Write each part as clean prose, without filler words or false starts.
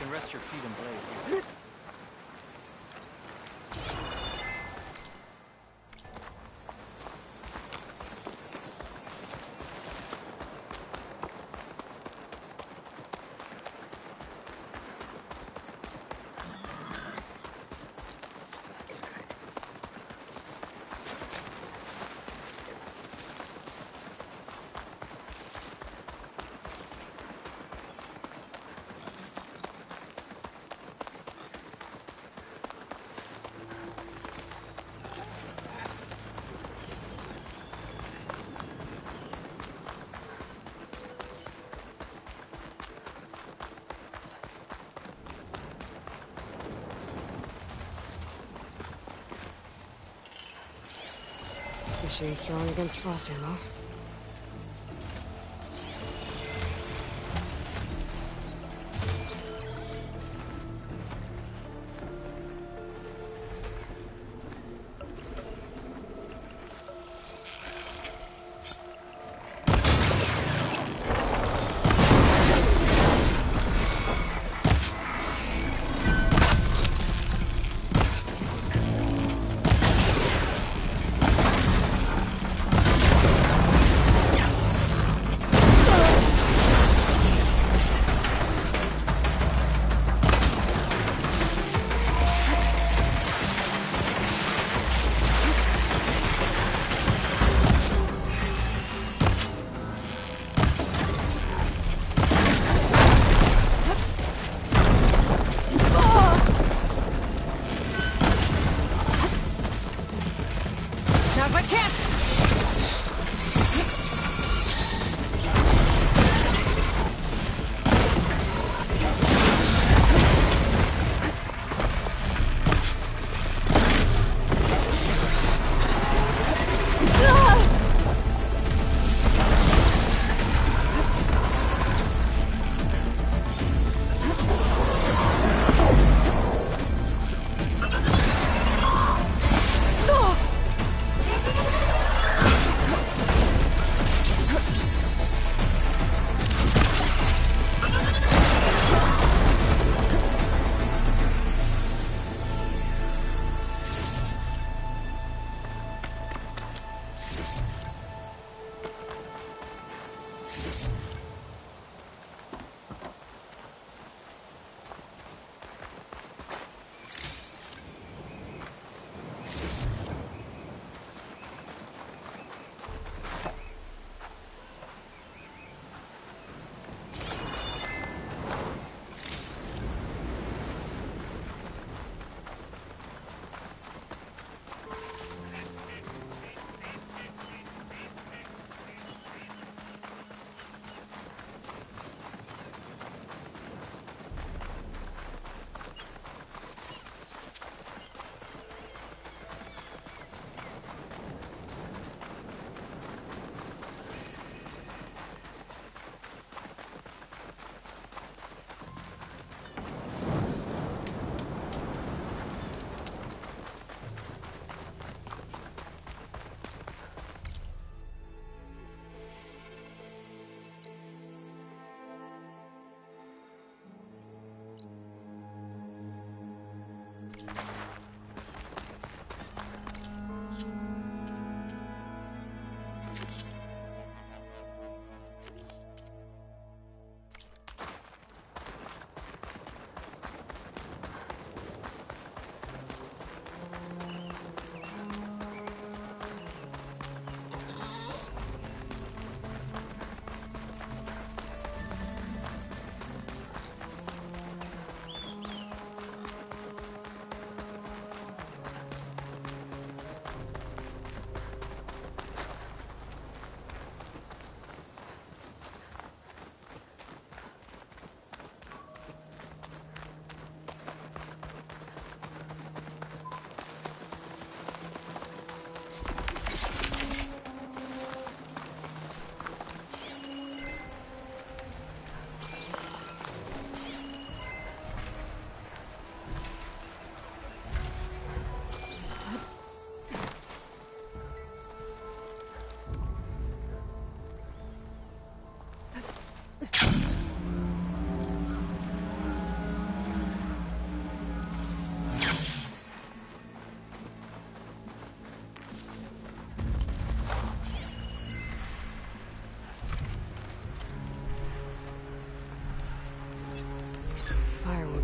can rest your feet and blade. Machine strong against frost ammo.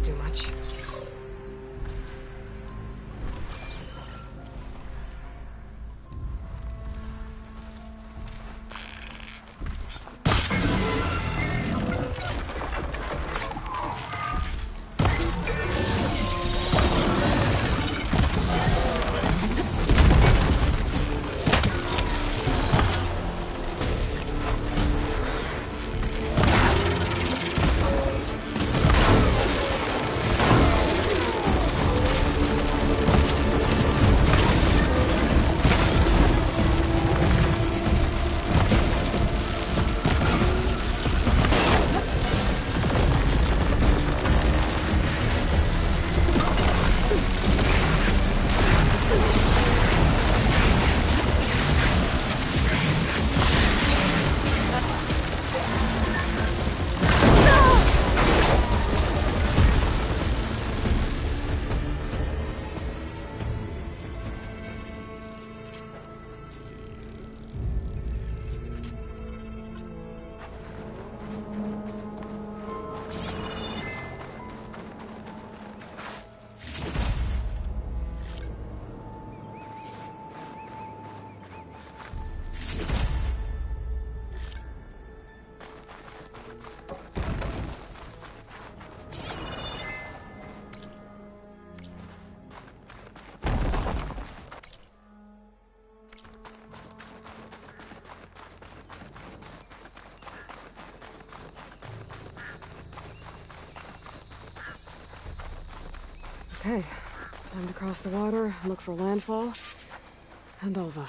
do much. Okay, time to cross the water, look for landfall, and Alva.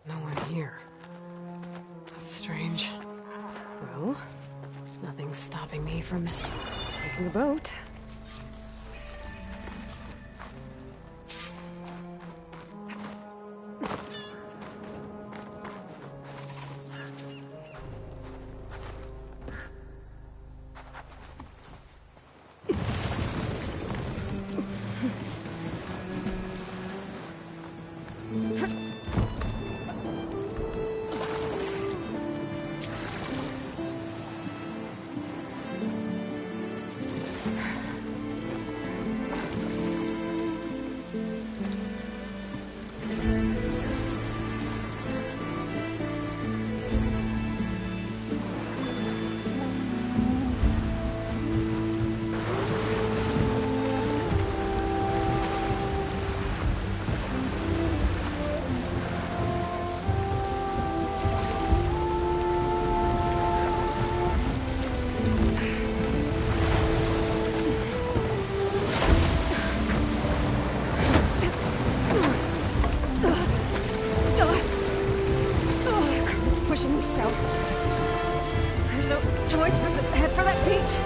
No one here. That's strange. Well, nothing's stopping me from taking a boat. Pushing me south. There's no choice but to head for that beach.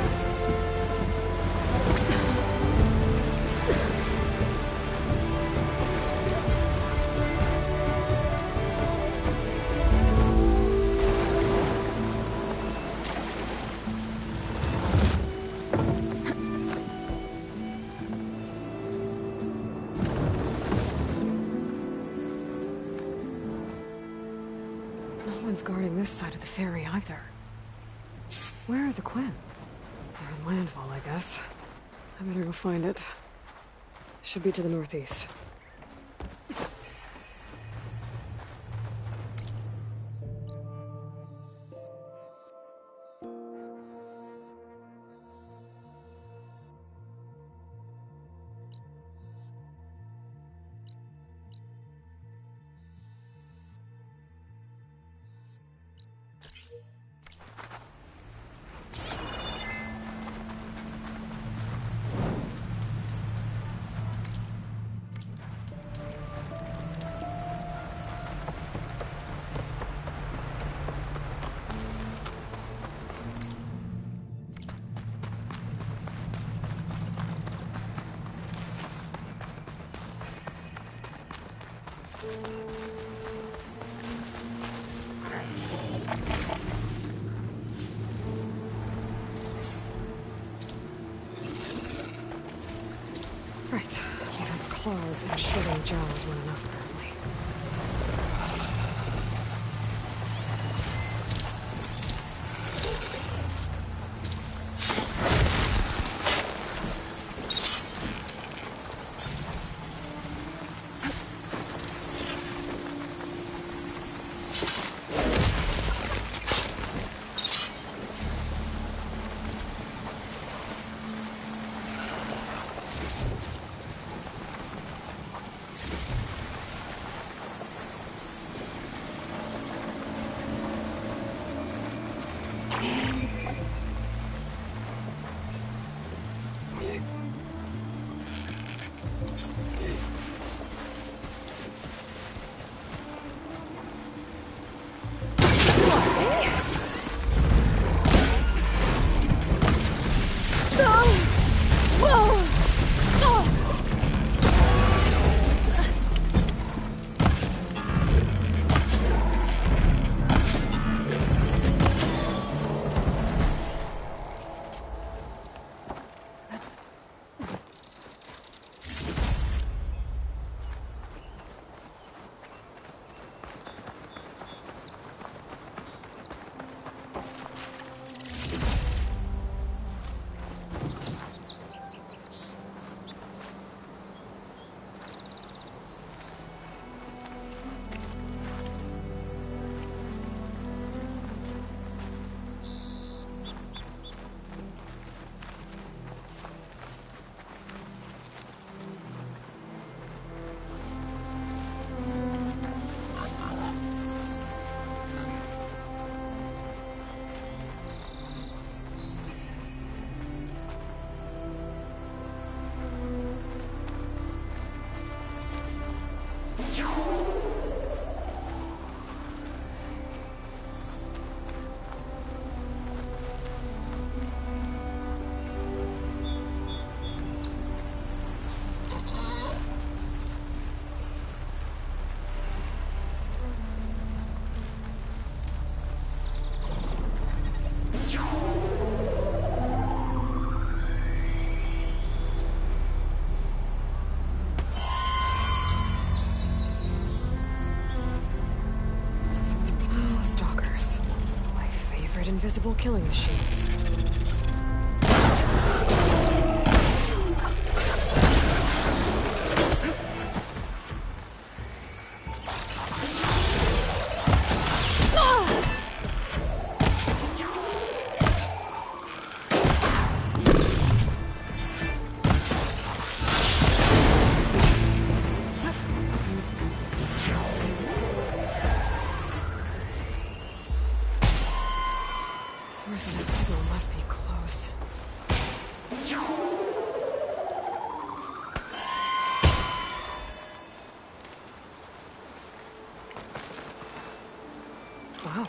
No one's guarding this side of the ferry either. Where are the Quen? They're in landfall, I guess. I better go find it. Should be to the northeast. Right, because claws and shredding jaws weren't enough apparently. Oh, stalkers. My favorite invisible killing machines. Source of that signal must be close. Wow.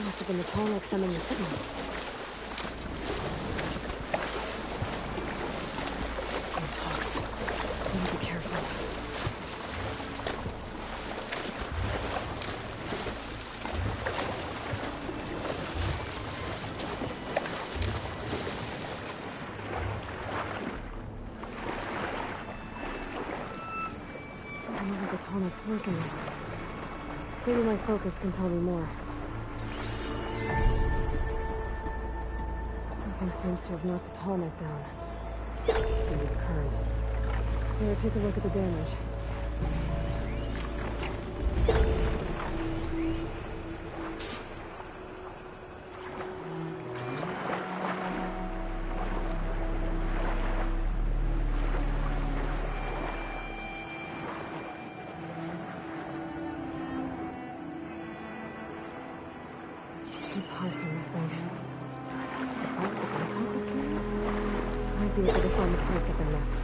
Must have been the Tallneck sending the signal. Good talks. Need to be careful. Doesn't look like the Tallneck's working. Maybe my focus can tell me more. Something seems to have knocked the Tallneck down. Maybe the current. Here, take a look at the damage. Two parts are missing. that what Montauk was carrying? Might be able to find the parts of their nest.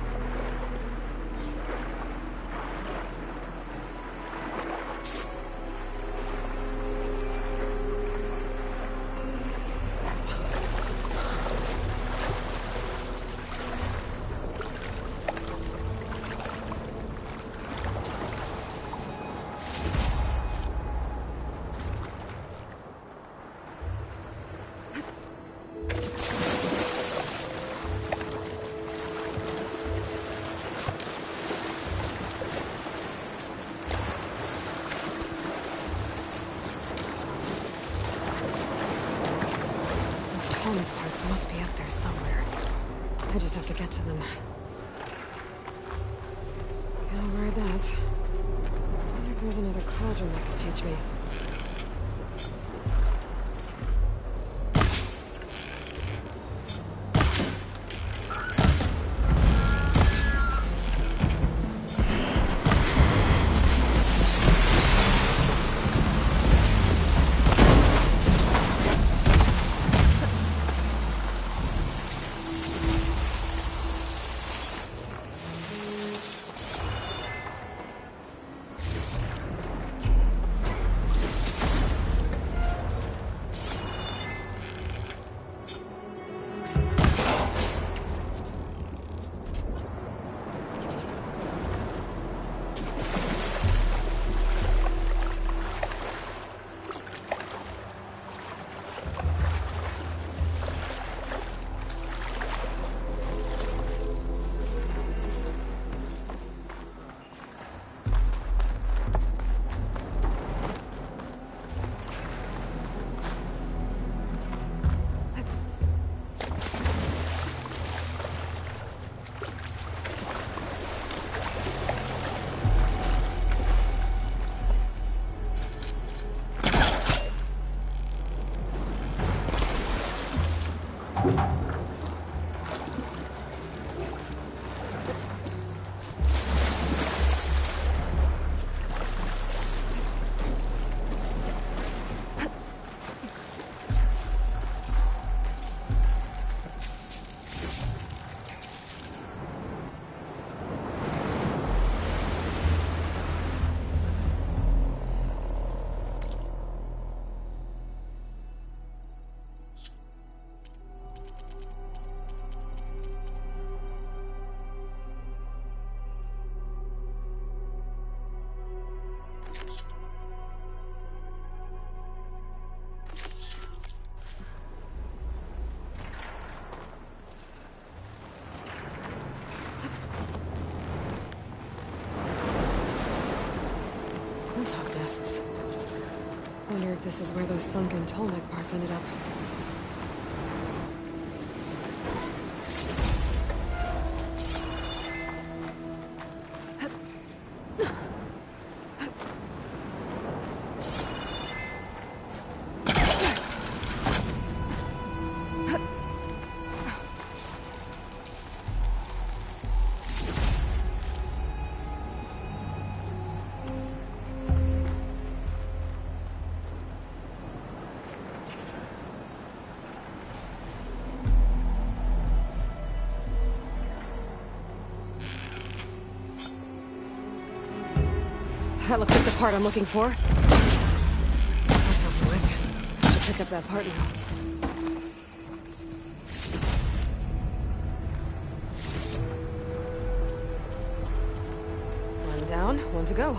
Atomic parts must be up there somewhere. I just have to get to them. Can't override that. I wonder if there's another cauldron that could teach me. Nests. Wonder if this is where those sunken Tolmec parts ended up. That looks like the part I'm looking for. That's over with. I should pick up that part now. One down, one to go.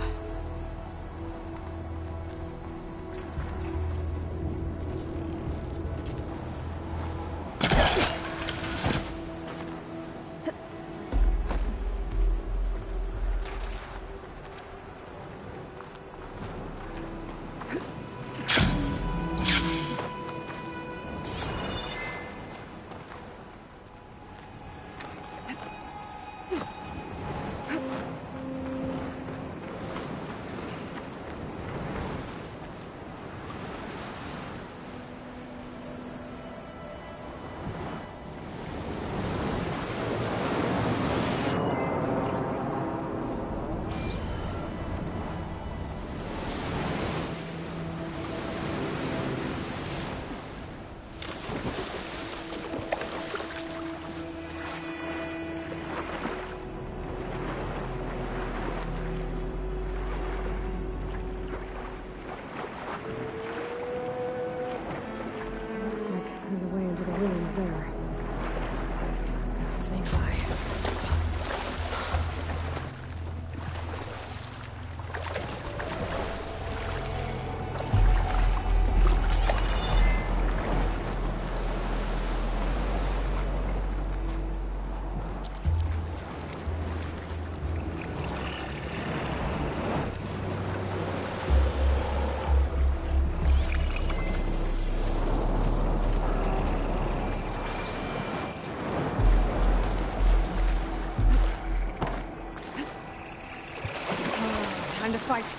fight.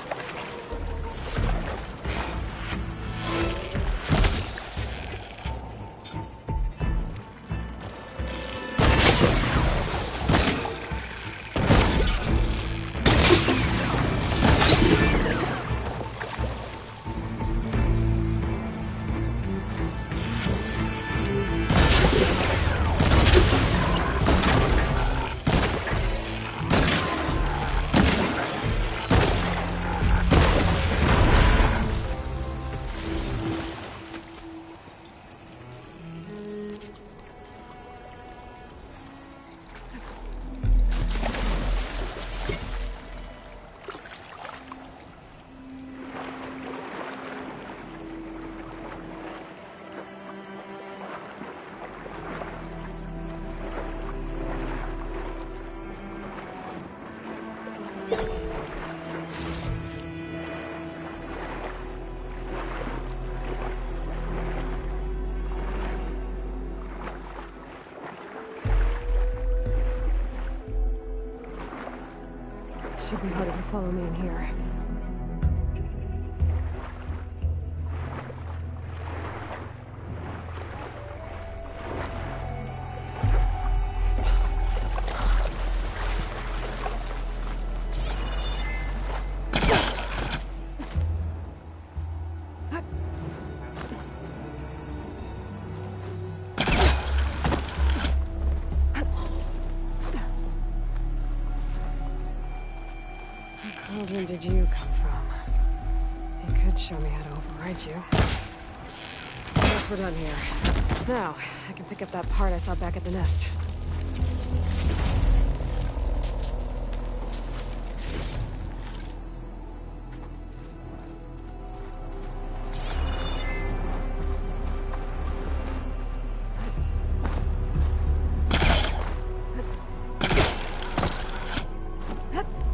Should be harder to follow me in here. Where did you come from? You could show me how to override you. I guess we're done here. Now, I can pick up that part I saw back at the nest.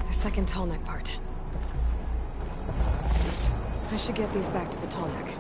The second tall neck part. I should get these back to the tall neck.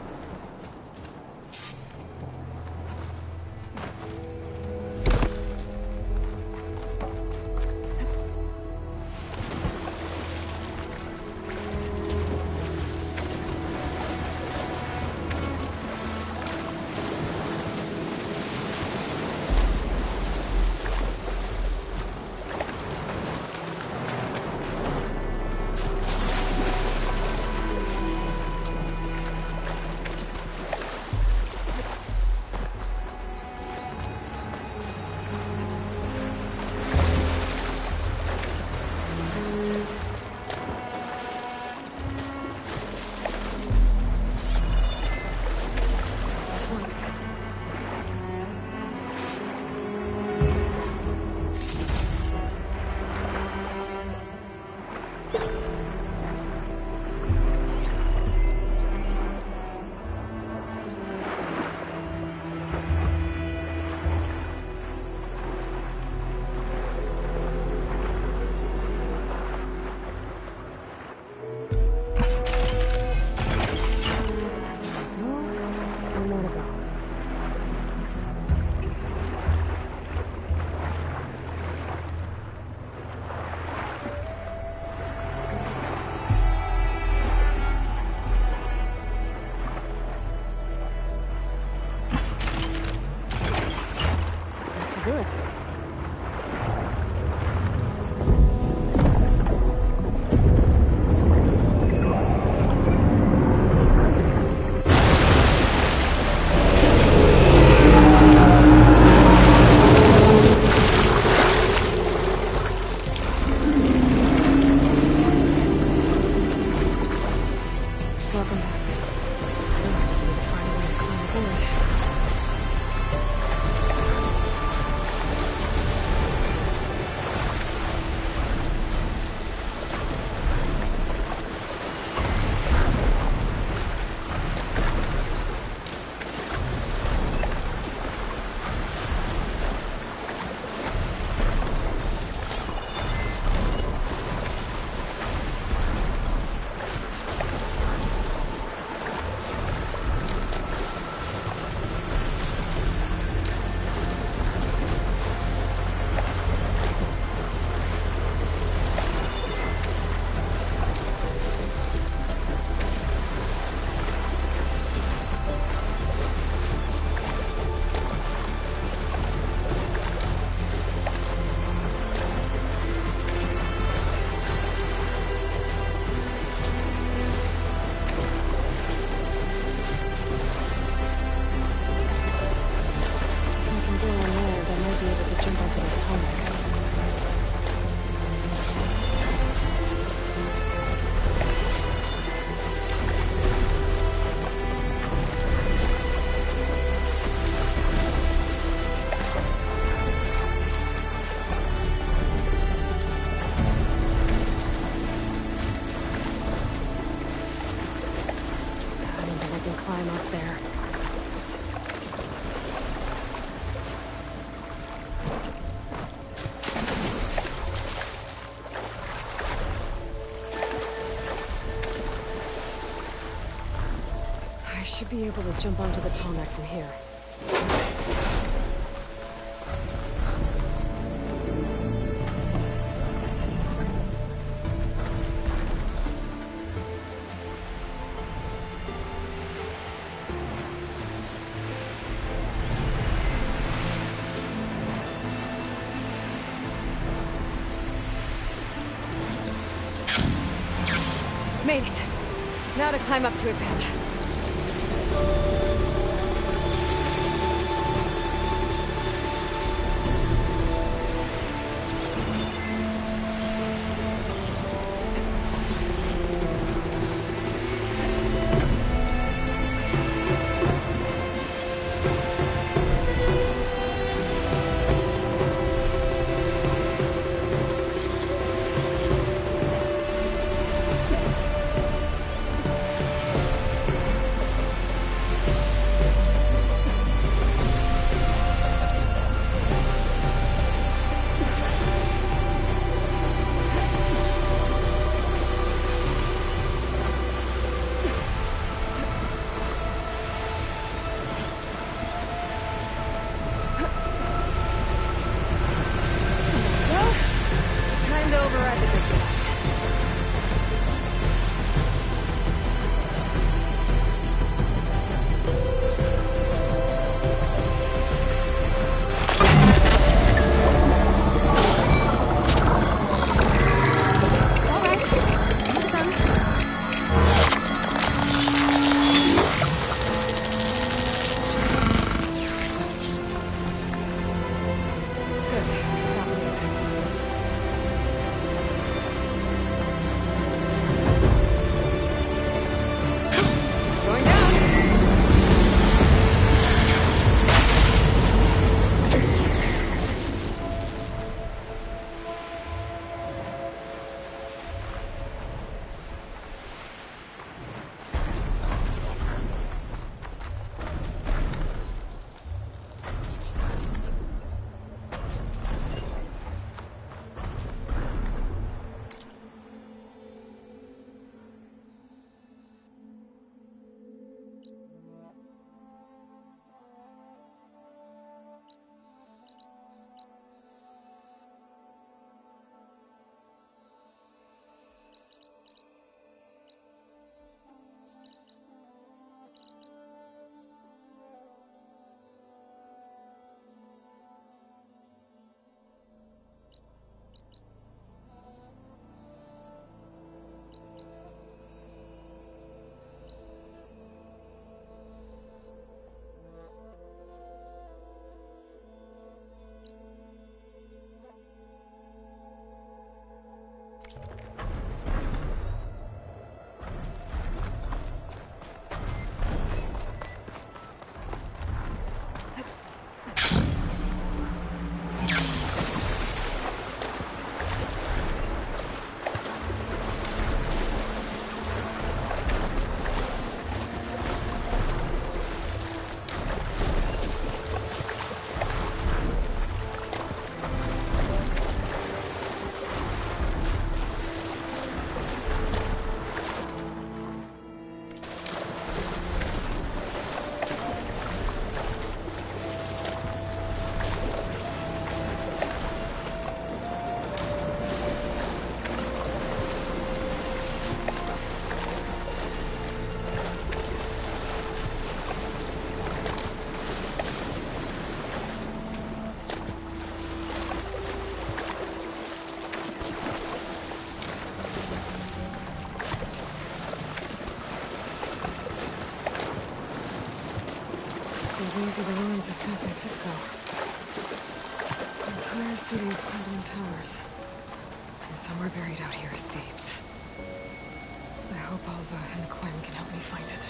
climb up there. I should be able to jump onto the tarmac from here. Made it! Now to climb up to its head. These are the ruins of San Francisco. The entire city of crumbling towers. And somewhere buried out here is Thebes. I hope Alva and Quinn can help me find it.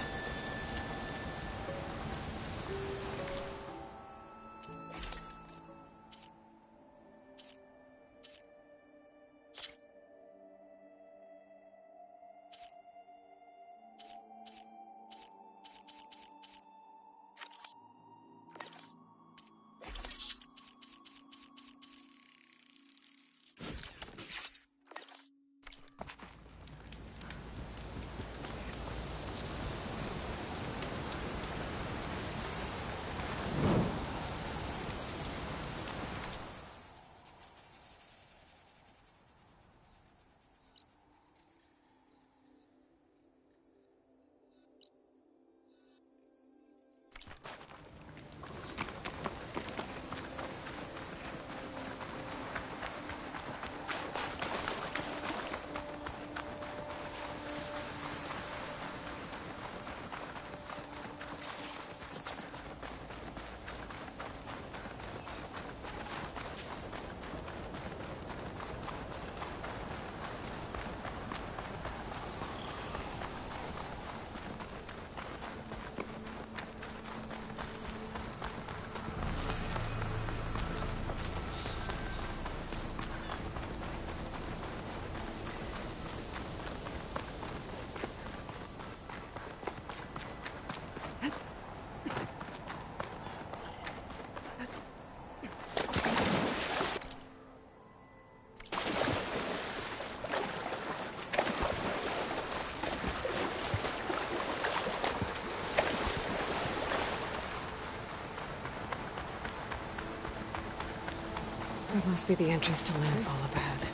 That must be the entrance to Landfall up ahead.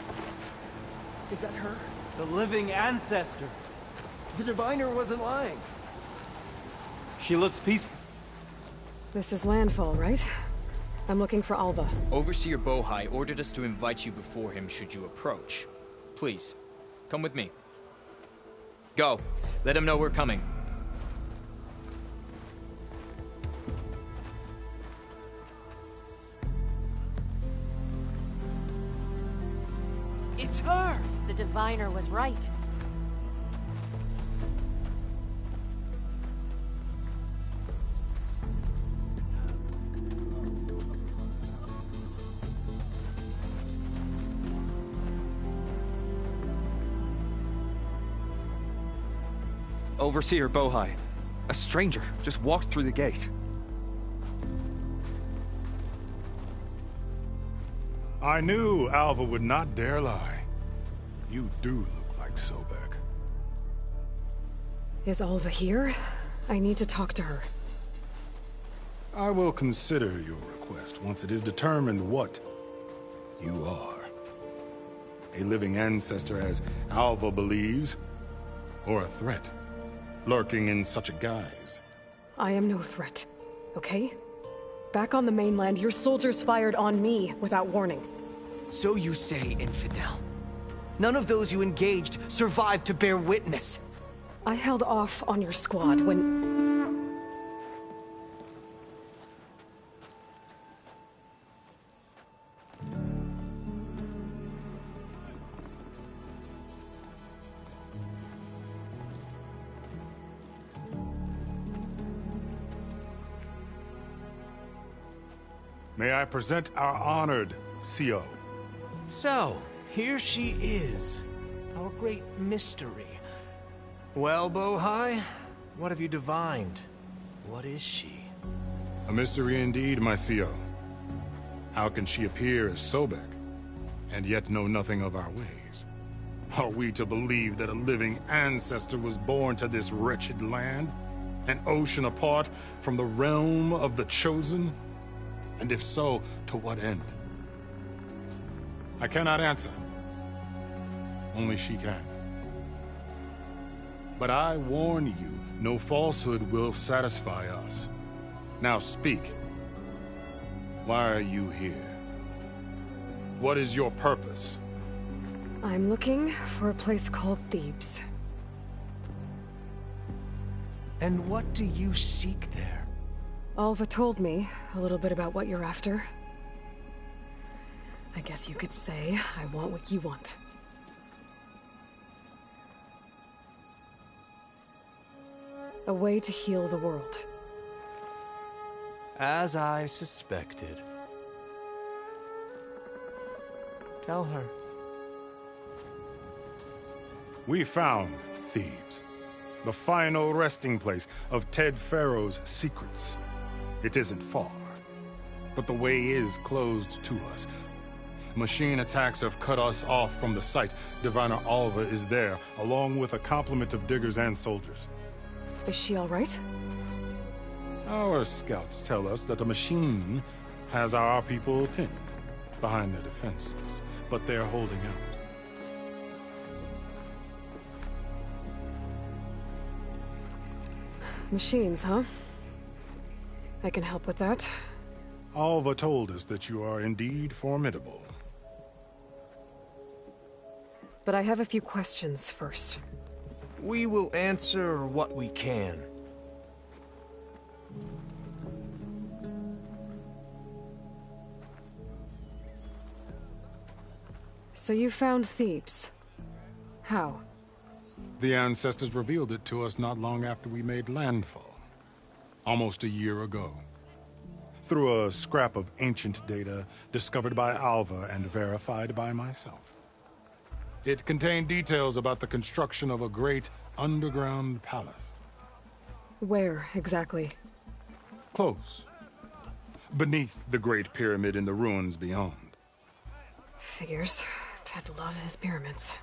Is that her? The living ancestor. The diviner wasn't lying. She looks peaceful. This is Landfall, right? I'm looking for Alva. Overseer Bohai ordered us to invite you before him should you approach. Please, come with me. Go. Let him know we're coming. It's her! The diviner was right. Overseer Bohai. A stranger just walked through the gate. I knew Alva would not dare lie. You do look like Sobek. Is Alva here? I need to talk to her. I will consider your request once it is determined what you are. A living ancestor, as Alva believes, or a threat, lurking in such a guise. I am no threat, okay? Back on the mainland, your soldiers fired on me without warning. So you say, infidel. None of those you engaged survived to bear witness. I held off on your squad when... May I present our honored CO. So, here she is. Our great mystery. Well, Bohai, what have you divined? What is she? A mystery indeed, my CO. How can she appear as Sobek, and yet know nothing of our ways? Are we to believe that a living ancestor was born to this wretched land? An ocean apart from the realm of the Chosen? And if so, to what end? I cannot answer. Only she can. But I warn you, no falsehood will satisfy us. Now speak. Why are you here? What is your purpose? I'm looking for a place called Thebes. And what do you seek there? Alva told me a little bit about what you're after. I guess you could say I want what you want. A way to heal the world. As I suspected. Tell her. We found Thebes, the final resting place of Ted Pharaoh's secrets. It isn't far, but the way is closed to us. Machine attacks have cut us off from the site. Diviner Alva is there, along with a complement of diggers and soldiers. Is she all right? Our scouts tell us that a machine has our people pinned behind their defenses, but they're holding out. Machines, huh? I can help with that. Alva told us that you are indeed formidable. But I have a few questions first. We will answer what we can. So you found Thebes. How? The ancestors revealed it to us not long after we made landfall. Almost a year ago. Through a scrap of ancient data discovered by Alva and verified by myself. It contained details about the construction of a great underground palace. Where, exactly? Close. Beneath the Great Pyramid in the ruins beyond. Figures. Ted loves his pyramids.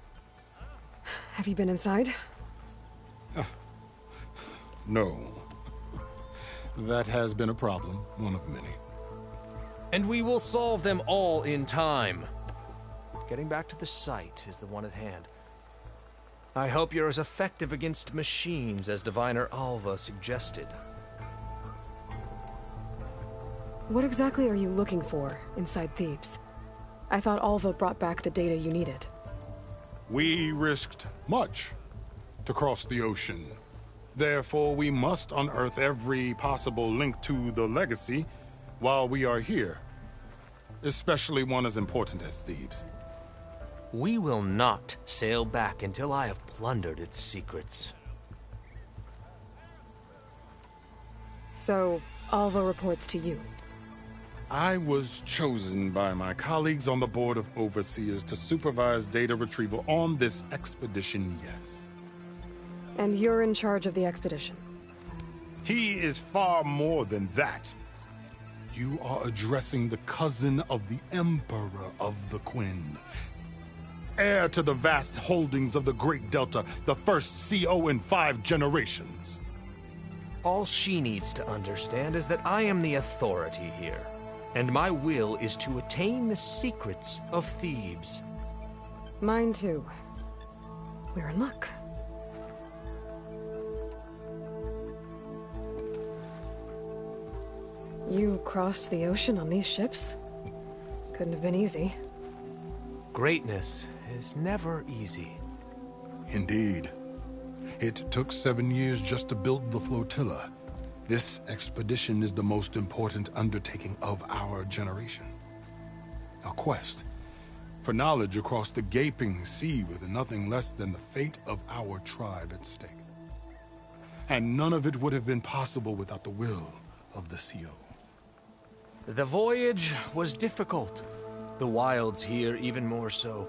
Have you been inside? No. That has been a problem, one of many. And we will solve them all in time. Getting back to the site is the one at hand. I hope you're as effective against machines as Diviner Alva suggested. What exactly are you looking for inside Thebes? I thought Alva brought back the data you needed. We risked much to cross the ocean. Therefore, we must unearth every possible link to the legacy while we are here. Especially one as important as Thebes. We will not sail back until I have plundered its secrets. So, Alva reports to you. I was chosen by my colleagues on the Board of Overseers to supervise data retrieval on this expedition, yes. And you're in charge of the expedition. He is far more than that. You are addressing the cousin of the Emperor of the Quen. Heir to the vast holdings of the Great Delta, the first CO in 5 generations. All she needs to understand is that I am the authority here, and my will is to attain the secrets of Thebes. Mine too. We're in luck. You crossed the ocean on these ships? Couldn't have been easy. Greatness is never easy. Indeed. It took 7 years just to build the flotilla. This expedition is the most important undertaking of our generation. A quest for knowledge across the gaping sea with nothing less than the fate of our tribe at stake. And none of it would have been possible without the will of the CO. The voyage was difficult. The wilds here even more so.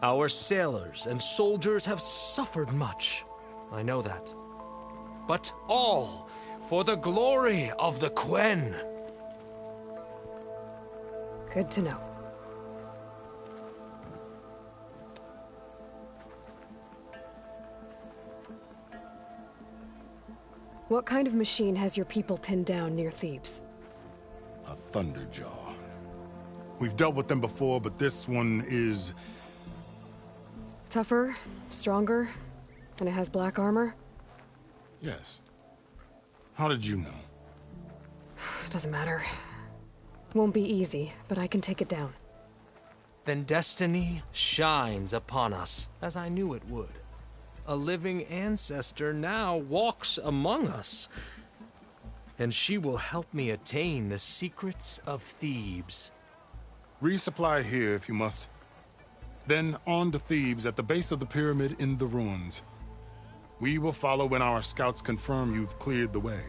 Our sailors and soldiers have suffered much. I know that. But all for the glory of the Quen. Good to know. What kind of machine has your people pinned down near Thebes? A Thunderjaw. We've dealt with them before, but this one is... Tougher, stronger, and it has black armor? Yes. How did you know? Doesn't matter. Won't be easy, but I can take it down. Then destiny shines upon us, as I knew it would. A living ancestor now walks among us, and she will help me attain the secrets of Thebes. Resupply here if you must. Then on to Thebes at the base of the pyramid in the ruins. We will follow when our scouts confirm you've cleared the way.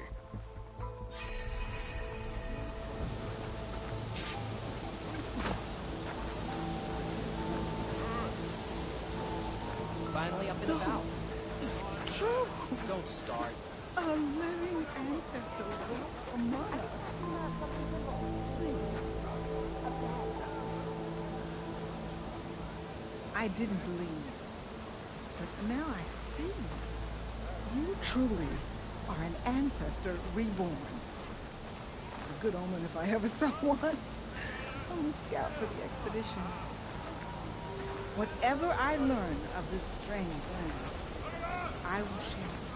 Finally up and about. It's true. Don't start. A living ancestor walks among us. I didn't believe, but now I see. You truly are an ancestor reborn. A good omen if I ever saw one. I'm a scout for the expedition. Whatever I learn of this strange land, I will share with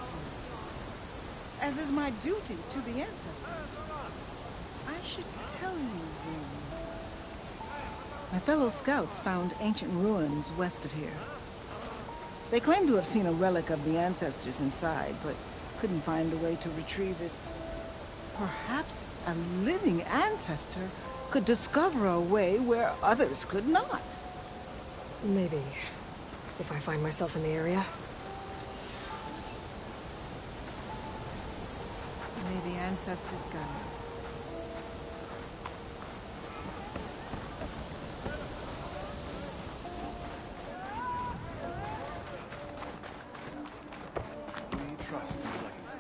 you. As is my duty to the ancestors. I should tell you then. My fellow scouts found ancient ruins west of here. They claim to have seen a relic of the ancestors inside, but couldn't find a way to retrieve it. Perhaps a living ancestor could discover a way where others could not. Maybe. If I find myself in the area. May the ancestors guide us. We trust in legacy.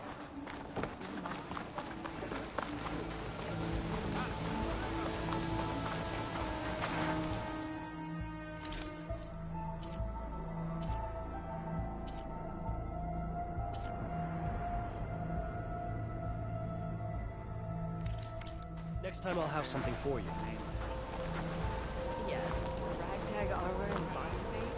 Next time I'll have something for you. Yeah, ragtag armor and body paint.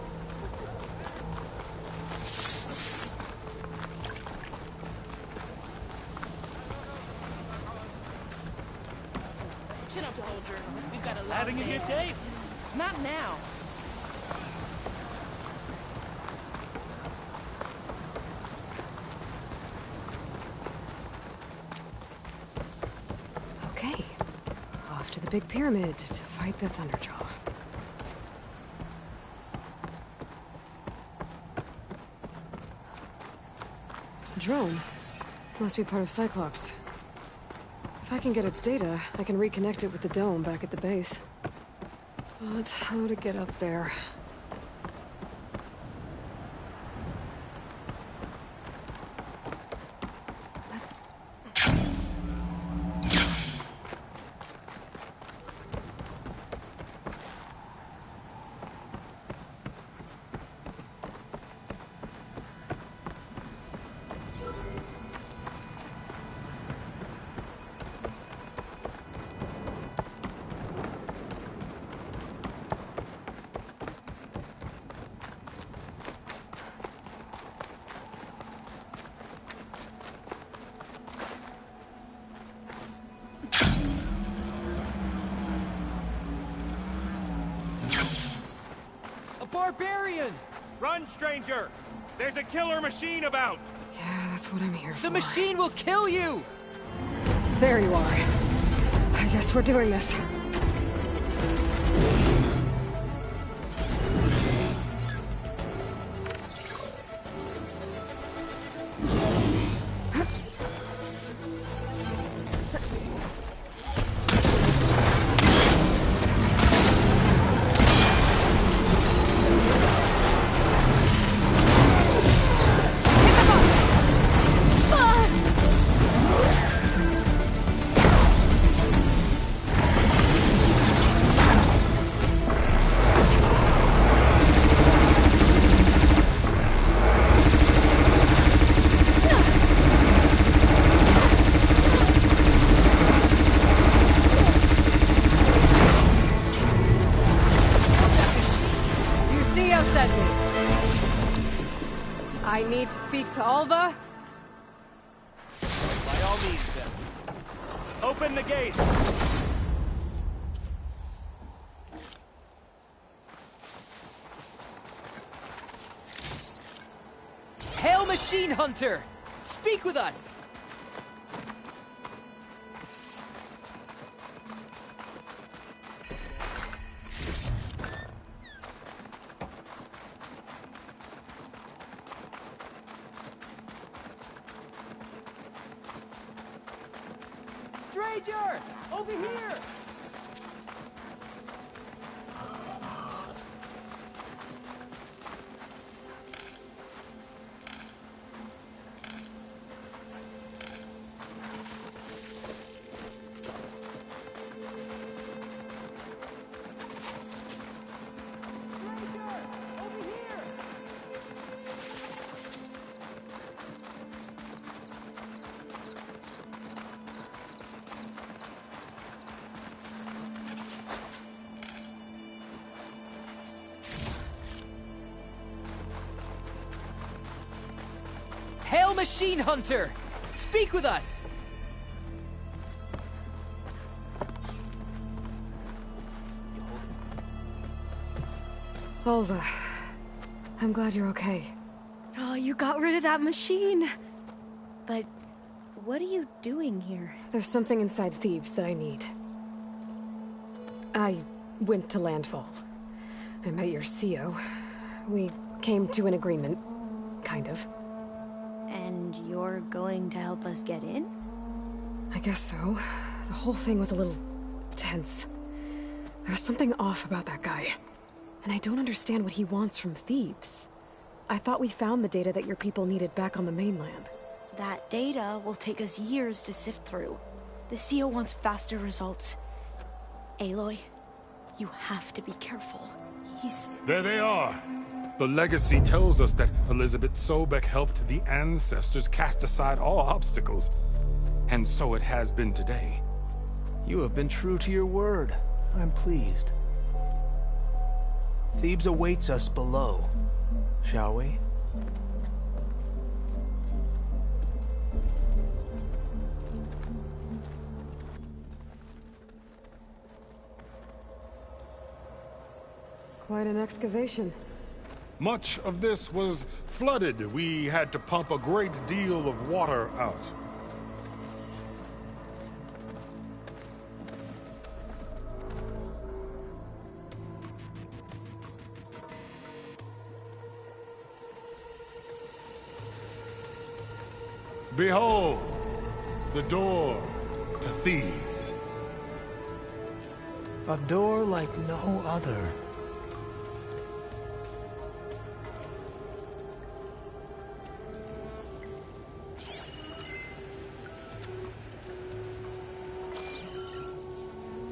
Chin up, soldier. We've got a lot. Having a good day? Not now. Okay. Off to the big pyramid to fight the Thunderjaw. Drone. Must be part of Cyclops. If I can get its data, I can reconnect it with the dome back at the base. But how to get up there? Barbarian! Run, stranger! There's a killer machine about! Yeah, that's what I'm here for. The machine will kill you! There you are. I guess we're doing this. I need to speak to Alva. By all means, then. Open the gates! Hail, Machine Hunter! Speak with us! Stranger! Over here! Hail, Machine Hunter! Speak with us! Alva, I'm glad you're okay. Oh, you got rid of that machine. But what are you doing here? There's something inside Thebes that I need. I went to Landfall. I met your CO. We came to an agreement, kind of. And you're going to help us get in? I guess so. The whole thing was a little tense. There's something off about that guy. And I don't understand what he wants from Thebes. I thought we found the data that your people needed back on the mainland. That data will take us years to sift through. The CO wants faster results. Aloy, you have to be careful. He's... There they are! The legacy tells us that Elizabeth Sobek helped the ancestors cast aside all obstacles. And so it has been today. You have been true to your word. I'm pleased. Thebes awaits us below, shall we? Quite an excavation. Much of this was flooded. We had to pump a great deal of water out. Behold, the door to Thebes. A door like no other.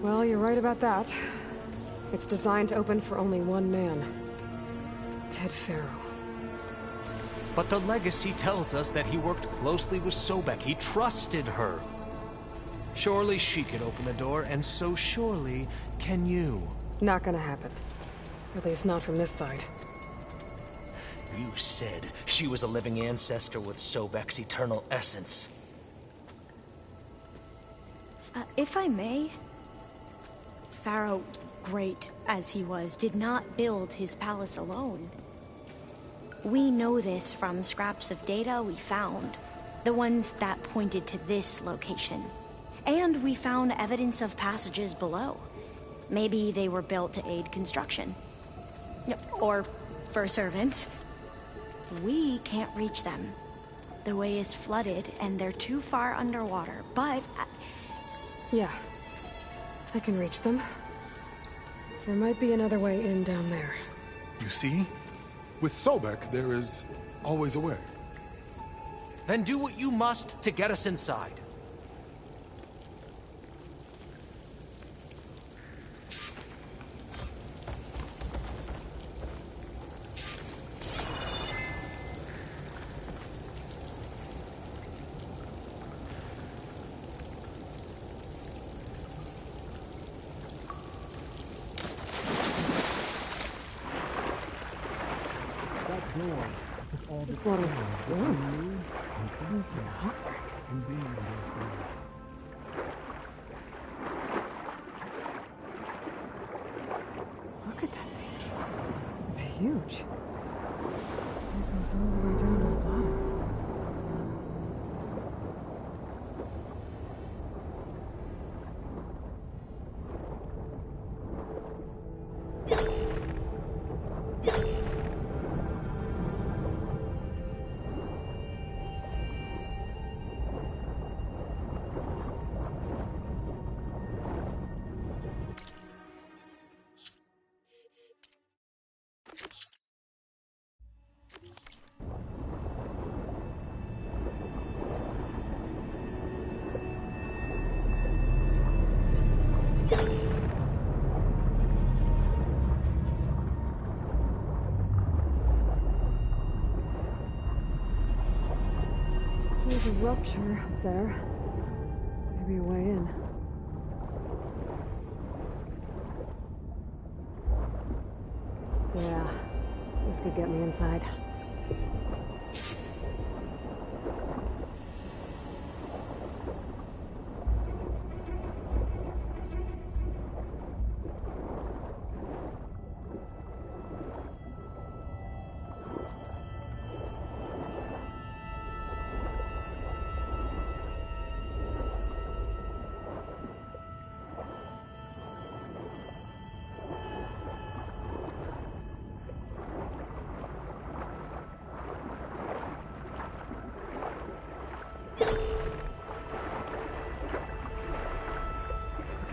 Well, you're right about that. It's designed to open for only one man. Ted Faro. But the legacy tells us that he worked closely with Sobek. He trusted her. Surely she could open the door, and so surely can you. Not gonna happen. At least not from this side. You said she was a living ancestor with Sobek's eternal essence. If I may, Pharaoh, great as he was, did not build his palace alone. We know this from scraps of data we found, the ones that pointed to this location. And we found evidence of passages below. Maybe they were built to aid construction. Or for servants. We can't reach them. The way is flooded and they're too far underwater, but... Yeah. I can reach them. There might be another way in down there. You see? With Sobek, there is always a way. Then do what you must to get us inside. This water's warm. Seems like a hot spring. Look at that thing. It's huge. It goes all the way down to the bottom. There's a rupture up there. Maybe a way in. Yeah, this could get me inside.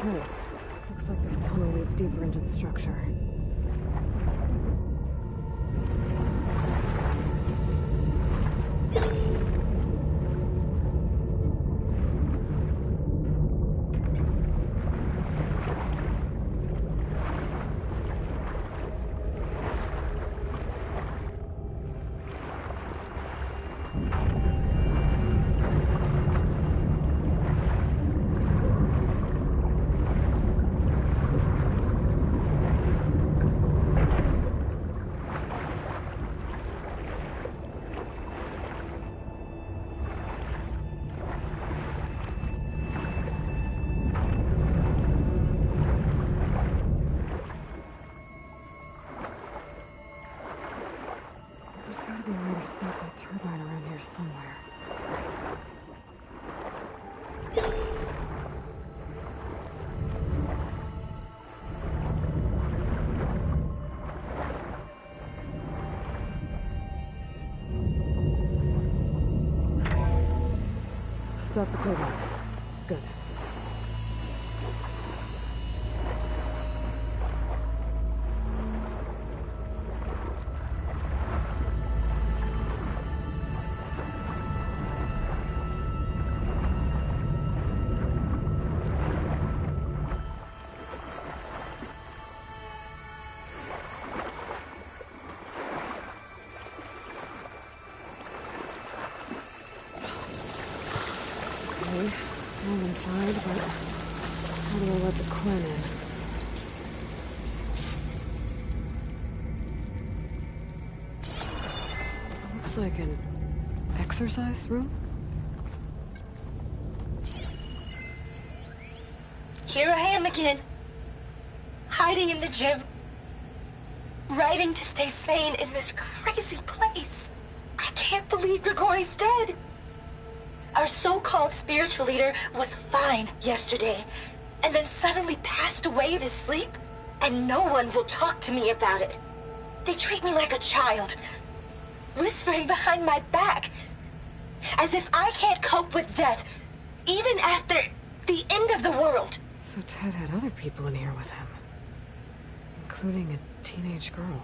Okay, looks like this tunnel leads deeper into the structure. Stop the turbine. Good. Okay, I'm inside, but how do I let the Quinn in? Looks like an exercise room? Here I am again, hiding in the gym, writing to stay sane in this crazy place. I can't believe Grigori's dead. Our so-called spiritual leader was fine yesterday, and then suddenly passed away in his sleep, and no one will talk to me about it. They treat me like a child, whispering behind my back, as if I can't cope with death, even after the end of the world. So Ted had other people in here with him, including a teenage girl.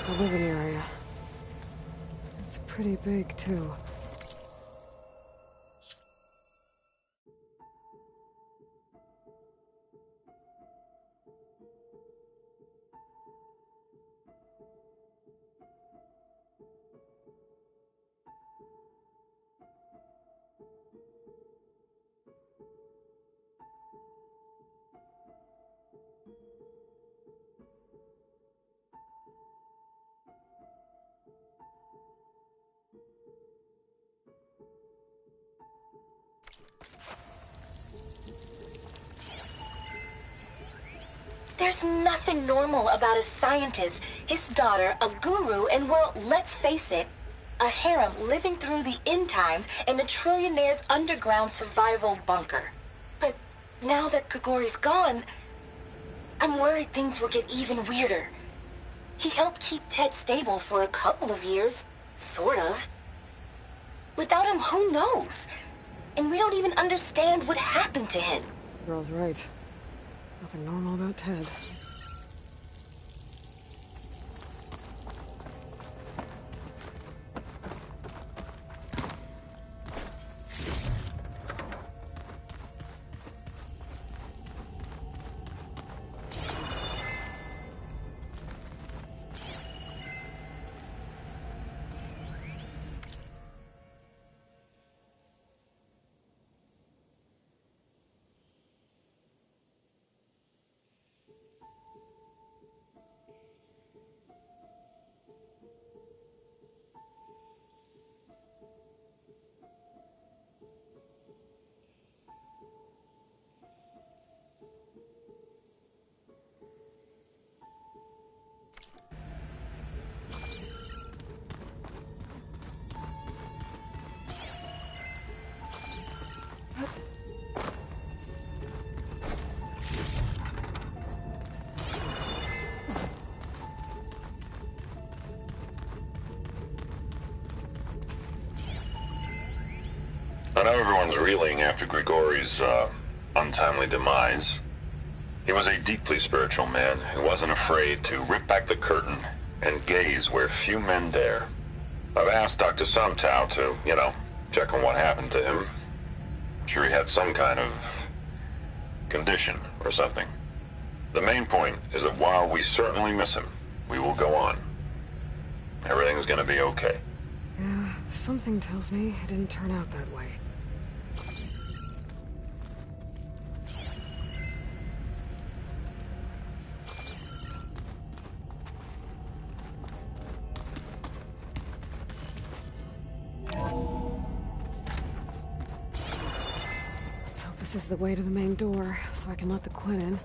The living area. It's pretty big, too. There's nothing normal about a scientist, his daughter, a guru, and well, let's face it, a harem living through the end times in a trillionaire's underground survival bunker. But now that Grigori's gone, I'm worried things will get even weirder. He helped keep Ted stable for a couple of years, sort of. Without him, who knows? And we don't even understand what happened to him. The girl's right. Nothing normal about Ted. I know everyone's reeling after Grigori's untimely demise. He was a deeply spiritual man who wasn't afraid to rip back the curtain and gaze where few men dare. I've asked Dr. Sumtow to, check on what happened to him. I'm sure he had some kind of condition or something. The main point is that while we certainly miss him, we will go on. Everything's gonna be okay. Yeah, something tells me it didn't turn out that way. This is the way to the main door, so I can let the Quinn in.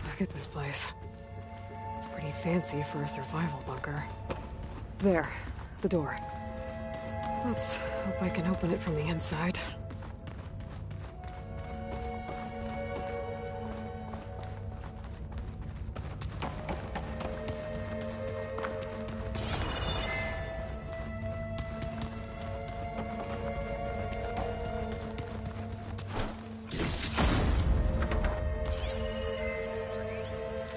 Look at this place. It's pretty fancy for a survival bunker. There, the door. Let's hope I can open it from the inside.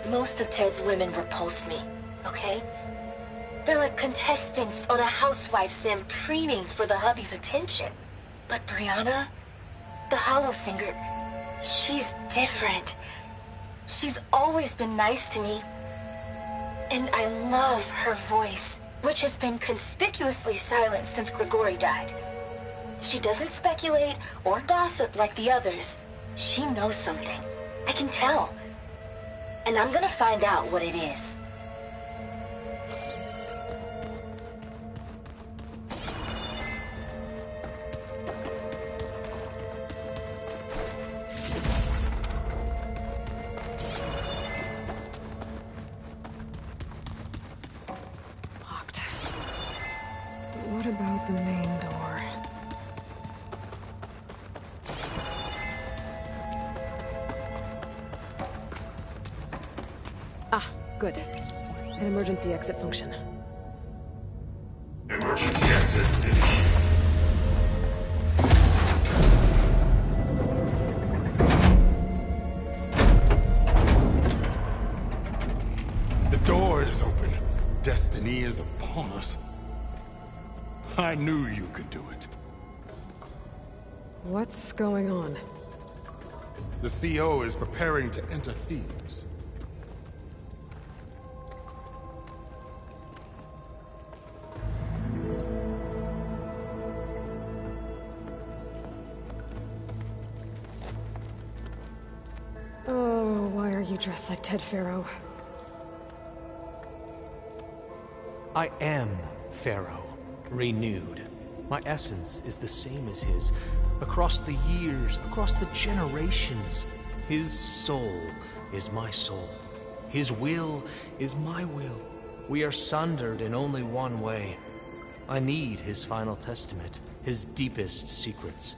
Most of Ted's women repulse me, okay? They're like contestants on a housewife sim preening for the hubby's attention. But Brianna, the Hollow Singer, she's different. She's always been nice to me. And I love her voice, which has been conspicuously silent since Grigori died. She doesn't speculate or gossip like the others. She knows something. I can tell. And I'm gonna find out what it is. Locked. But what about the main door? Ah, good. An emergency exit function. Emergency exit initiated. The door is open. Destiny is upon us. I knew you could do it. What's going on? The CO is preparing to enter Thebes. Oh, why are you dressed like Ted Faro? I am Pharaoh, renewed. My essence is the same as his. Across the years, across the generations, his soul is my soul. His will is my will. We are sundered in only one way. I need his final testament, his deepest secrets.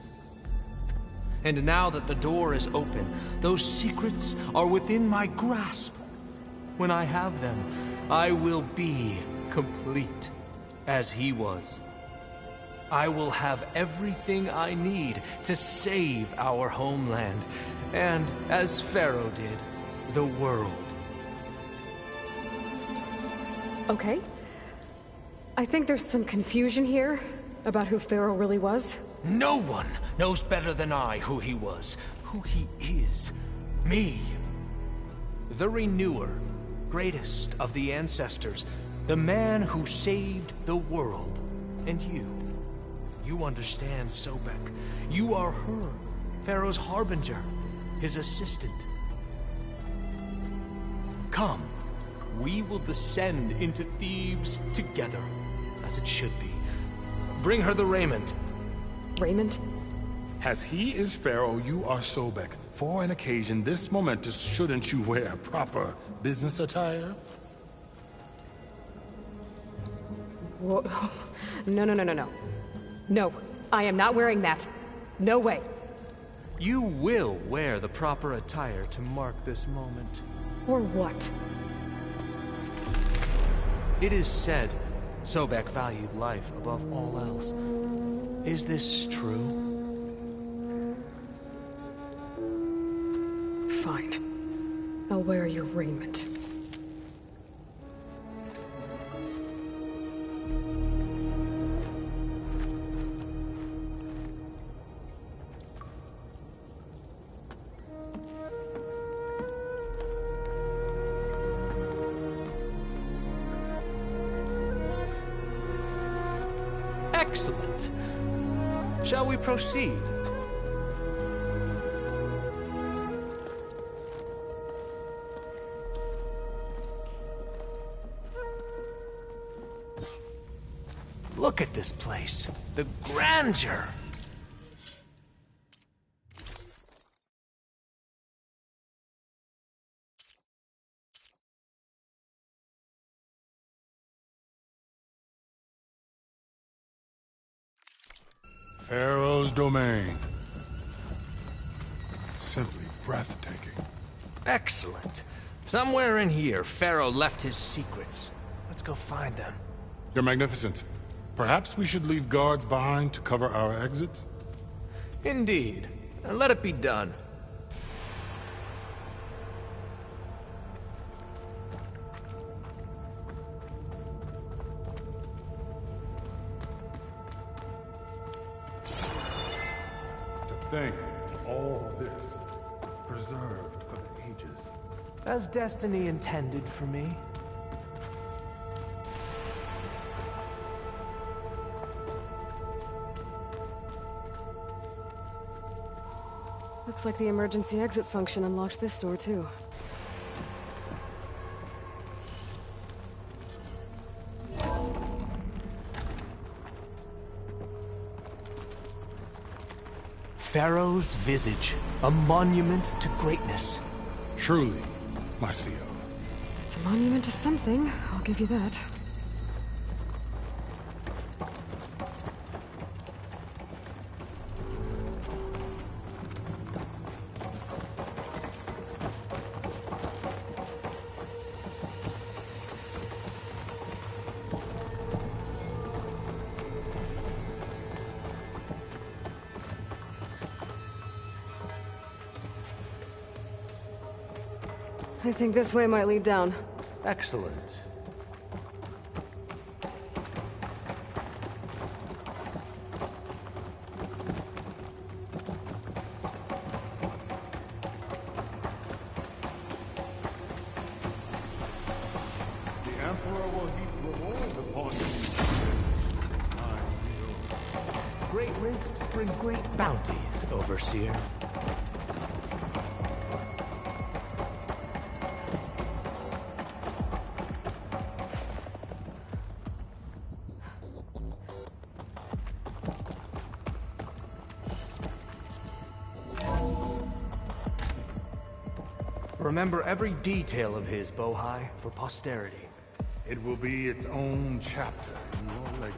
And now that the door is open, those secrets are within my grasp. When I have them, I will be complete, as he was. I will have everything I need to save our homeland, and, as Pharaoh did, the world. Okay. I think there's some confusion here about who Pharaoh really was. No one knows better than I who he was, who he is. Me. The Renewer, greatest of the ancestors, the man who saved the world. And you. You understand, Sobek. You are her, Pharaoh's harbinger, his assistant. Come, we will descend into Thebes together, as it should be. Bring her the raiment. Raiment? As he is Pharaoh, you are Sobek. For an occasion this momentous, shouldn't you wear proper business attire? Whoa. No. No, I am not wearing that. No way. You will wear the proper attire to mark this moment. Or what? It is said Sobek valued life above all else. Is this true? Fine. I'll wear your raiment. Excellent. Shall we proceed? Look at this place. The grandeur. Pharaoh's domain. Simply breathtaking. Excellent. Somewhere in here, Pharaoh left his secrets. Let's go find them. Your Magnificence. Perhaps we should leave guards behind to cover our exits? Indeed. Let it be done. Think all this preserved for the ages. As destiny intended for me. Looks like the emergency exit function unlocked this door, too. Pharaoh's visage, a monument to greatness. Truly, Marcio. It's a monument to something, I'll give you that. I think this way might lead down. Excellent. The Emperor will heap rewards upon you. Great risks bring great bounties, Overseer. Remember every detail of his, Bohai, for posterity. It will be its own chapter in your legacy.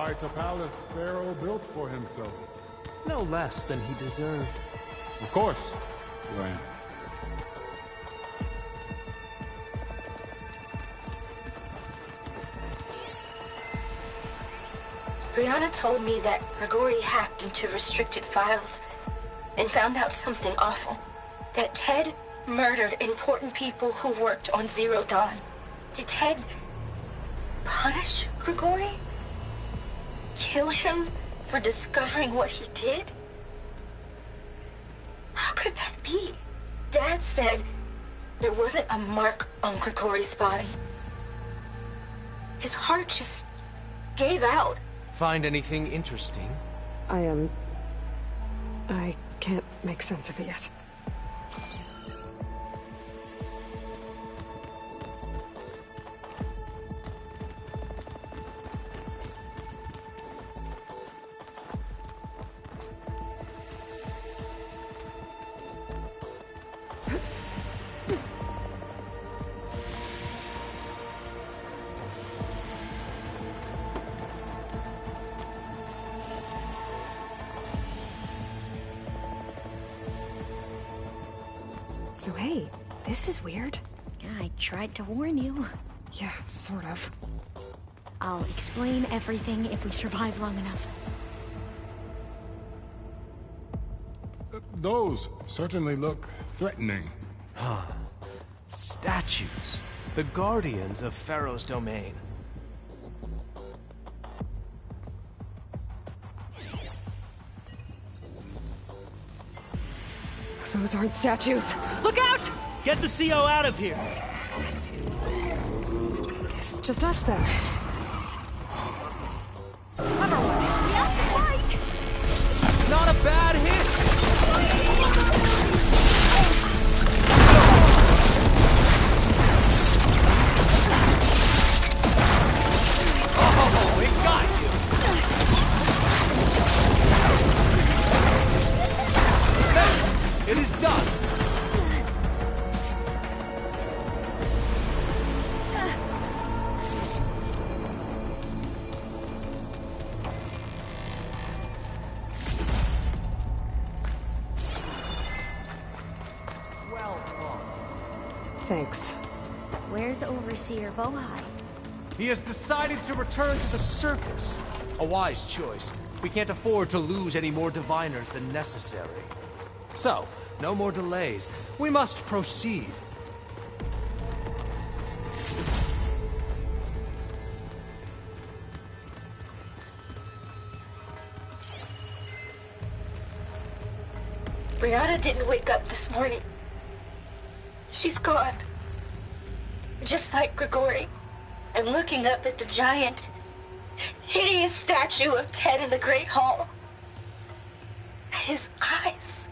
Quite a palace Pharaoh built for himself. No less than he deserved. Of course, Your Highness. Brianna told me that Grigori hacked into restricted files and found out something awful. That Ted murdered important people who worked on Zero Dawn. Did Ted punish Grigori? Kill him for discovering what he did? How could that be? Dad said there wasn't a mark on Grigori's body. His heart just gave out. Find anything interesting? I can't make sense of it yet. So hey, this is weird. Yeah, I tried to warn you. Yeah, sort of. I'll explain everything if we survive long enough. Those certainly look threatening. Huh. Statues. The guardians of Pharaoh's domain. Those aren't statues. Look out! Get the CO out of here! Guess it's just us then. Clever one. We have to fight! Not a bad hit! Oh, it got you! There! It is done! Thanks. Where's Overseer Bohai? He has decided to return to the surface. A wise choice. We can't afford to lose any more diviners than necessary. So, no more delays. We must proceed. Brianna didn't wake up this morning. She's gone. Just like Grigori. I'm looking up at the giant, hideous statue of Ted in the Great Hall. At his eyes.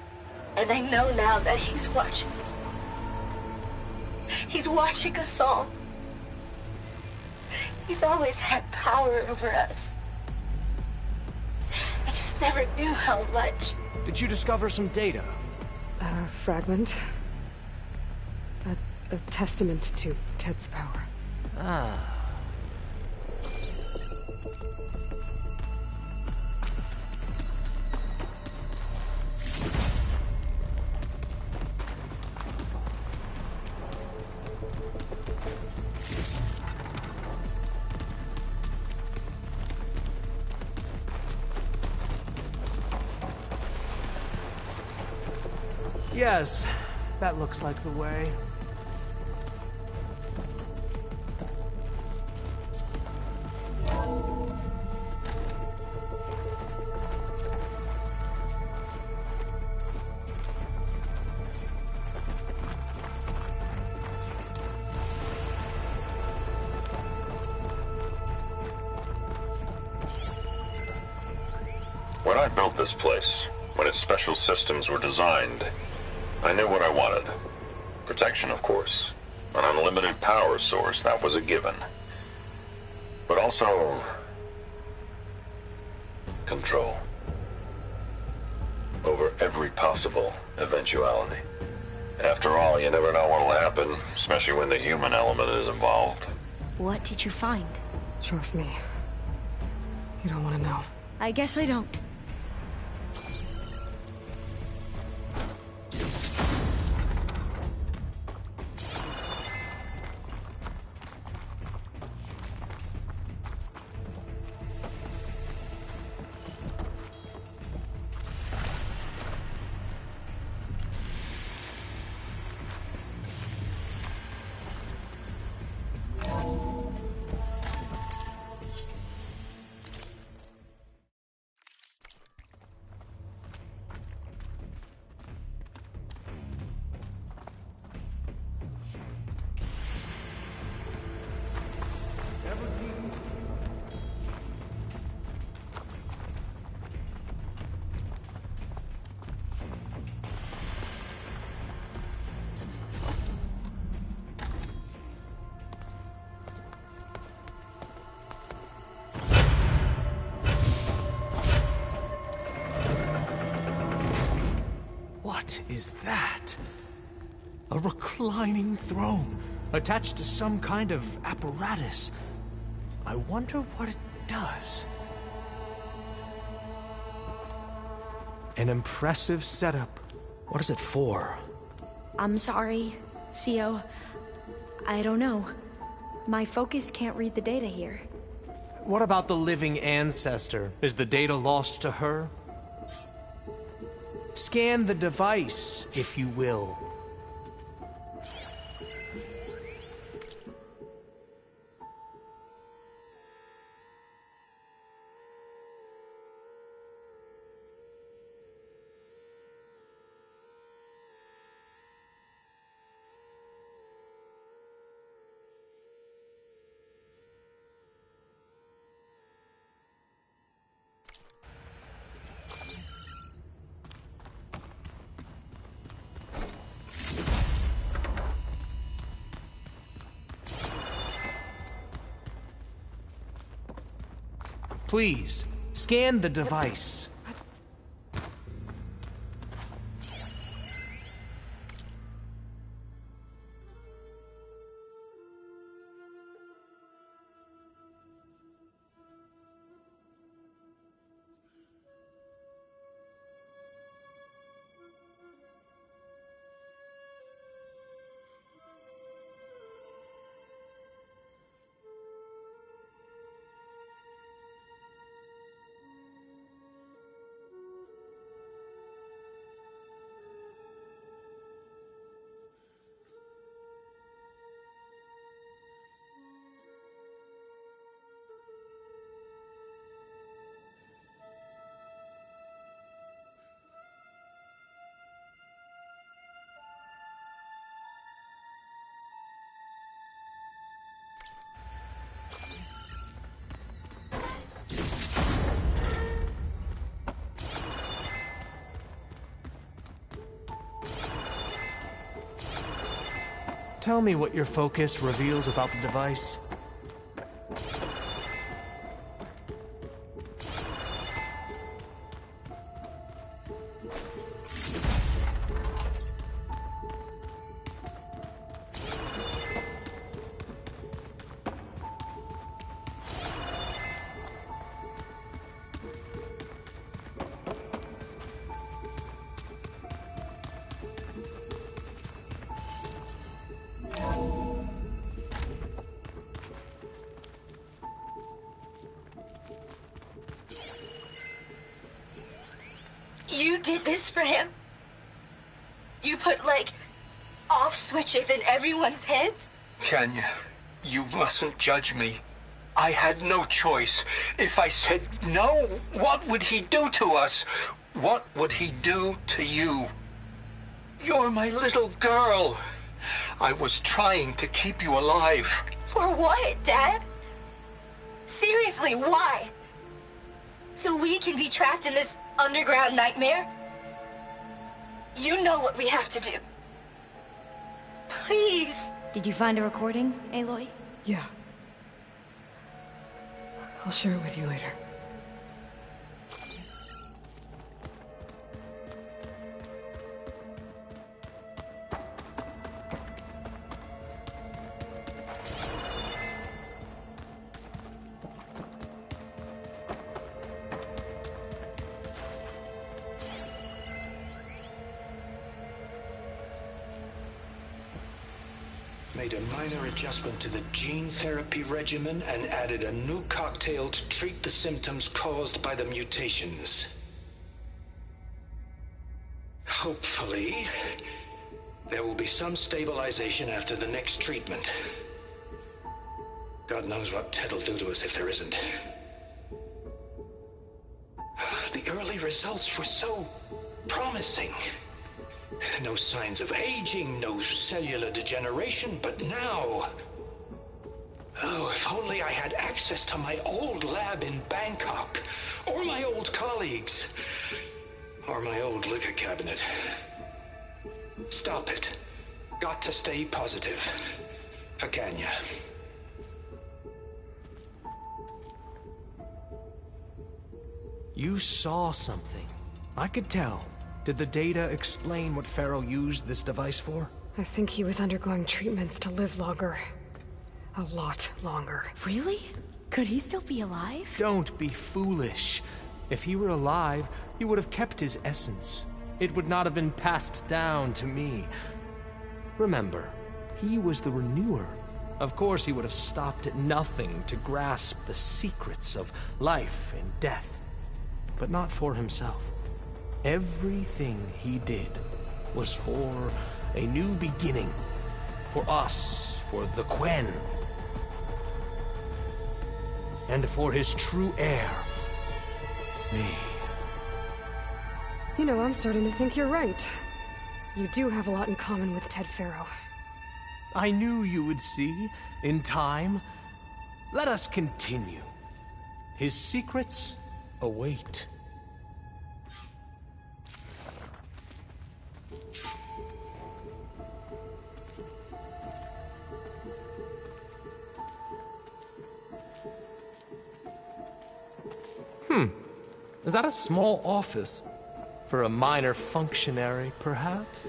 And I know now that he's watching. He's watching us all. He's always had power over us. I just never knew how much. Did you discover some data? A fragment. A testament to Ted's power. Ah. Yes, that looks like the way. When I built this place, when its special systems were designed, I knew what I wanted. Protection, of course. An unlimited power source, that was a given. But also... control. Over every possible eventuality. After all, you never know what'll happen, especially when the human element is involved. What did you find? Trust me. You don't want to know. I guess I don't. What is that? A reclining throne, attached to some kind of apparatus. I wonder what it does. An impressive setup. What is it for? I'm sorry, CO. I don't know. My focus can't read the data here. What about the living ancestor? Is the data lost to her? Scan the device, if you will. Please, scan the device. Tell me what your focus reveals about the device. You did this for him? You put, like, off switches in everyone's heads? Kenya, you mustn't judge me. I had no choice. If I said no, what would he do to us? What would he do to you? You're my little girl. I was trying to keep you alive. For what, Dad? Seriously, why? So we can be trapped in this underground nightmare? You know what we have to do. Please. Did you find a recording, Aloy? Yeah. I'll share it with you later. made a minor adjustment to the gene therapy regimen and added a new cocktail to treat the symptoms caused by the mutations. Hopefully, there will be some stabilization after the next treatment. God knows what Ted will do to us if there isn't. The early results were so promising. No signs of aging, no cellular degeneration, but now... Oh, if only I had access to my old lab in Bangkok, or my old colleagues, or my old liquor cabinet. Stop it. Got to stay positive. For Kanya. You saw something. I could tell. Did the data explain what Pharaoh used this device for? I think he was undergoing treatments to live longer. A lot longer. Really? Could he still be alive? Don't be foolish. If he were alive, he would have kept his essence. It would not have been passed down to me. Remember, he was the renewer. Of course he would have stopped at nothing to grasp the secrets of life and death. But not for himself. Everything he did was for a new beginning. For us, for the Quen. And for his true heir, me. You know, I'm starting to think you're right. You do have a lot in common with Ted Pharaoh. I knew you would see, in time. Let us continue. His secrets await. Is that a small office? For a minor functionary, perhaps?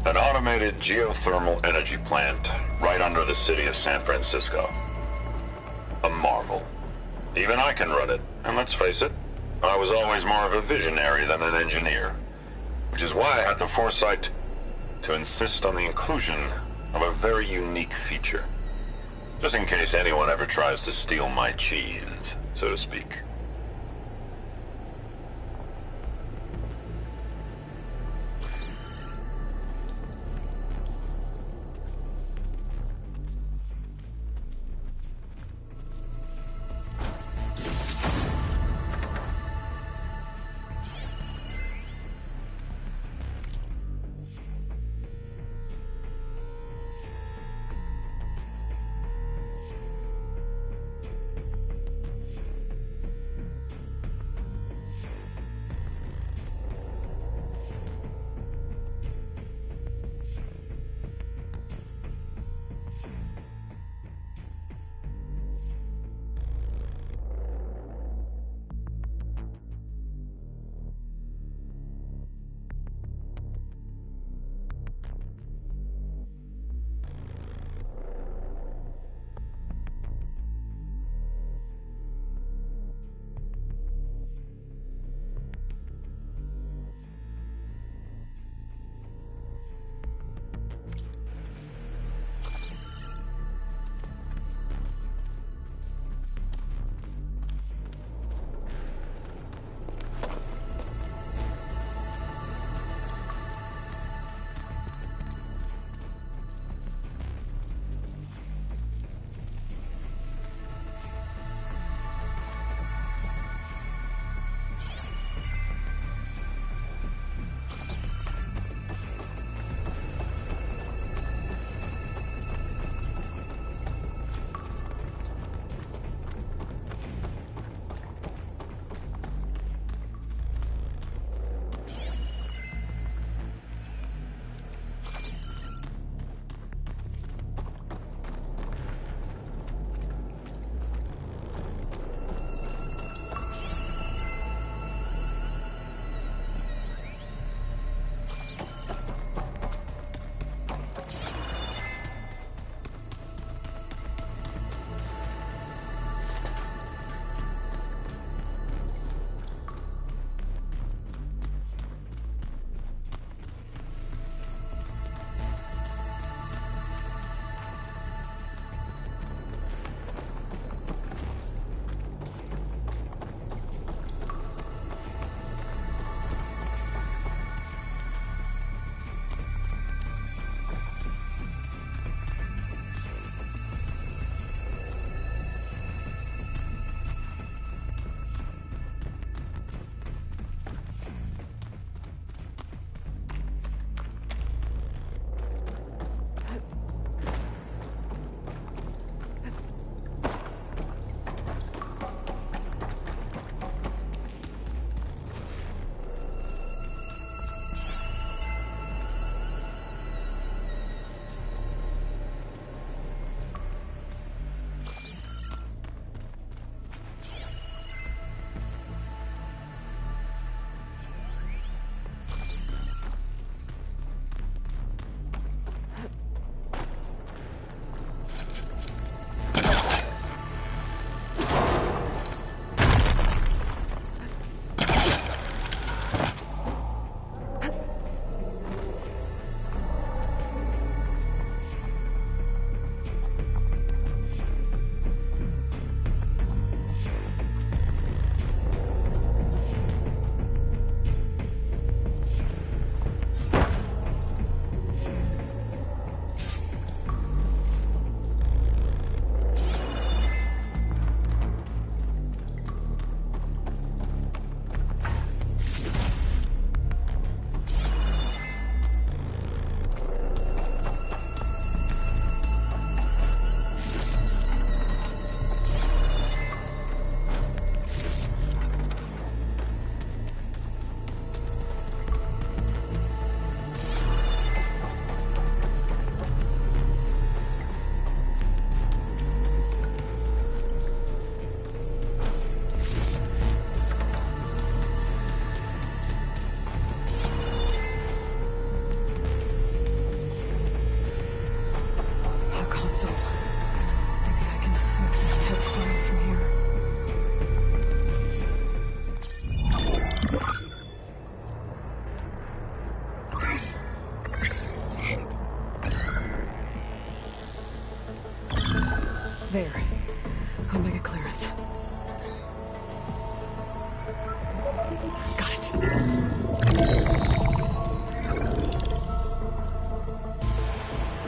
An automated geothermal energy plant right under the city of San Francisco. A marvel. Even I can run it, and let's face it, I was always more of a visionary than an engineer. Which is why I had the foresight to insist on the inclusion of a very unique feature. Just in case anyone ever tries to steal my cheese, so to speak.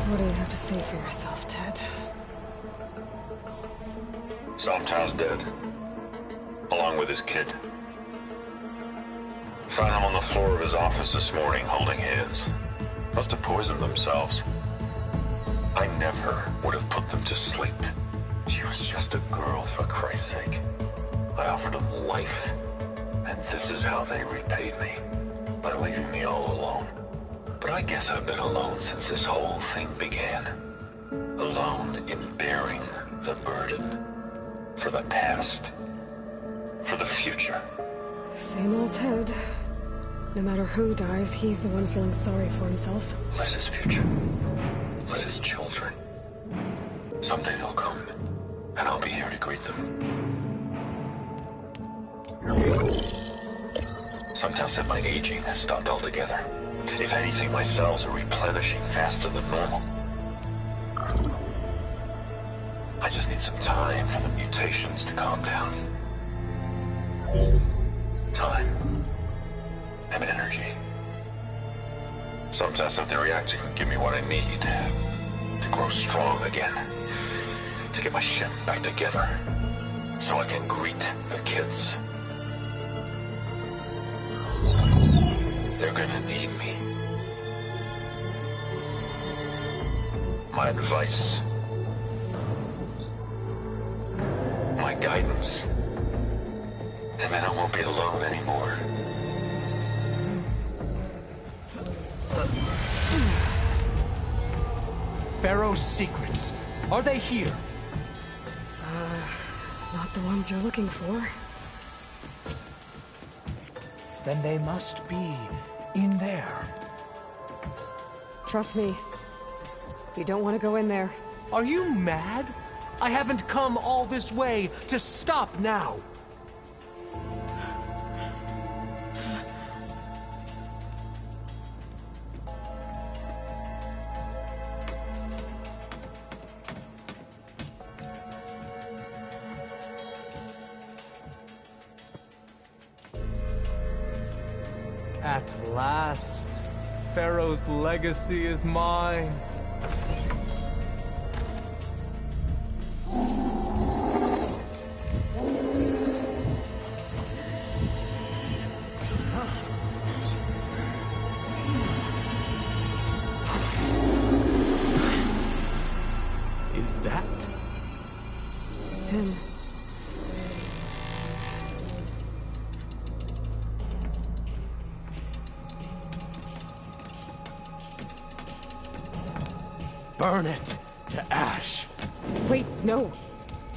What do you have to say for yourself, Ted? Sometown's dead. Along with his kid. Found him on the floor of his office this morning, holding hands. Must have poisoned themselves. I never would have put them to sleep. She was just a girl, for Christ's sake. I offered them life, and this is how they repaid me. By leaving me all alone. But I guess I've been alone since this whole thing began. Alone in bearing the burden. For the past. For the future. Same old Ted. No matter who dies, he's the one feeling sorry for himself. Liz's future. Liz's children. Someday they'll come, and I'll be here to greet them. Sometimes said my aging has stopped altogether. If anything, my cells are replenishing faster than normal. I just need some time for the mutations to calm down. Time. And energy. Some tests of the reactor can give me what I need to grow strong again. To get my ship back together. So I can greet the kids. They're gonna need me. My advice. My guidance. And then I won't be alone anymore. Pharaoh's secrets. Are they here? Not the ones you're looking for. Then they must be in there. Trust me. You don't want to go in there. Are you mad? I haven't come all this way to stop now. At last, Pharaoh's legacy is mine. Is that? It's him. Burn it to ash. Wait, no.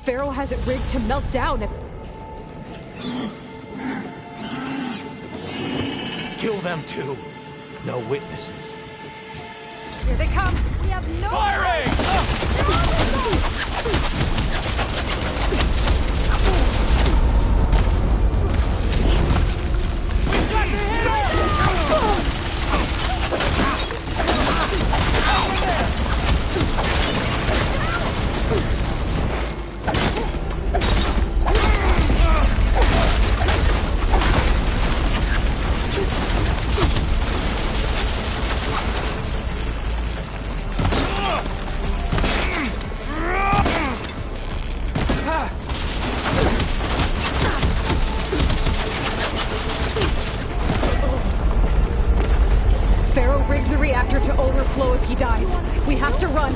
Pharaoh has it rigged to melt down if... Kill them too. No witnesses. Here they come! We have no... Firing! We've got to hit it! Pharaoh rigged the reactor to overflow if he dies. We have to run.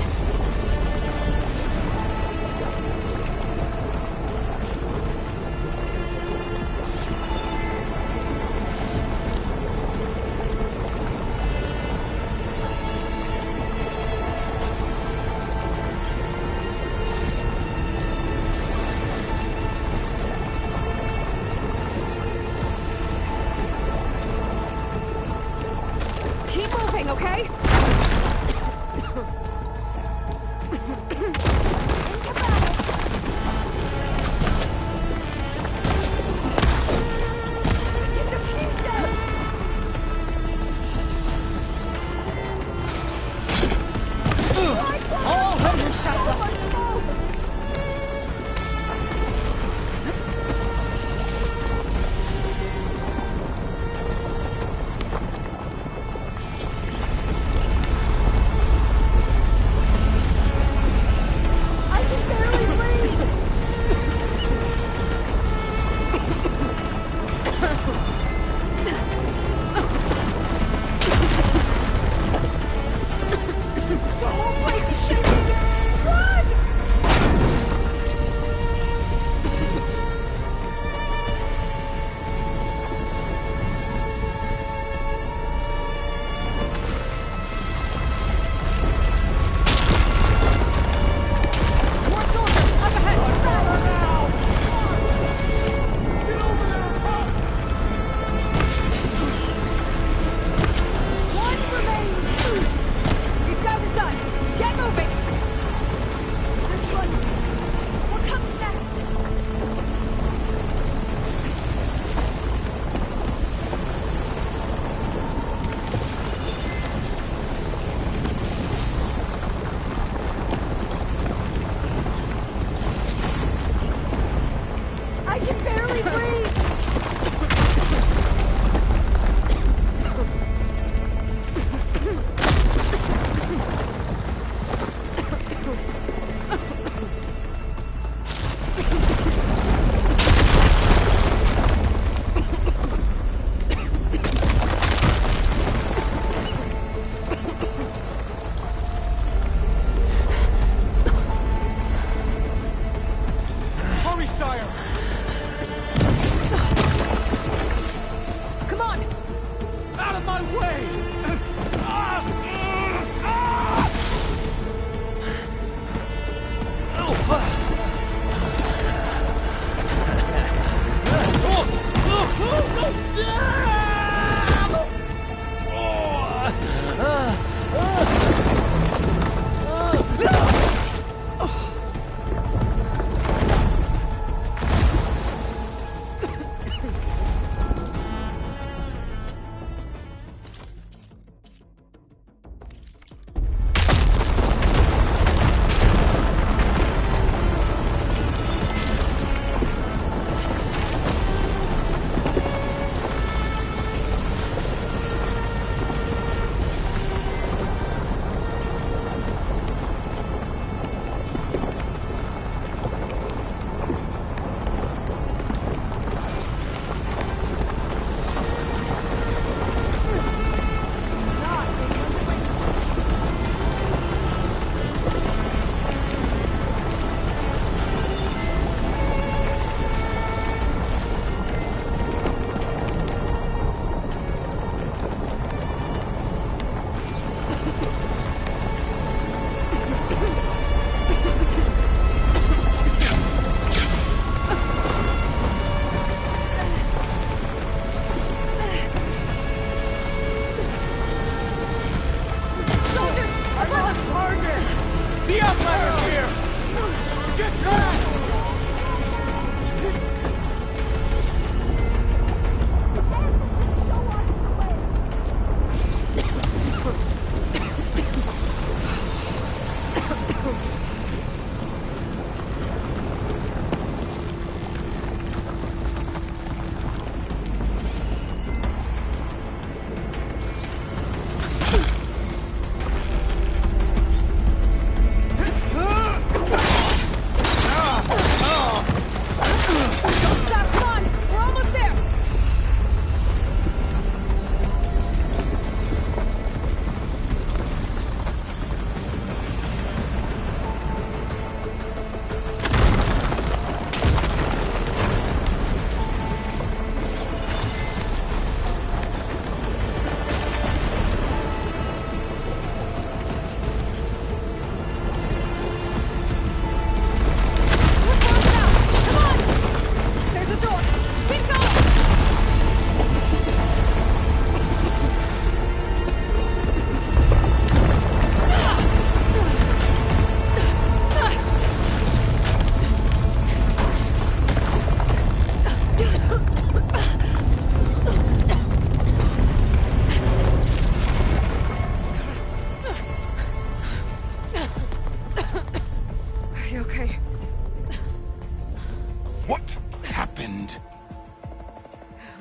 Keep moving, okay? All 100 shots left.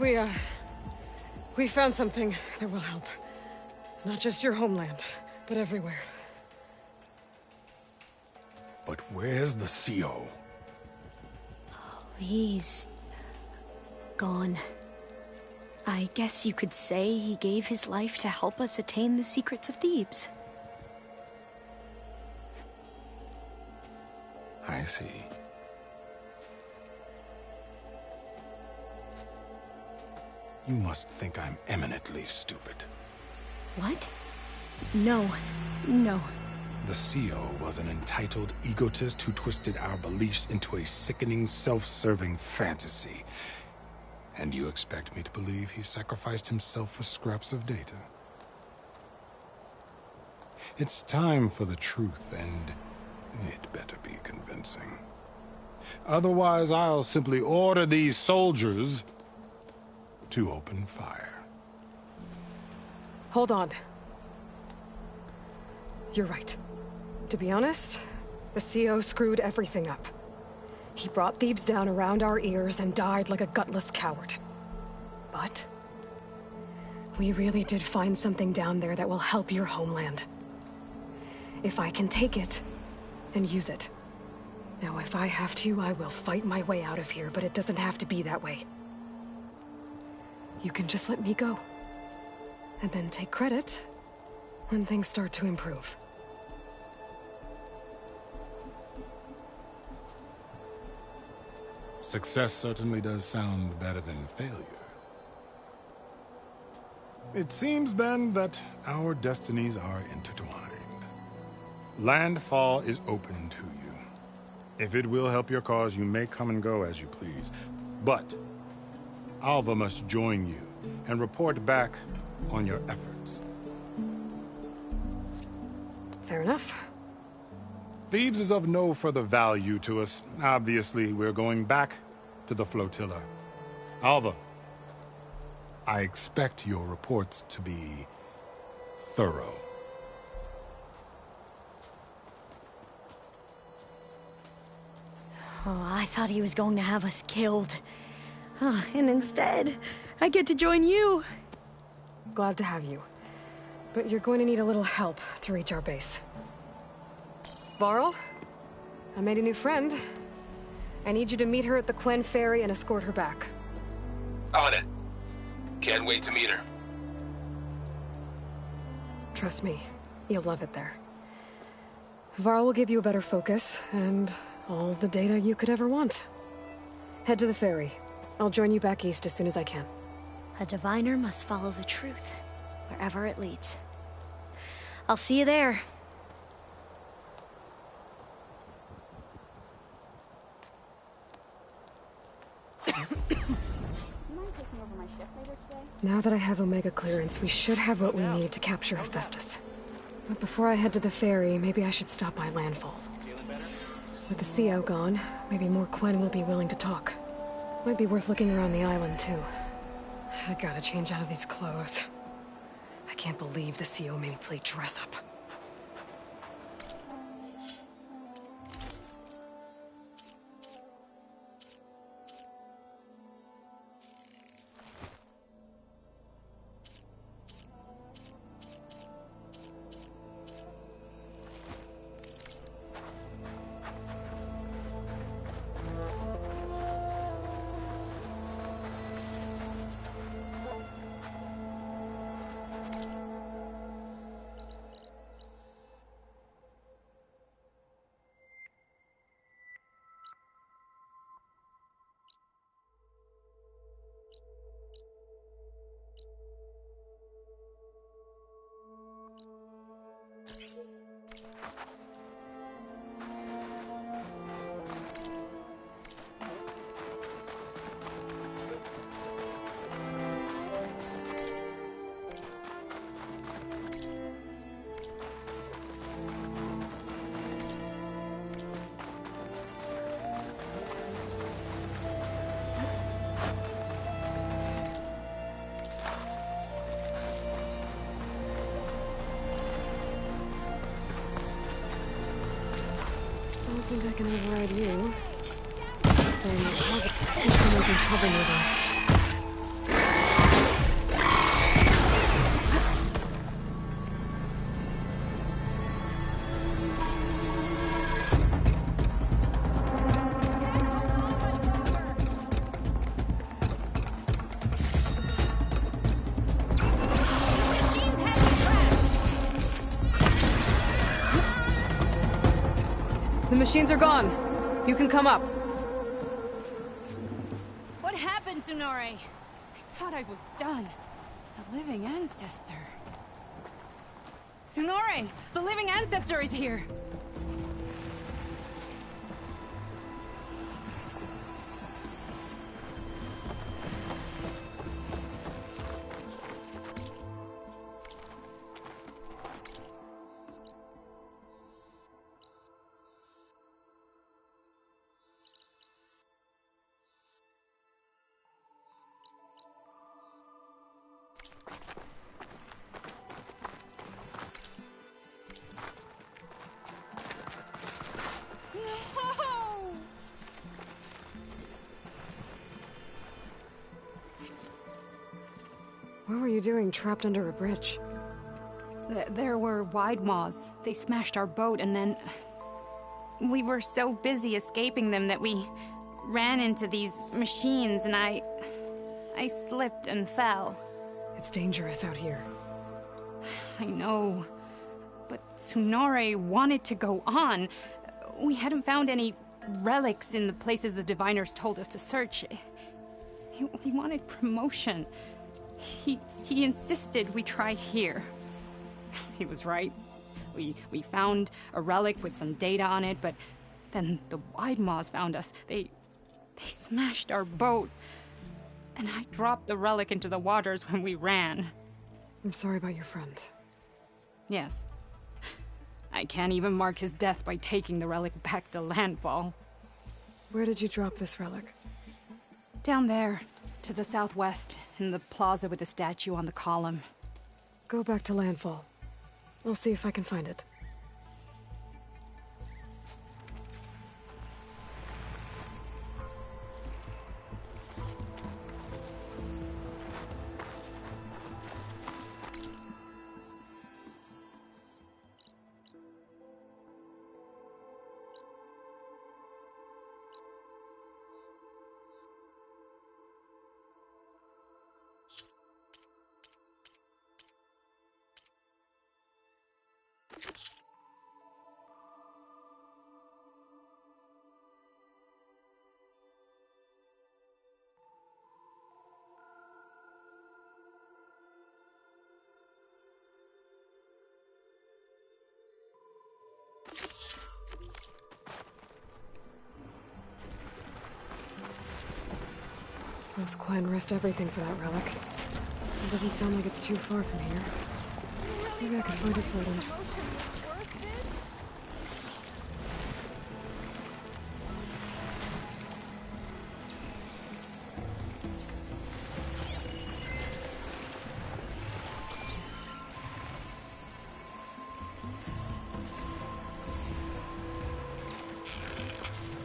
We found something that will help. Not just your homeland, but everywhere. But where's the CO? He's gone. I guess you could say he gave his life to help us attain the secrets of Thebes. I see. You must think I'm eminently stupid. What? No. No. The CO was an entitled egotist who twisted our beliefs into a sickening, self-serving fantasy. And you expect me to believe he sacrificed himself for scraps of data? It's time for the truth, and it better be convincing. Otherwise, I'll simply order these soldiers to open fire. Hold on. You're right. To be honest, the CO screwed everything up. He brought Thebes down around our ears and died like a gutless coward. But we really did find something down there that will help your homeland. If I can take it and use it. Now, if I have to, I will fight my way out of here, but it doesn't have to be that way. You can just let me go. And then take credit when things start to improve. Success certainly does sound better than failure. It seems then that our destinies are intertwined. Landfall is open to you. If it will help your cause, you may come and go as you please. But Alva must join you and report back on your efforts. Fair enough. Thebes is of no further value to us. Obviously, we're going back to the flotilla. Alva, I expect your reports to be thorough. Oh, I thought he was going to have us killed. Oh, and instead, I get to join you. Glad to have you. But you're going to need a little help to reach our base. Varl, I made a new friend. I need you to meet her at the Quen Ferry and escort her back. On it. Can't wait to meet her. Trust me, you'll love it there. Varl will give you a better focus, and all the data you could ever want. Head to the ferry. I'll join you back east as soon as I can. A diviner must follow the truth, wherever it leads. I'll see you there. Now that I have Omega clearance, we should have what we need to capture Hephaestus. But before I head to the ferry, maybe I should stop by Landfall. With the CO gone, maybe more Quen will be willing to talk. Might be worth looking around the island, too. I gotta change out of these clothes. I can't believe the CO made me play dress up. I think I can override you. Someone's in trouble nearby. machines are gone. You can come up. What happened, Tsunore? I thought I was done. The living ancestor. Tsunore! The living ancestor is here! What were you doing trapped under a bridge? There were wide maws. They smashed our boat, and then... We were so busy escaping them that we ran into these machines, and I slipped and fell. It's dangerous out here. I know. But Tsunore wanted to go on. We hadn't found any relics in the places the diviners told us to search. He wanted promotion. He insisted we try here. He was right. We found a relic with some data on it, but then the Wide Maws found us. They smashed our boat. And I dropped the relic into the waters when we ran. I'm sorry about your friend. Yes. I can't even mark his death by taking the relic back to Landfall. Where did you drop this relic? Down there, to the southwest, in the plaza with the statue on the column. Go back to Landfall. I'll see if I can find it. Those Quen risked everything for that relic. It doesn't sound like it's too far from here. Maybe I could find it for them.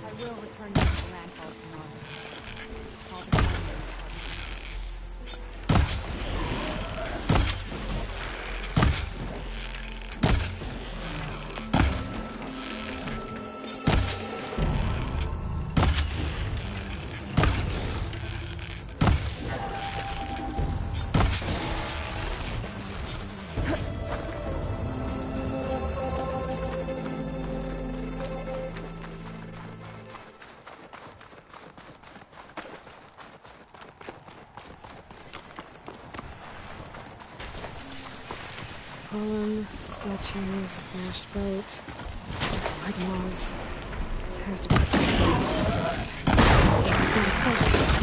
I will return you to Landfall tomorrow. All the time. Column, statue, smashed boat, White Maws. This has to be the spot. It's like a cult.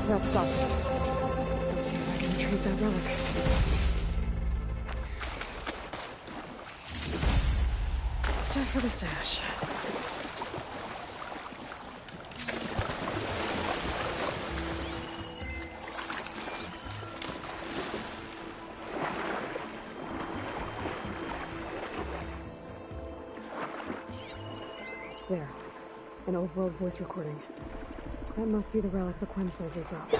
That stopped it. Let's see if I can retrieve that relic. Stuff for the stash. There. An old world voice recording. That must be the relic the Quen soldier dropped.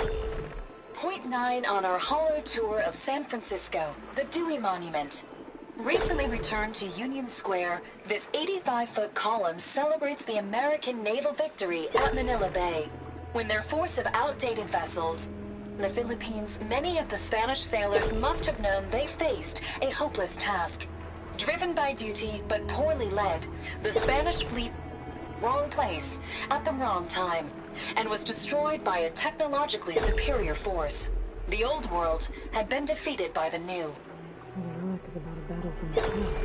Point 9 on our holo tour of San Francisco, the Dewey Monument. Recently returned to Union Square, this 85-foot column celebrates the American naval victory at Manila Bay. When their force of outdated vessels, in the Philippines, many of the Spanish sailors must have known they faced a hopeless task. Driven by duty, but poorly led, the Spanish fleet wrong place at the wrong time, and was destroyed by a technologically superior force. The old world had been defeated by the new. So the relic is about a battle from the past.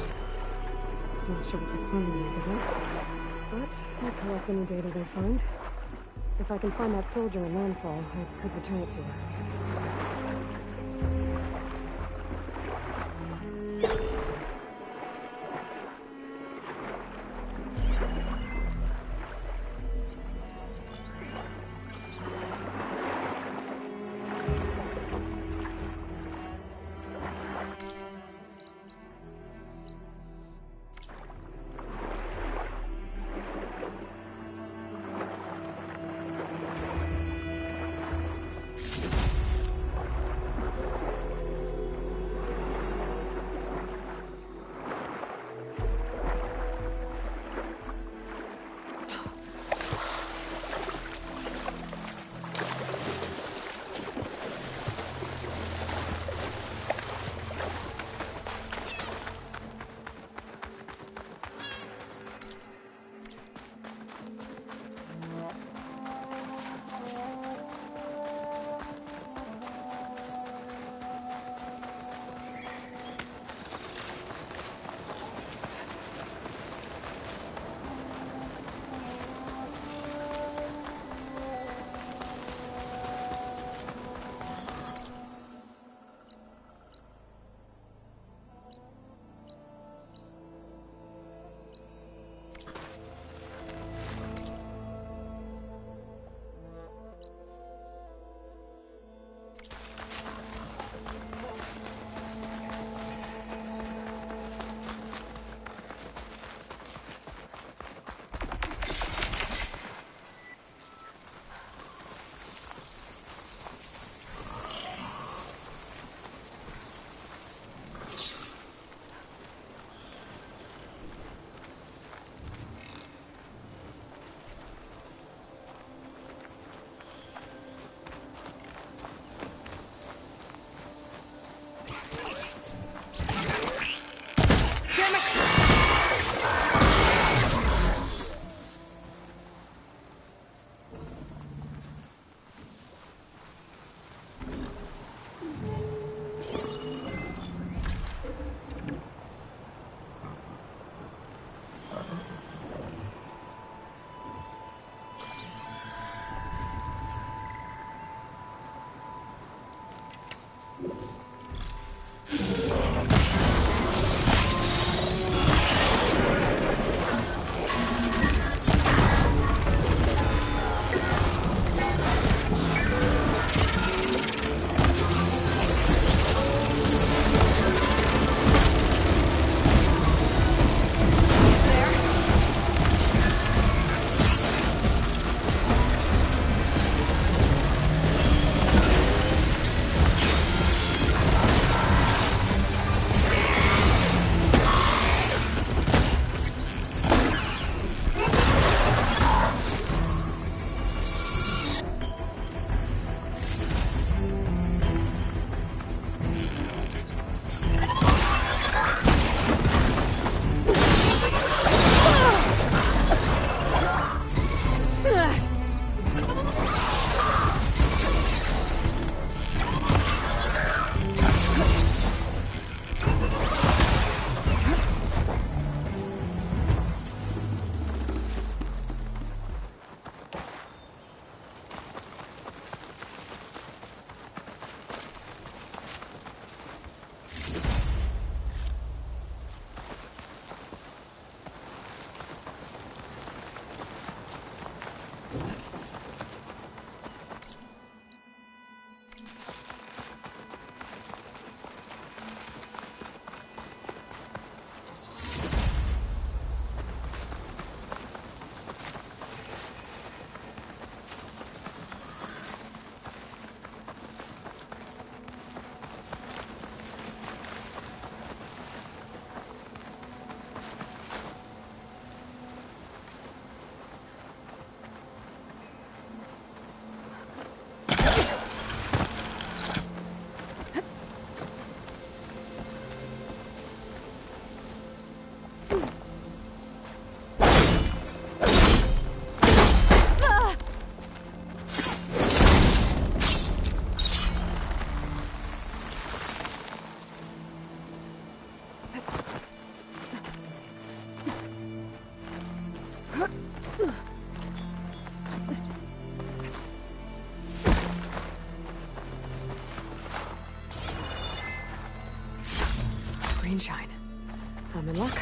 Not sure what the Quen will make of it, but I'll collect any data they find. If I can find that soldier in landfall, I could return it to her. Green shine. I'm in luck.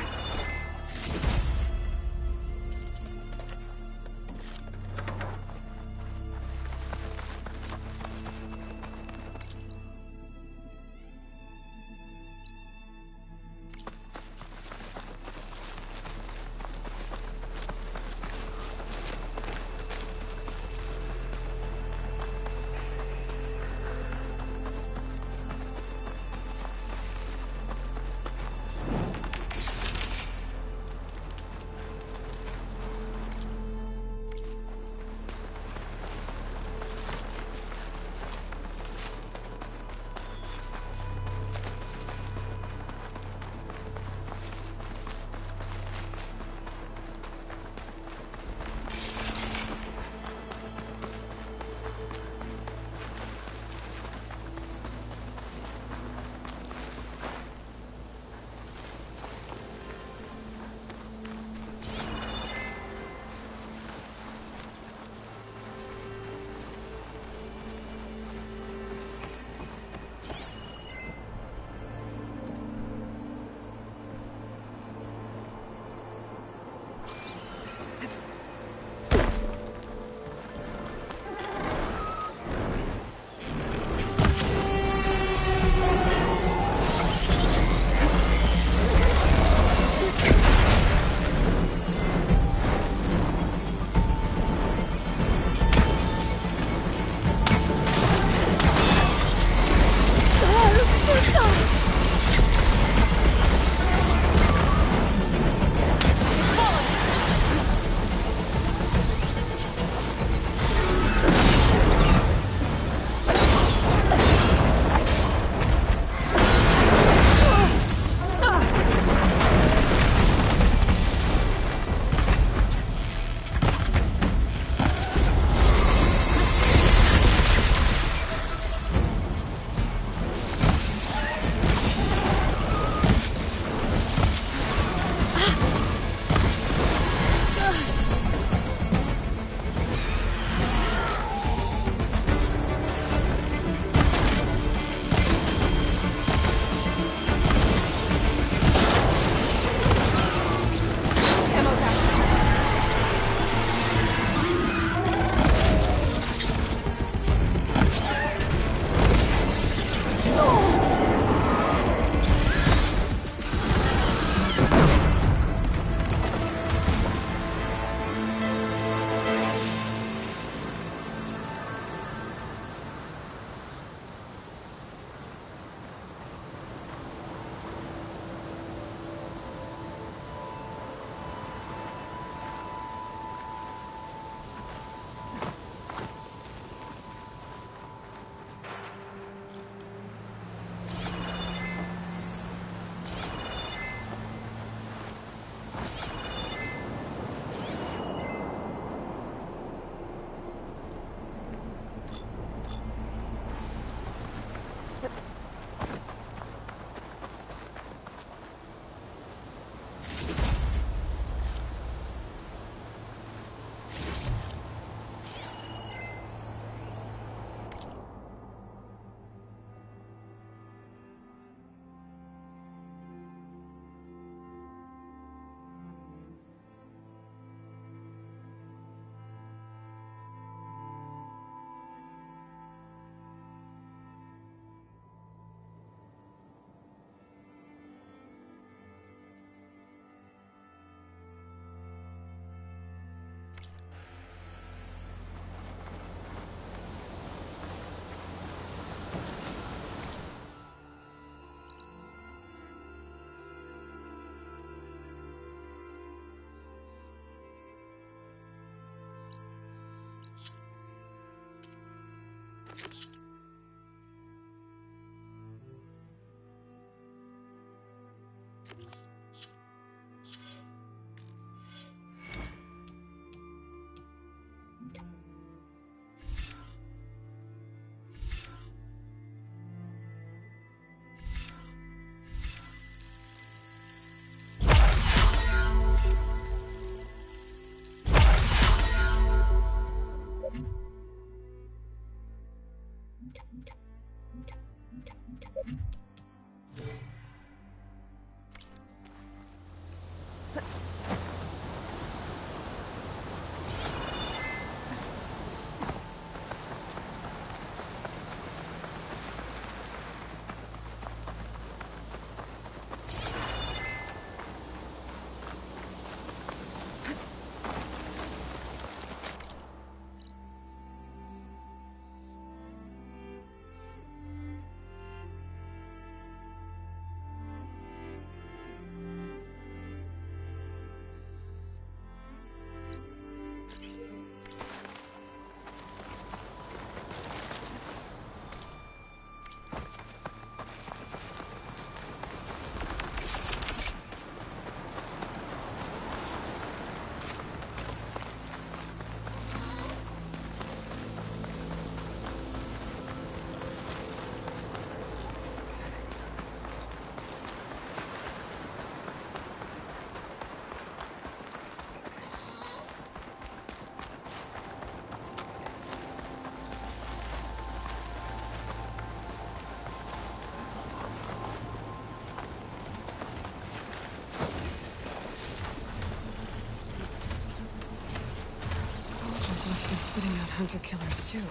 spitting out hunter-killers, too.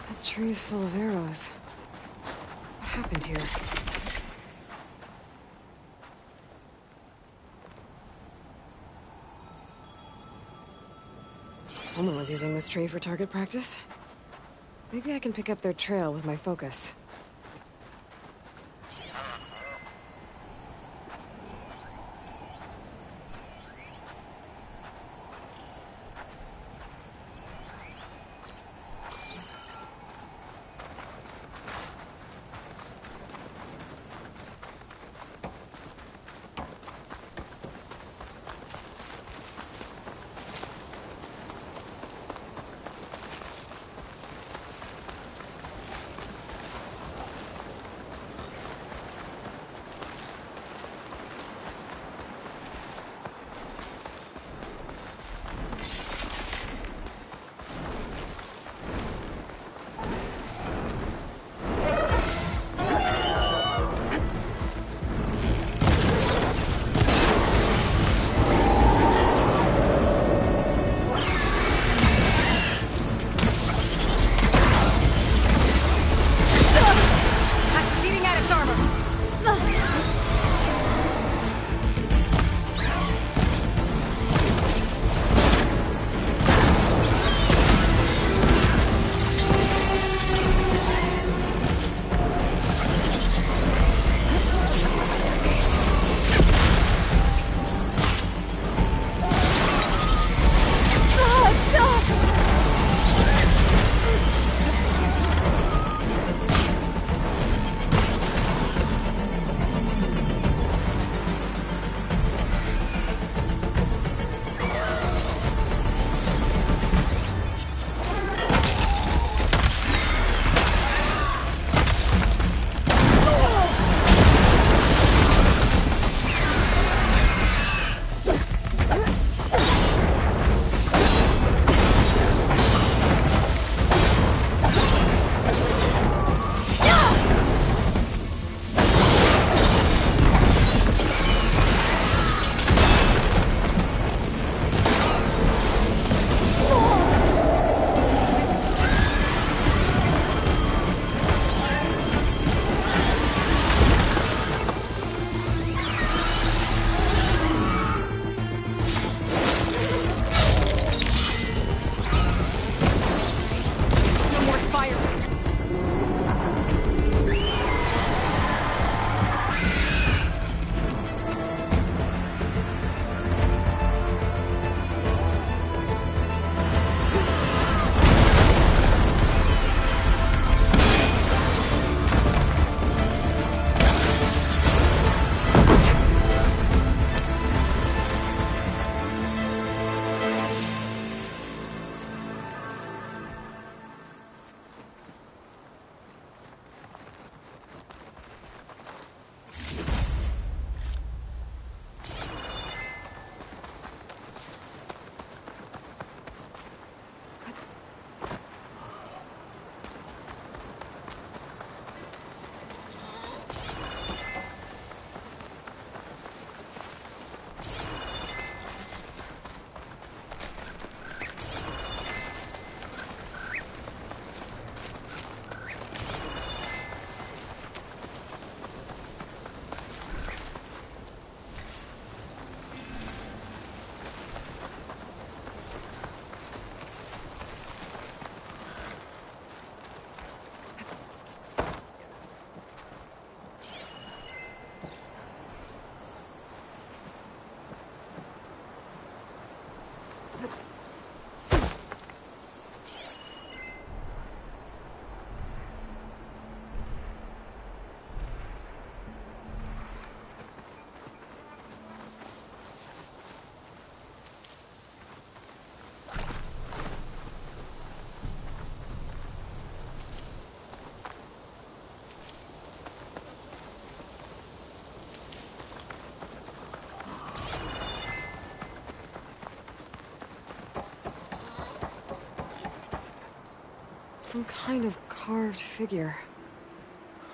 That tree's full of arrows. What happened here? Someone was using this tree for target practice. Maybe I can pick up their trail with my focus. Some kind of carved figure.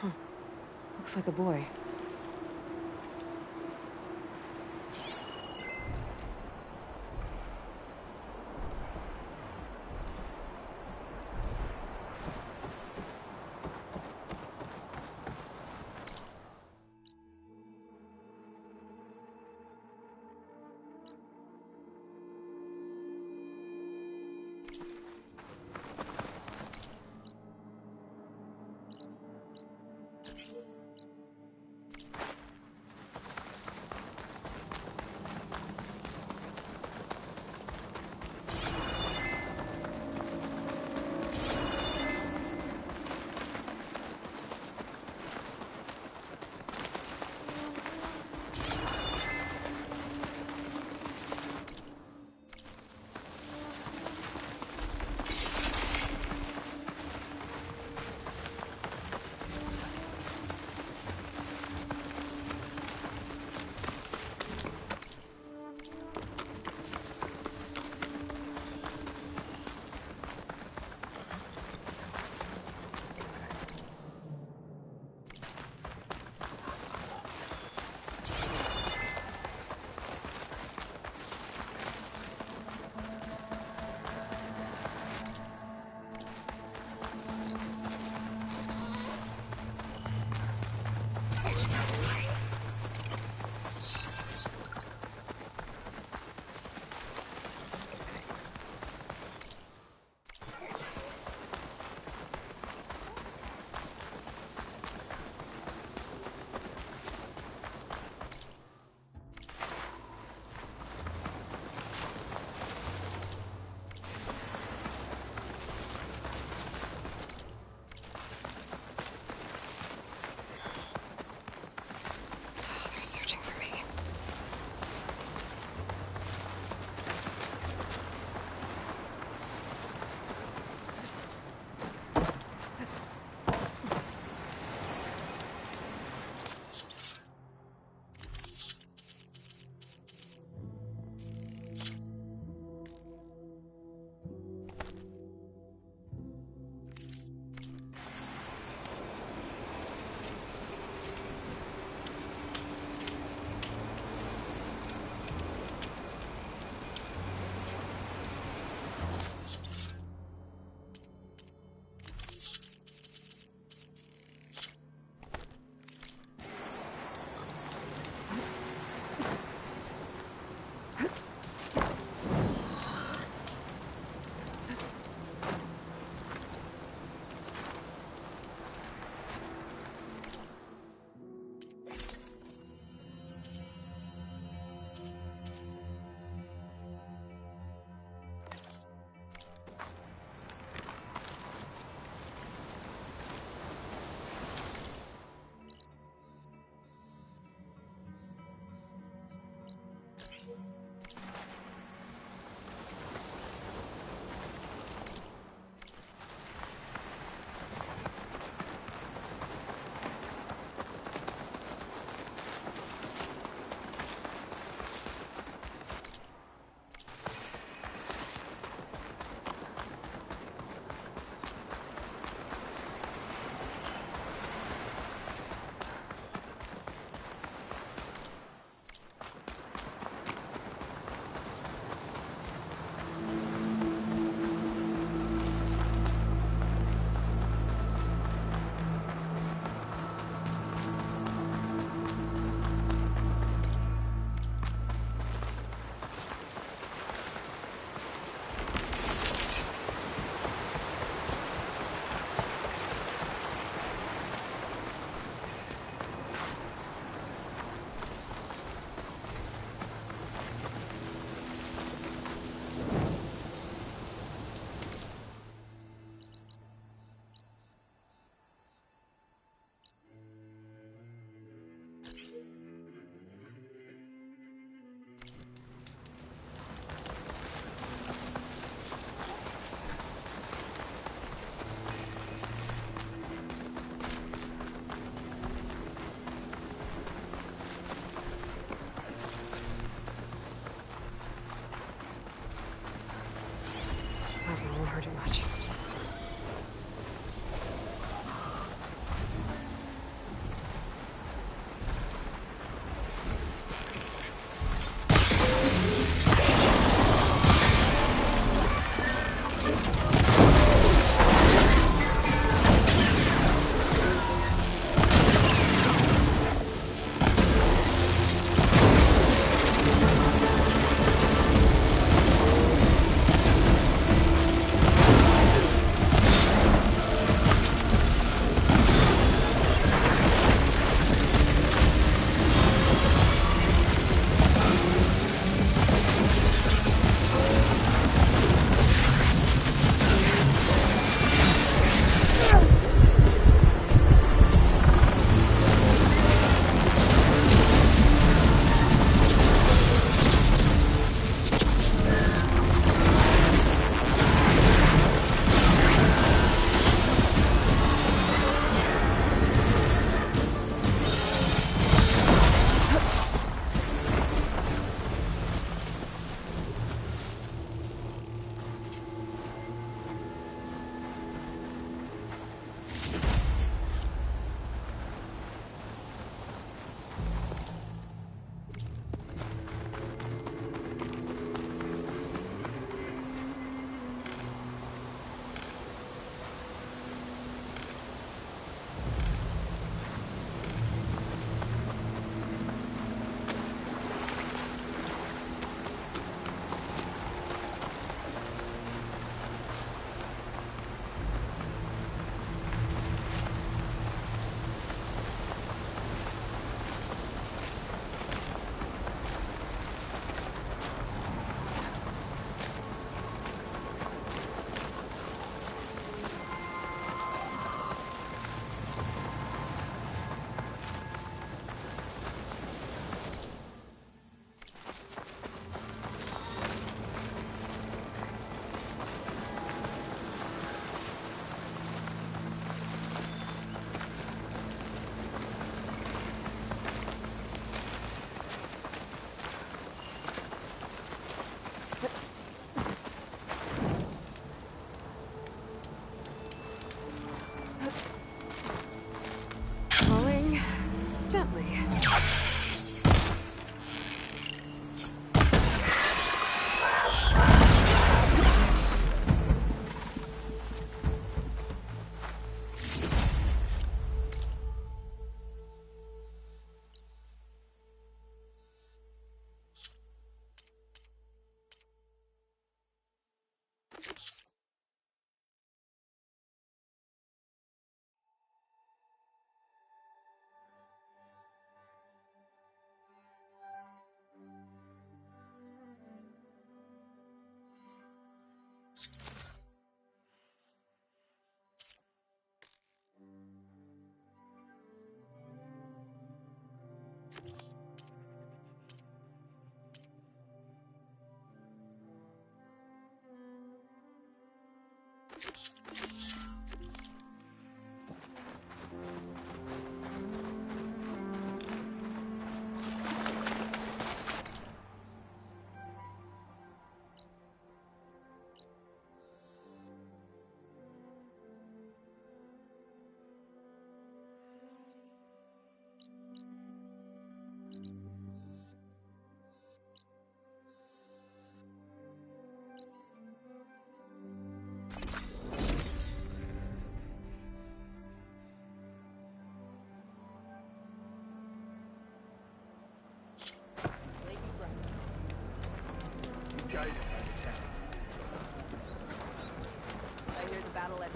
Huh. Looks like a boy. Plasma won't hurt it much.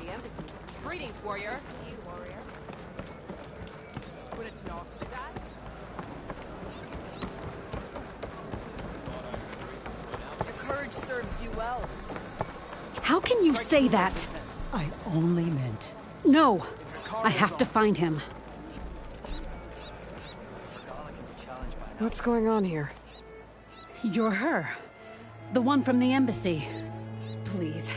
the embassy. Greetings, warrior. You, warrior. But it's not that. Your courage serves you well. How can you say that? I only meant... No! I have to find him. What's going on here? You're her. The one from the embassy. Please,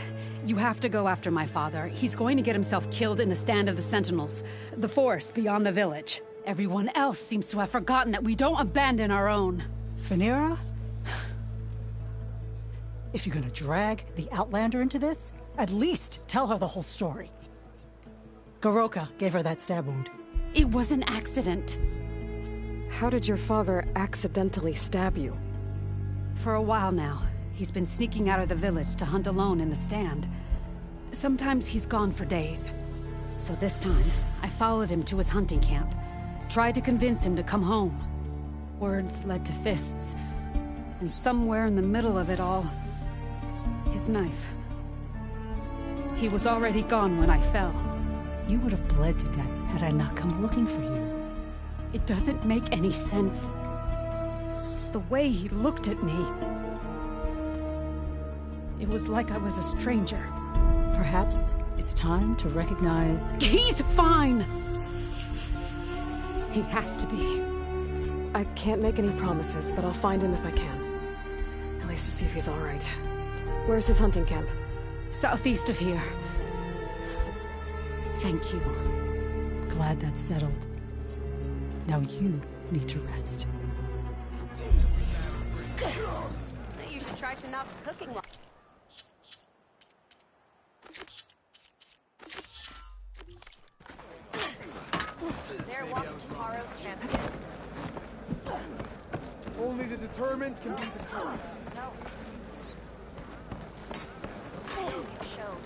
you have to go after my father. He's going to get himself killed in the stand of the Sentinels. The forest beyond the village. Everyone else seems to have forgotten that we don't abandon our own. Phaneira? If you're gonna drag the Outlander into this, at least tell her the whole story. Goroka gave her that stab wound. It was an accident. How did your father accidentally stab you? For a while now, he's been sneaking out of the village to hunt alone in the stand. Sometimes he's gone for days. So this time, I followed him to his hunting camp. Tried to convince him to come home. Words led to fists. And somewhere in the middle of it all, his knife. He was already gone when I fell. You would have bled to death had I not come looking for you. It doesn't make any sense. The way he looked at me... It was like I was a stranger. Perhaps it's time to recognize... He's fine! He has to be. I can't make any promises, but I'll find him if I can. At least to see if he's all right. Where's his hunting camp? Southeast of here. Thank you. Glad that's settled. Now you need to rest. You should try to not cooking while... There walks tomorrow's champion. Only the determined can be victorious. No. You showed.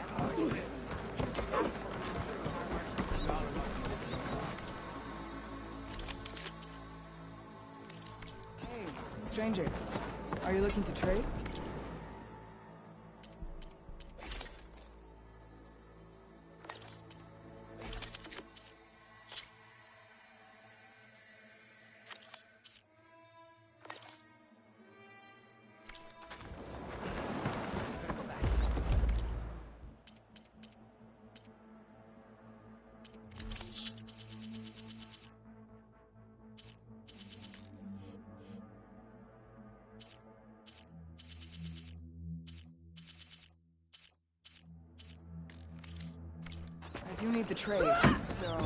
Hey, stranger. Are you looking to trade? I do need the trade, so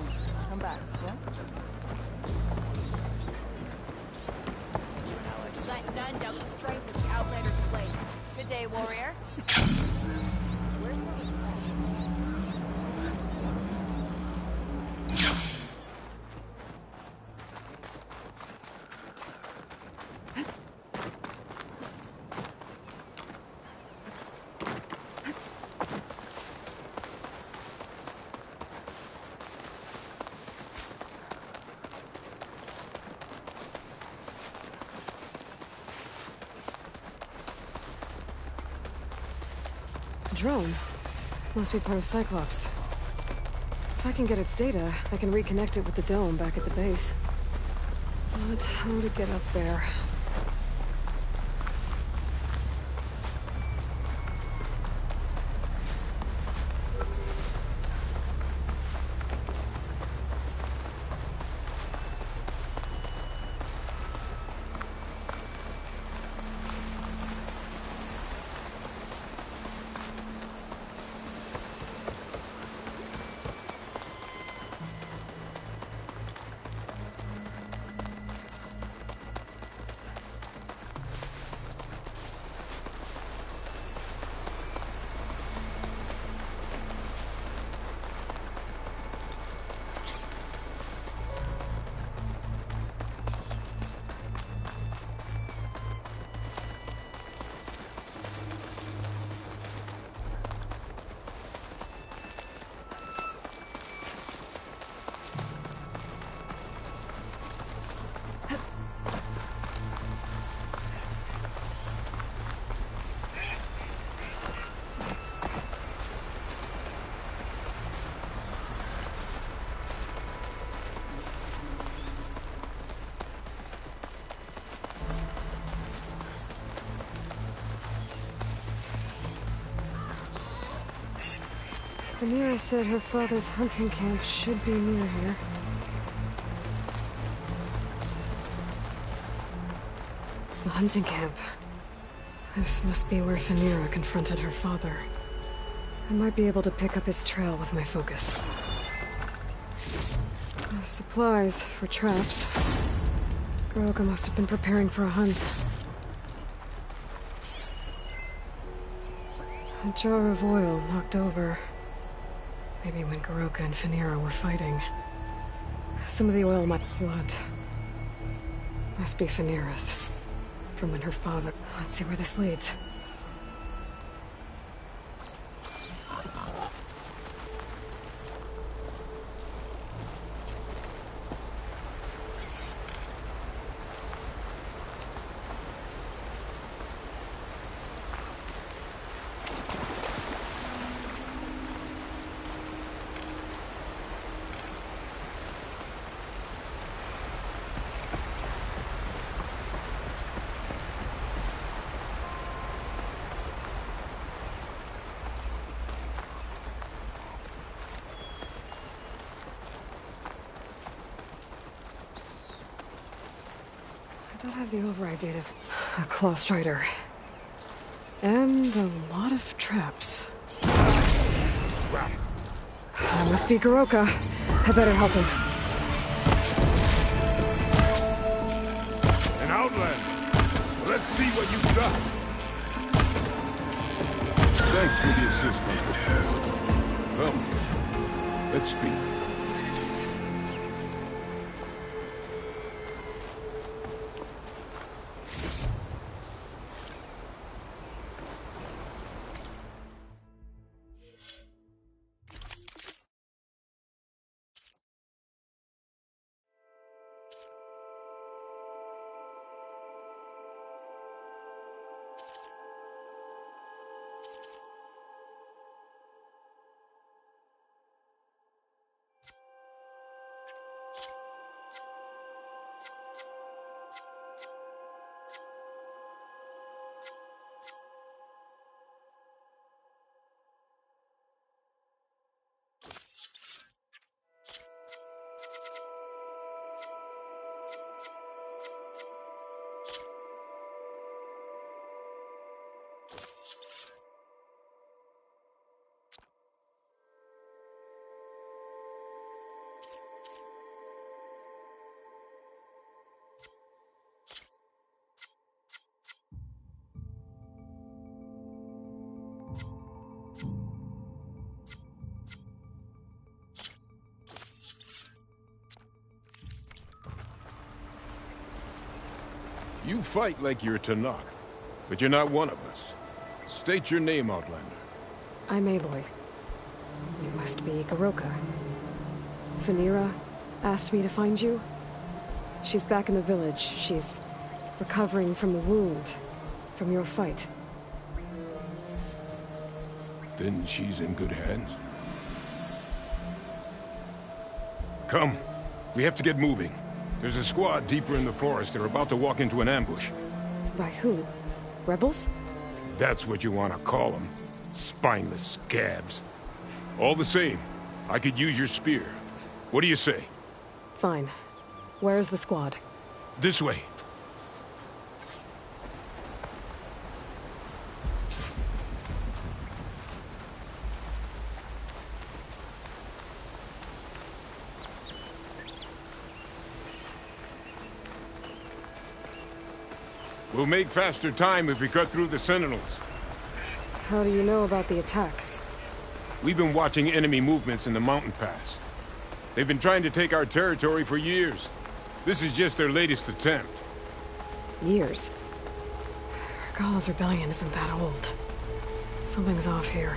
come back, yeah? Let none doubt the strength of the Outlander's blade. Good day, warrior. Where's Drone. Must be part of Cyclops. If I can get its data, I can reconnect it with the dome back at the base. But how to get up there? Rhaenyra said her father's hunting camp should be near here. The hunting camp. This must be where Rhaenyra confronted her father. I might be able to pick up his trail with my focus. Supplies for traps. Goroka must have been preparing for a hunt. A jar of oil knocked over. Maybe when Goroka and Rhaenyra were fighting. Some of the oil might have blood. Must be Rhaenyra's. From when her father... Let's see where this leads. I don't have the override data. A Claw Strider. And a lot of traps. That must be Goroka. I better help him. An outlander. Let's see what you've got. Thanks for the assistance. Well, let's speak. You fight like you're Tenakth, but you're not one of us. State your name, Outlander. I'm Aloy. You must be Goroka. Rhaenyra asked me to find you. She's back in the village. She's recovering from the wound from your fight. Then she's in good hands. Come. We have to get moving. There's a squad deeper in the forest. They're about to walk into an ambush. By who? Rebels? That's what you want to call them. Spineless scabs. All the same, I could use your spear. What do you say? Fine. Where is the squad? This way. We'll make faster time if we cut through the Sentinels. How do you know about the attack? We've been watching enemy movements in the mountain pass. They've been trying to take our territory for years. This is just their latest attempt. Years? Regalla's rebellion isn't that old. Something's off here.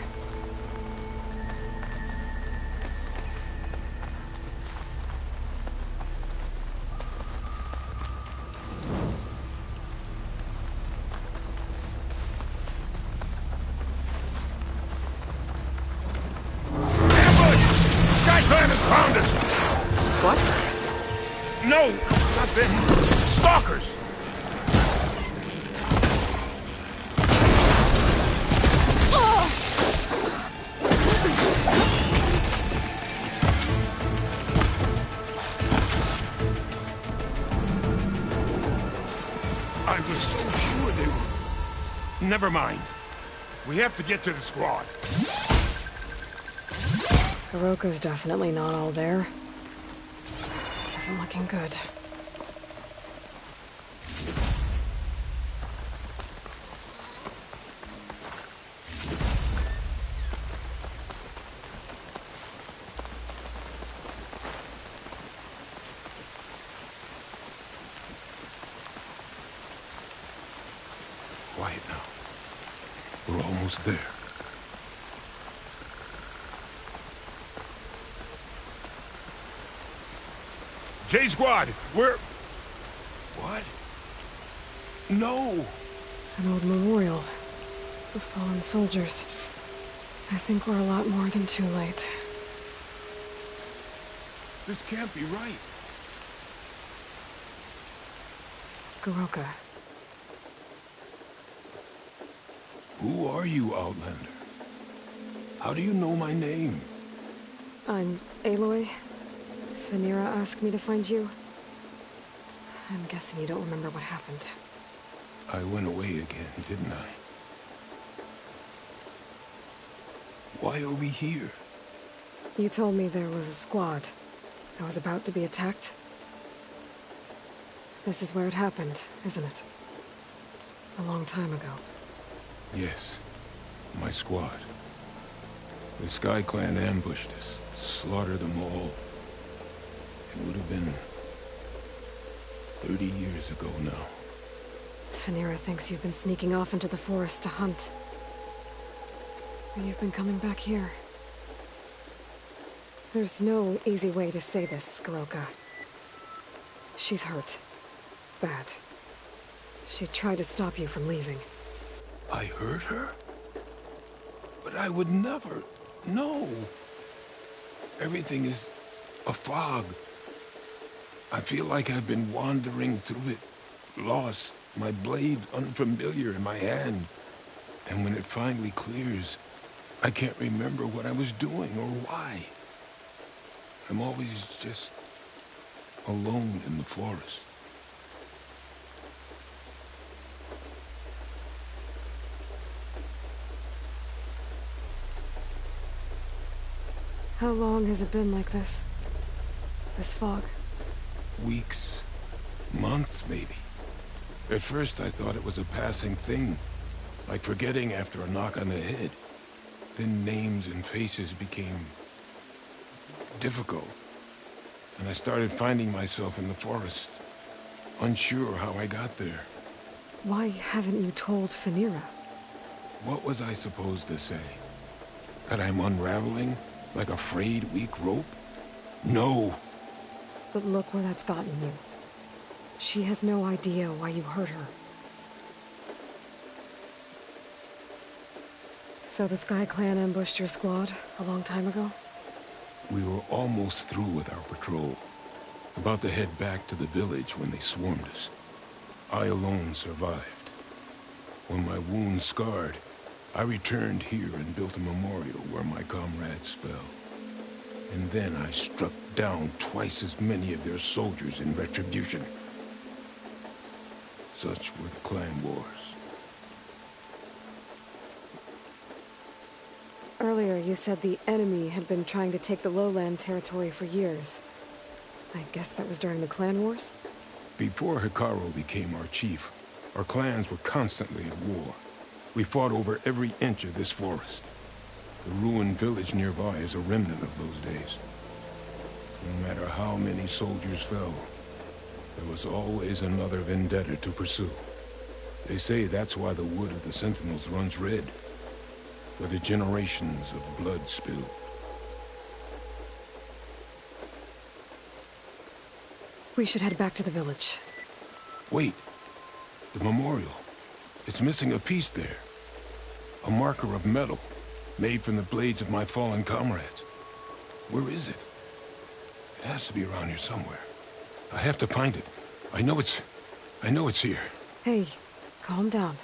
No, not them. Stalkers! I was so sure they were... Never mind. We have to get to the squad. Goroka's definitely not all there. This isn't looking good. Quiet now. We're almost there. J-Squad, we're... What? No! It's an old memorial. The fallen soldiers. I think we're a lot more than too late. This can't be right. Goroka. Who are you, Outlander? How do you know my name? I'm Aloy. Phaneera asked me to find you. I'm guessing you don't remember what happened. I went away again, didn't I? Why are we here? You told me there was a squad that was about to be attacked. This is where it happened, isn't it? A long time ago. Yes, my squad. The Sky Clan ambushed us, slaughtered them all. It would have been 30 years ago now. Phaneera thinks you've been sneaking off into the forest to hunt. But you've been coming back here. There's no easy way to say this, Goroka. She's hurt. Bad. She tried to stop you from leaving. I hurt her? But I would never... No. Everything is a fog. I feel like I've been wandering through it, lost, my blade unfamiliar in my hand. And when it finally clears, I can't remember what I was doing or why. I'm always just alone in the forest. How long has it been like this? This fog? Weeks, months maybe. At first I thought it was a passing thing, like forgetting after a knock on the head. Then names and faces became difficult, and I started finding myself in the forest, unsure how I got there. Why haven't you told Phaneera? What was I supposed to say? That I'm unraveling, like a frayed, weak rope? No! But look where that's gotten you. She has no idea why you hurt her. So the Sky Clan ambushed your squad a long time ago? We were almost through with our patrol. About to head back to the village when they swarmed us. I alone survived. When my wounds scarred, I returned here and built a memorial where my comrades fell. And then I struck down twice as many of their soldiers in retribution. Such were the clan wars. Earlier, you said the enemy had been trying to take the lowland territory for years. I guess that was during the clan wars? Before Hekarro became our chief, our clans were constantly at war. We fought over every inch of this forest. The ruined village nearby is a remnant of those days. No matter how many soldiers fell, there was always another vendetta to pursue. They say that's why the wood of the Sentinels runs red, for the generations of blood spilled. We should head back to the village. Wait. The memorial. It's missing a piece there. A marker of metal, made from the blades of my fallen comrades. Where is it? It has to be around here somewhere. I have to find it. I know it's here. Hey, calm down.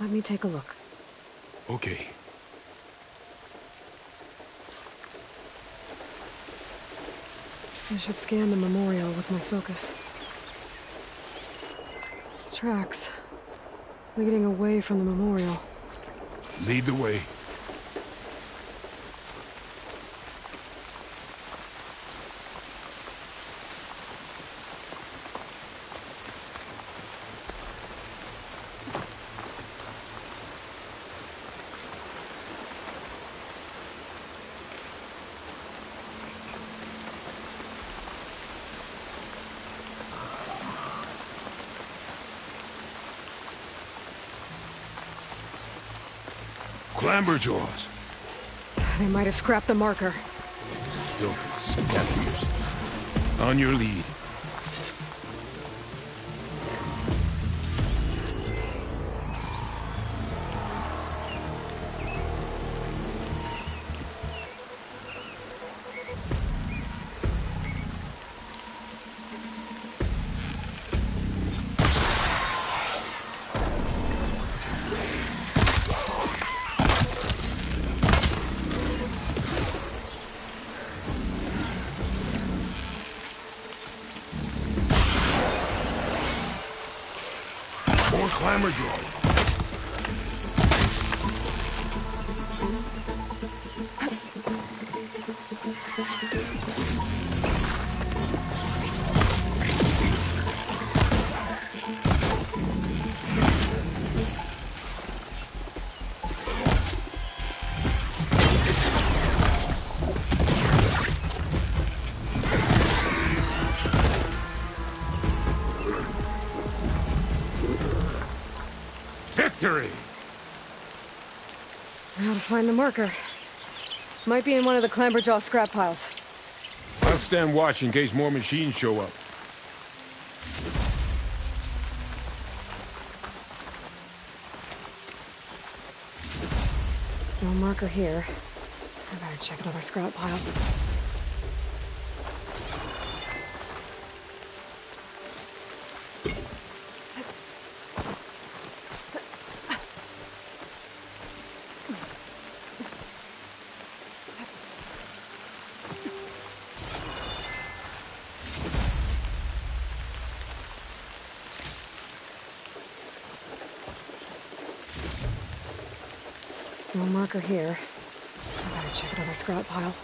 Let me take a look. Okay. I should scan the memorial with my focus. Tracks. Leading away from the memorial. Lead the way. Clamberjaws. They might have scrapped the marker. Filthy scavengers. On your lead. More Clamberjaws. Victory! Now to find the marker. Might be in one of the Clamberjaw scrap piles. I'll stand watch in case more machines show up. No marker here. I better check another scrap pile. No marker here. I better check another scrap pile.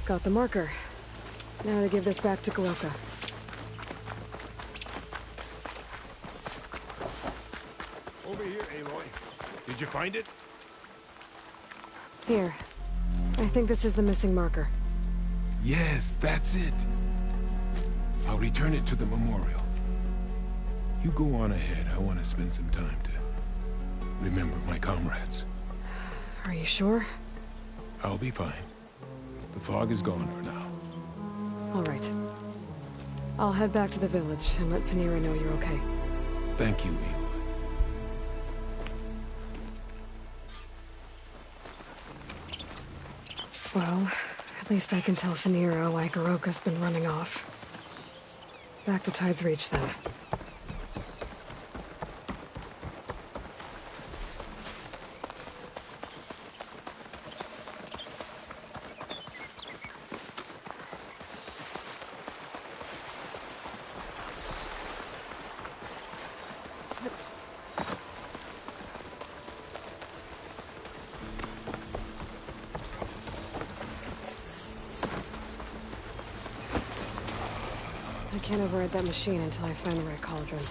Got the marker. Now to give this back to Goroka. Over here, Aloy. Did you find it? Here. I think this is the missing marker. Yes, that's it. I'll return it to the memorial. You go on ahead. I want to spend some time to remember my comrades. Are you sure? I'll be fine. The fog is gone for now. All right. I'll head back to the village and let Fenira know you're okay. Thank you, Aloy. Well, at least I can tell Fenira why Goroka's been running off. Back to Tide's Reach, then. can't override that machine until I find the right cauldron.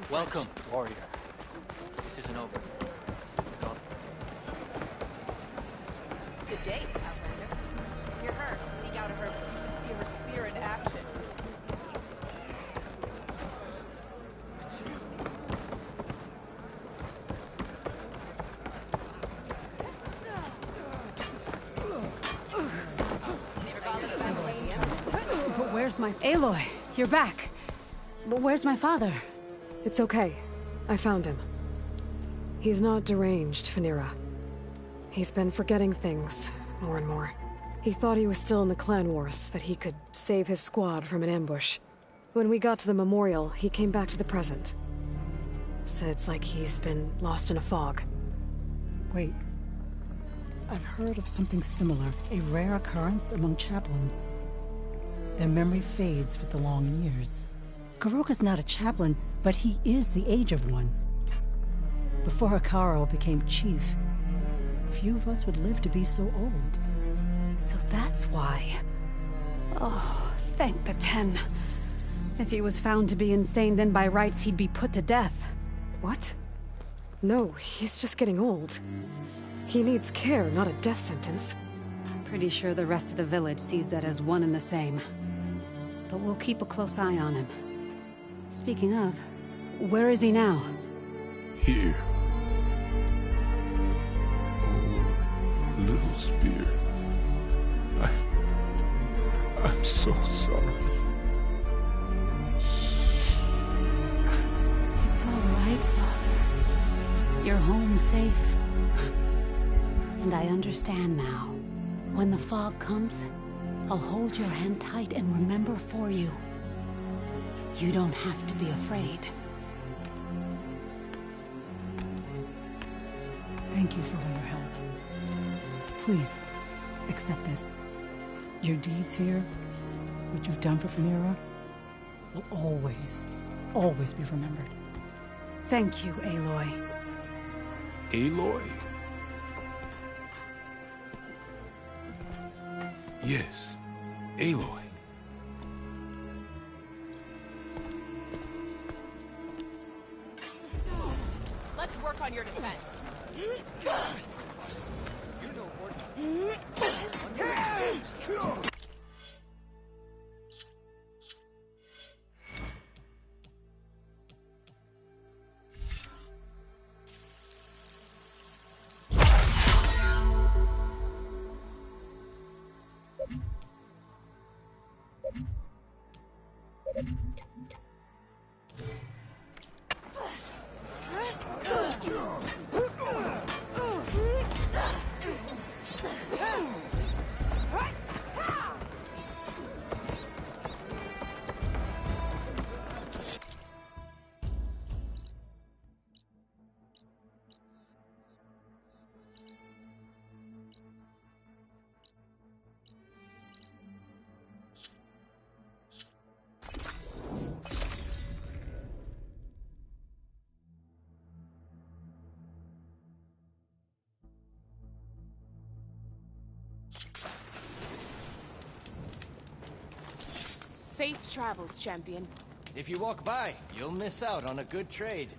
Welcome, warrior. This isn't over. Good day, Outlander. If you're hurt, seek out a herbalist. Fear in action. But where's my... Aloy, you're back. But where's my father? It's okay. I found him. He's not deranged, Phaneera. He's been forgetting things, more and more. He thought he was still in the clan wars, that he could save his squad from an ambush. When we got to the memorial, he came back to the present. Said it's like he's been lost in a fog. Wait. I've heard of something similar, a rare occurrence among chaplains. Their memory fades with the long years. Goroka's not a chaplain, but he is the age of one. Before Hekarro became chief, few of us would live to be so old. So that's why. Oh, thank the Ten. If he was found to be insane, then by rights he'd be put to death. What? No, he's just getting old. He needs care, not a death sentence. I'm pretty sure the rest of the village sees that as one and the same. But we'll keep a close eye on him. Speaking of, where is he now? Here. Oh, little spear. I'm so sorry. It's all right, Father. You're home safe. And I understand now. When the fog comes, I'll hold your hand tight and remember for you. You don't have to be afraid. Thank you for all your help. Please, accept this. Your deeds here, what you've done for Phaneera, will always, always be remembered. Thank you, Aloy. Aloy? Yes, Aloy. Let's work on your defense. Safe travels, champion. If you walk by, you'll miss out on a good trade.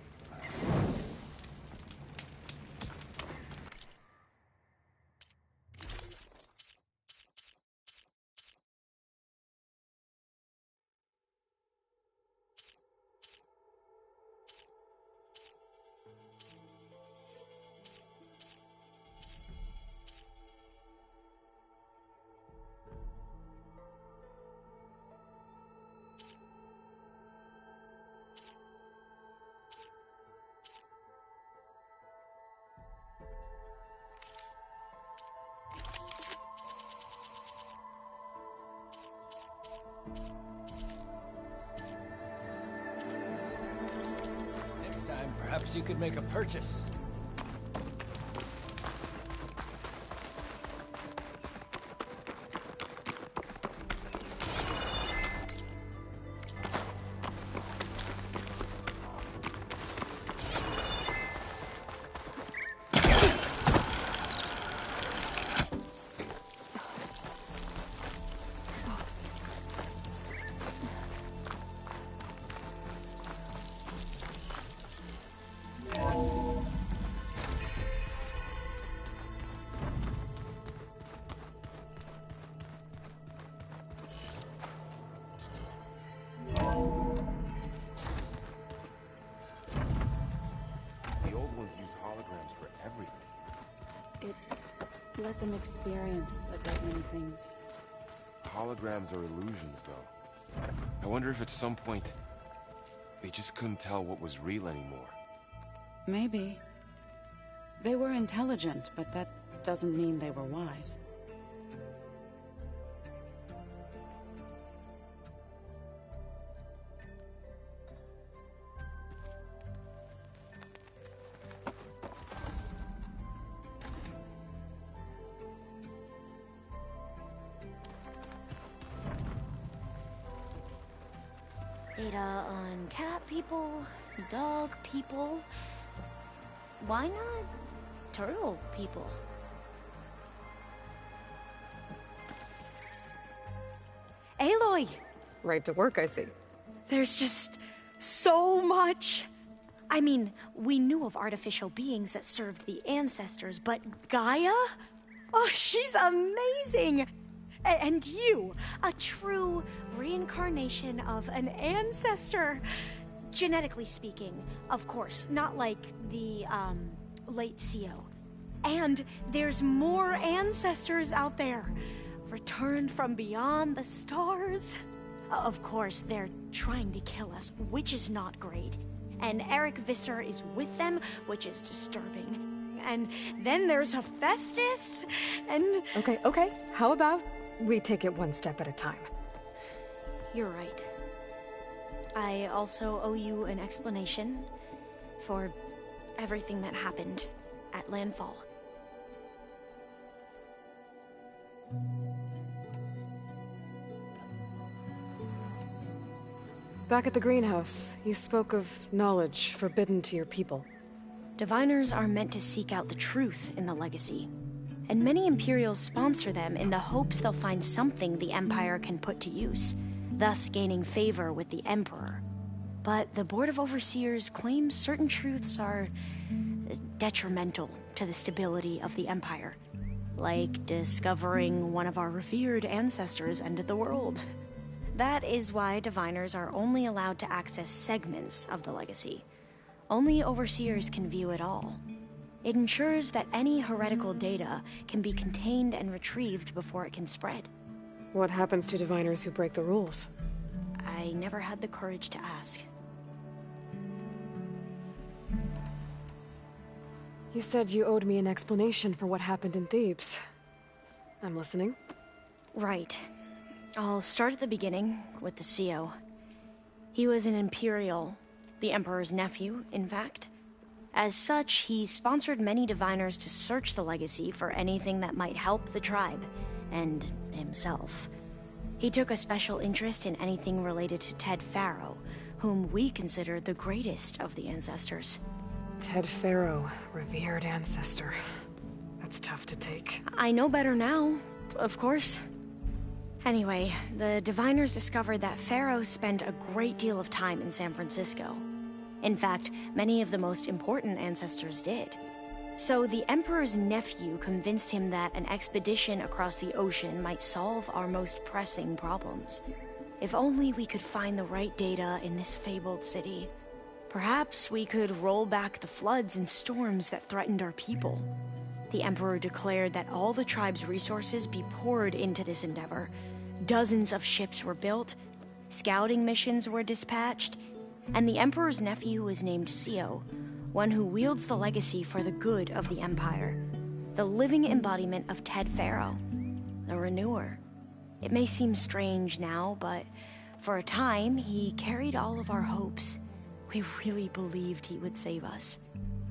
Next time, perhaps you could make a purchase. Let them experience a great many things. Holograms are illusions, though. I wonder if at some point they just couldn't tell what was real anymore. Maybe. They were intelligent, but that doesn't mean they were wise. Data on cat people, dog people. Why not turtle people? Aloy! Right to work, I see. There's just so much. I mean, we knew of artificial beings that served the ancestors, but Gaia? Oh, she's amazing! And you, a true reincarnation of an ancestor. Genetically speaking, of course, not like the, late CO. And there's more ancestors out there, returned from beyond the stars. Of course, they're trying to kill us, which is not great. And Eric Visser is with them, which is disturbing. And then there's Hephaestus, and... Okay. How about we take it one step at a time? You're right. I also owe you an explanation for everything that happened at Landfall. Back at the greenhouse, you spoke of knowledge forbidden to your people. Diviners are meant to seek out the truth in the legacy, and many Imperials sponsor them in the hopes they'll find something the Empire can put to use, thus gaining favor with the Emperor. But the Board of Overseers claims certain truths are detrimental to the stability of the Empire, like discovering one of our revered ancestors ended the world. That is why Diviners are only allowed to access segments of the legacy. Only Overseers can view it all. It ensures that any heretical data can be contained and retrieved before it can spread. What happens to Diviners who break the rules? I never had the courage to ask. You said you owed me an explanation for what happened in Thebes. I'm listening. Right. I'll start at the beginning, with the CO. He was an Imperial, the Emperor's nephew, in fact. As such, he sponsored many Diviners to search the legacy for anything that might help the tribe, and himself. He took a special interest in anything related to Ted Faro, whom we consider the greatest of the ancestors. Ted Faro, revered ancestor. That's tough to take. I know better now. of course. Anyway, the diviners discovered that Pharaoh spent a great deal of time in San Francisco. In fact, many of the most important ancestors did. So the Emperor's nephew convinced him that an expedition across the ocean might solve our most pressing problems. If only we could find the right data in this fabled city. Perhaps we could roll back the floods and storms that threatened our people. The Emperor declared that all the tribe's resources be poured into this endeavor. Dozens of ships were built, scouting missions were dispatched, and the Emperor's nephew was named Sio, one who wields the legacy for the good of the Empire, the living embodiment of Ted Pharaoh, the Renewer. It may seem strange now, but for a time, he carried all of our hopes. We really believed he would save us.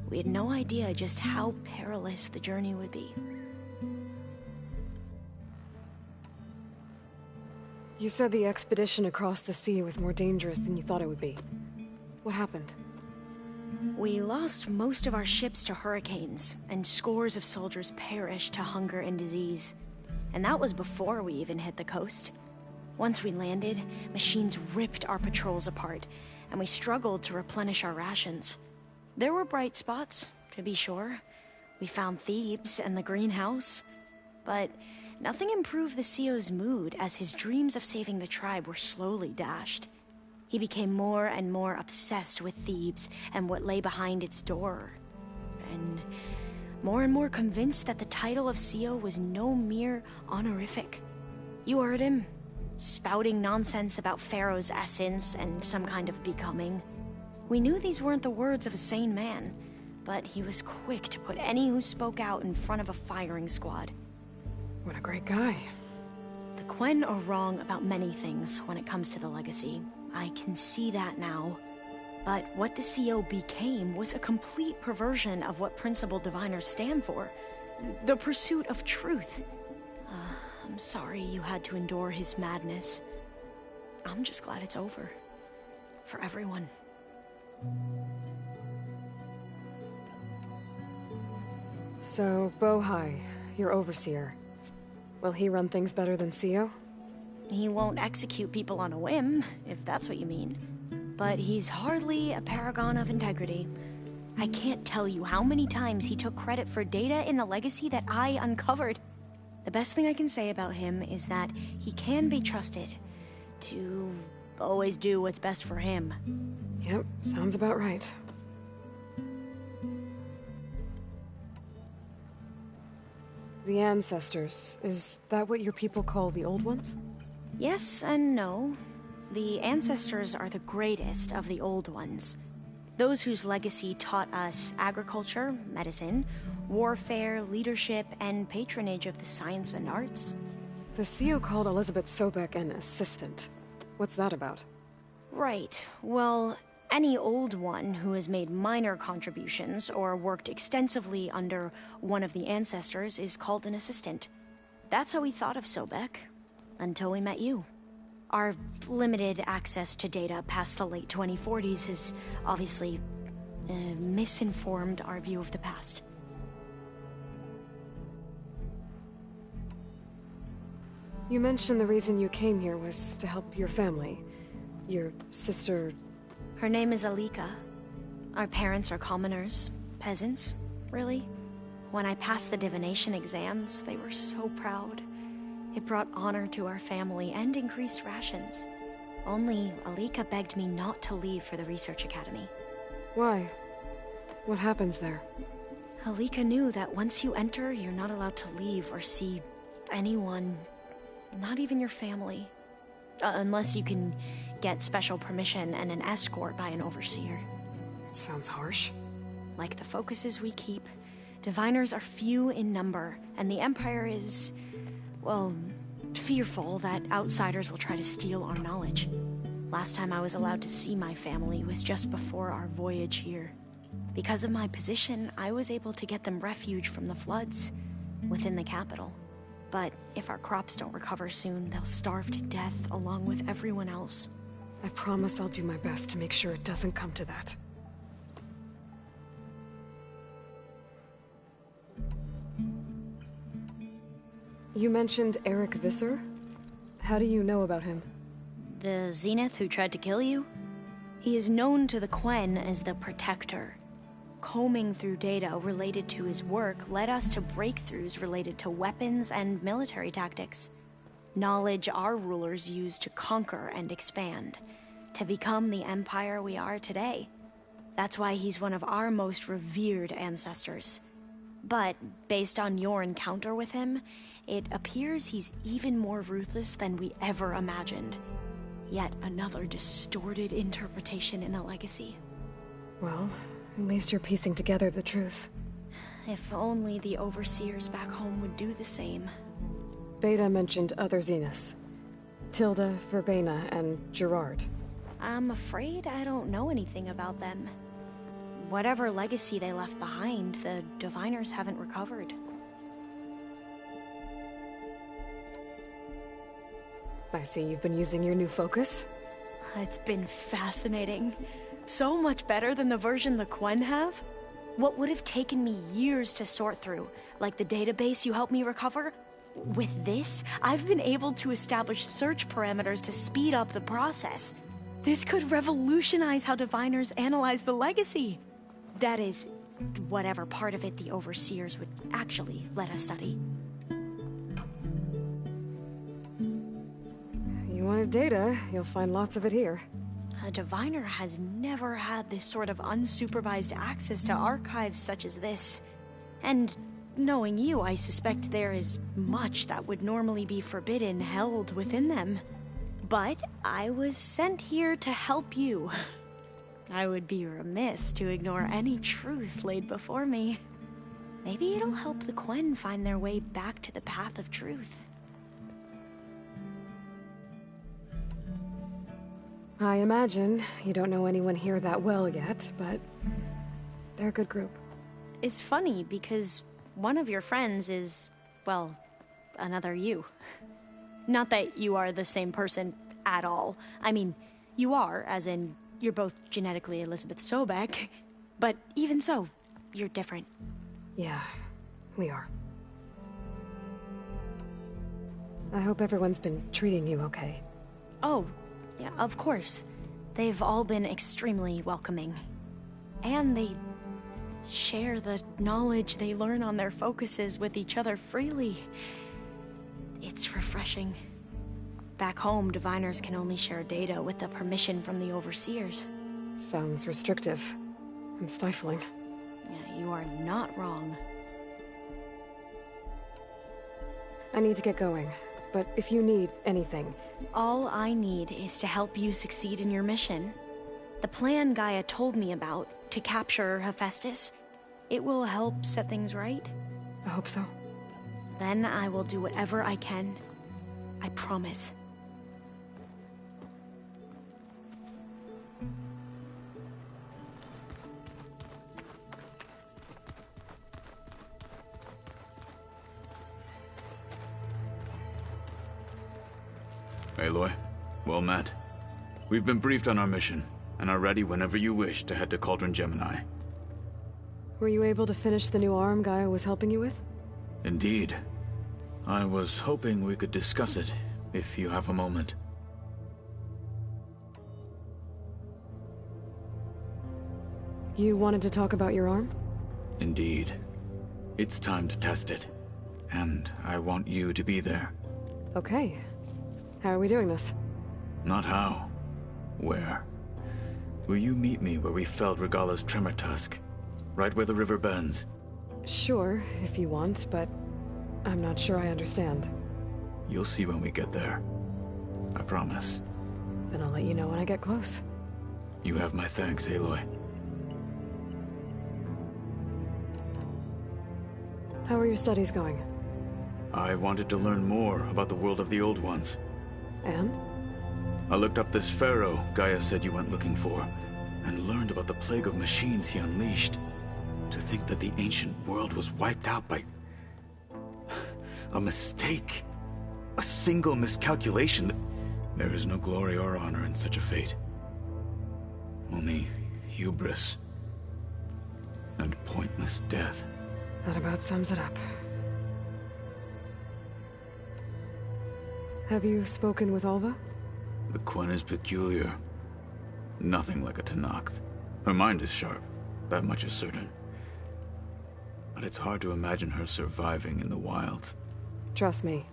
We had no idea just how perilous the journey would be. You said the expedition across the sea was more dangerous than you thought it would be. What happened? We lost most of our ships to hurricanes, and scores of soldiers perished to hunger and disease. And that was before we even hit the coast. Once we landed, machines ripped our patrols apart, and we struggled to replenish our rations. There were bright spots, to be sure. We found Thebes and the greenhouse. But nothing improved the CEO's mood as his dreams of saving the tribe were slowly dashed. He became more and more obsessed with Thebes and what lay behind its door. And more convinced that the title of CEO was no mere honorific. You heard him, spouting nonsense about Pharaoh's essence and some kind of becoming. We knew these weren't the words of a sane man, but he was quick to put any who spoke out in front of a firing squad. What a great guy. The Quen are wrong about many things when it comes to the legacy. I can see that now. But what the CO became was a complete perversion of what principled diviners stand for. The pursuit of truth. I'm sorry you had to endure his madness. I'm just glad it's over. For everyone. So, Bohai, your overseer. Will he run things better than CEO? He won't execute people on a whim, if that's what you mean. But he's hardly a paragon of integrity. I can't tell you how many times he took credit for data in the legacy that I uncovered. The best thing I can say about him is that he can be trusted to always do what's best for him. Yep, sounds about right. The ancestors, is that what your people call the old ones? Yes and no. The ancestors are the greatest of the old ones. Those whose legacy taught us agriculture, medicine, warfare, leadership, and patronage of the science and arts. The CEO called Elizabeth Sobek an assistant. What's that about? Right. Well, any old one who has made minor contributions or worked extensively under one of the ancestors is called an assistant. That's how we thought of Sobek, until we met you. Our limited access to data past the late 2040s has obviously misinformed our view of the past. You mentioned the reason you came here was to help your family. Your sister... Her name is Alika. Our parents are commoners, peasants, really. When I passed the divination exams, they were so proud. It brought honor to our family and increased rations. Only Alika begged me not to leave for the research academy. Why? What happens there? Alika knew that once you enter, you're not allowed to leave or see anyone, not even your family. Unless you can get special permission and an escort by an overseer. It sounds harsh. Like the focuses we keep, diviners are few in number, and the Empire is, well, fearful that outsiders will try to steal our knowledge. Last time I was allowed to see my family was just before our voyage here. Because of my position, I was able to get them refuge from the floods within the capital. But if our crops don't recover soon, they'll starve to death along with everyone else. I promise I'll do my best to make sure it doesn't come to that. You mentioned Eric Visser? How do you know about him? The Zenith who tried to kill you? He is known to the Quen as the Protector. Combing through data related to his work led us to breakthroughs related to weapons and military tactics. Knowledge our rulers used to conquer and expand, to become the empire we are today. That's why he's one of our most revered ancestors. But based on your encounter with him, it appears he's even more ruthless than we ever imagined. Yet another distorted interpretation in the legacy. Well, at least you're piecing together the truth. If only the overseers back home would do the same. Beta mentioned other Zeniths. Tilda, Verbena, and Gerard. I'm afraid I don't know anything about them. Whatever legacy they left behind, the Diviners haven't recovered. I see you've been using your new focus. It's been fascinating. So much better than the version the Quen have. What would have taken me years to sort through, like the database you helped me recover, with this, I've been able to establish search parameters to speed up the process. This could revolutionize how Diviners analyze the legacy. That is, whatever part of it the Overseers would actually let us study. You wanted data, you'll find lots of it here. A Diviner has never had this sort of unsupervised access to archives such as this. And knowing you, I suspect there is much that would normally be forbidden held within them. But I was sent here to help you. I would be remiss to ignore any truth laid before me. Maybe it'll help the Quen find their way back to the path of truth. I imagine you don't know anyone here that well yet, but they're a good group. It's funny because one of your friends is, well, another you. Not that you are the same person at all. I mean, you are, as in, you're both genetically Elizabeth Sobek, but even so, you're different. Yeah, we are. I hope everyone's been treating you okay. Oh, yeah, of course. They've all been extremely welcoming. And they share the knowledge they learn on their focuses with each other freely. It's refreshing. Back home, Diviners can only share data with the permission from the Overseers. Sounds restrictive and stifling. Yeah, you are not wrong. I need to get going, but if you need anything... All I need is to help you succeed in your mission. The plan Gaia told me about, to capture Hephaestus, it will help set things right. I hope so. Then I will do whatever I can. I promise. Aloy, well met. We've been briefed on our mission, and are ready whenever you wish to head to Cauldron Gemini. Were you able to finish the new arm Gaia was helping you with? Indeed. I was hoping we could discuss it, if you have a moment. You wanted to talk about your arm? Indeed. It's time to test it. And I want you to be there. Okay. How are we doing this? Not how. Where. Will you meet me where we felled Regalla's Tremor Tusk? Right where the river bends? Sure, if you want, but I'm not sure I understand. You'll see when we get there. I promise. Then I'll let you know when I get close. You have my thanks, Aloy. How are your studies going? I wanted to learn more about the world of the Old Ones. And? I looked up this pharaoh Gaia said you went looking for, and learned about the plague of machines he unleashed. To think that the ancient world was wiped out by... a mistake. A single miscalculation. There is no glory or honor in such a fate. Only hubris. And pointless death. That about sums it up. Have you spoken with Alva? The Quen is peculiar. Nothing like a Tenakth. Her mind is sharp, that much is certain. But it's hard to imagine her surviving in the wilds. Trust me,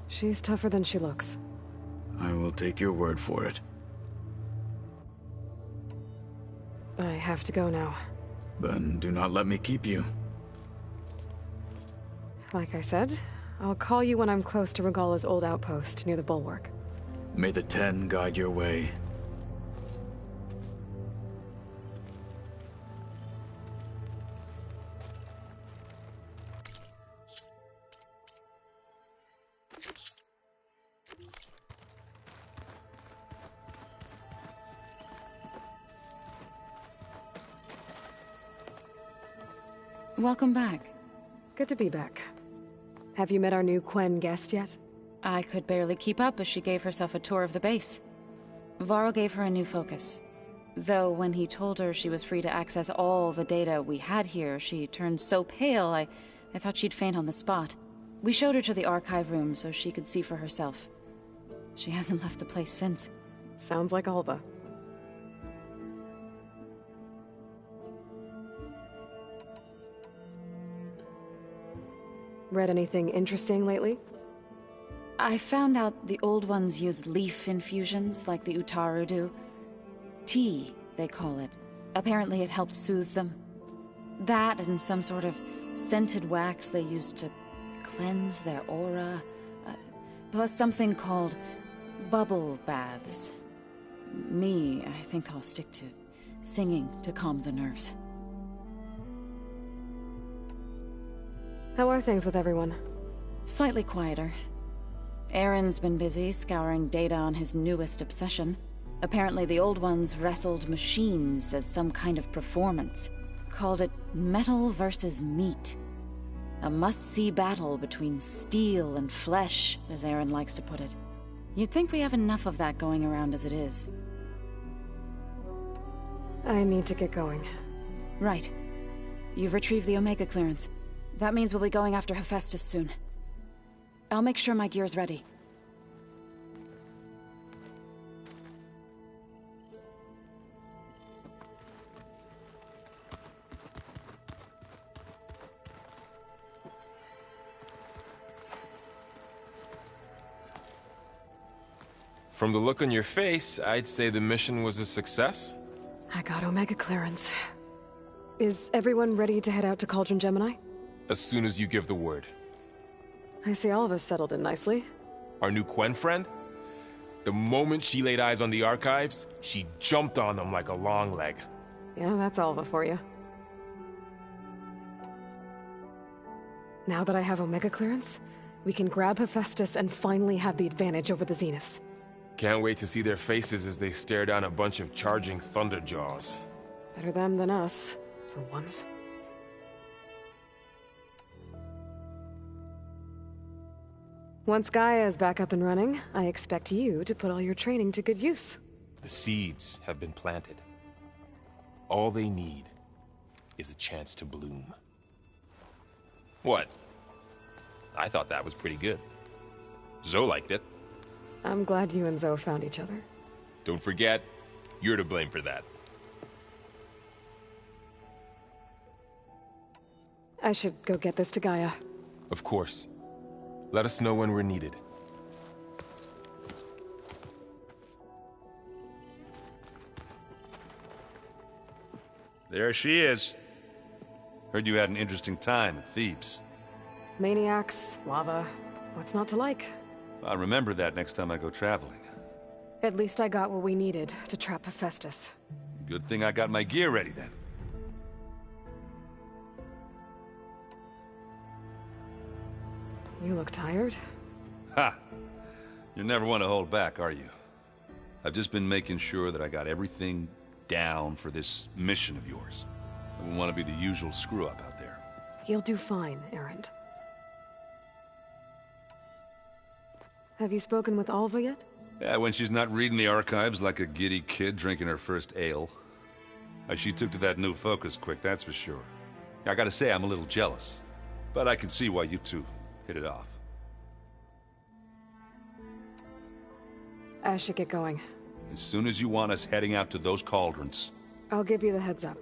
she's tougher than she looks. I will take your word for it. I have to go now. Then do not let me keep you. Like I said, I'll call you when I'm close to Regalla's old outpost near the bulwark. May the Ten guide your way. Welcome back. Good to be back. Have you met our new Quen guest yet? I could barely keep up as she gave herself a tour of the base. Varl gave her a new focus. Though when he told her she was free to access all the data we had here, she turned so pale I thought she'd faint on the spot. We showed her to the archive room so she could see for herself. She hasn't left the place since. Sounds like Alva. Read anything interesting lately? I found out the old ones use leaf infusions like the Utaru do. Tea, they call it. Apparently it helped soothe them. That and some sort of scented wax they used to cleanse their aura. Plus something called bubble baths. I think I'll stick to singing to calm the nerves. How are things with everyone? Slightly quieter. Aaron's been busy scouring data on his newest obsession. Apparently the old ones wrestled machines as some kind of performance. Called it metal versus meat. A must-see battle between steel and flesh, as Aaron likes to put it. You'd think we have enough of that going around as it is. I need to get going. Right. You've retrieved the Omega clearance. That means we'll be going after Hephaestus soon. I'll make sure my gear's ready. From the look on your face, I'd say the mission was a success. I got Omega clearance. Is everyone ready to head out to Cauldron Gemini? As soon as you give the word. I see all of us settled in nicely. Our new Quen friend? The moment she laid eyes on the archives, she jumped on them like a long leg. Yeah, that's Alva for you. Now that I have Omega clearance, we can grab Hephaestus and finally have the advantage over the Zeniths. Can't wait to see their faces as they stare down a bunch of charging Thunderjaws. Better them than us, for once. Once Gaia is back up and running, I expect you to put all your training to good use. The seeds have been planted. All they need is a chance to bloom. What? I thought that was pretty good. Zoe liked it. I'm glad you and Zoe found each other. Don't forget, you're to blame for that. I should go get this to Gaia. Of course. Let us know when we're needed. There she is. Heard you had an interesting time at Thebes. Maniacs, lava, what's not to like? I'll remember that next time I go traveling. At least I got what we needed to trap Hephaestus. Good thing I got my gear ready then. You look tired. Ha! You never want to hold back, are you? I've just been making sure that I got everything down for this mission of yours. I wouldn't want to be the usual screw-up out there. You'll do fine, Erend. Have you spoken with Alva yet? Yeah, when she's not reading the archives like a giddy kid drinking her first ale. She took to that new focus quick, that's for sure. I gotta say, I'm a little jealous. But I can see why you two hit it off. I should get going. As soon as you want us heading out to those cauldrons. I'll give you the heads up.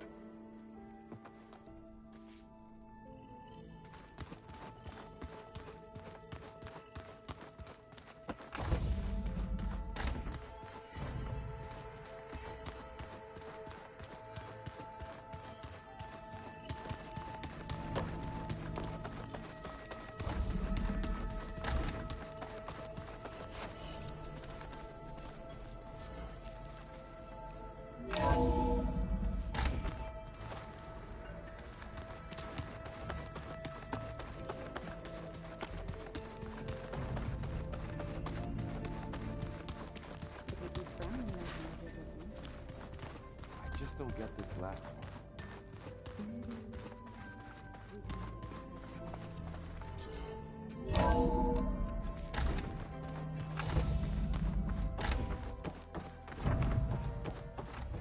Don't get this last one.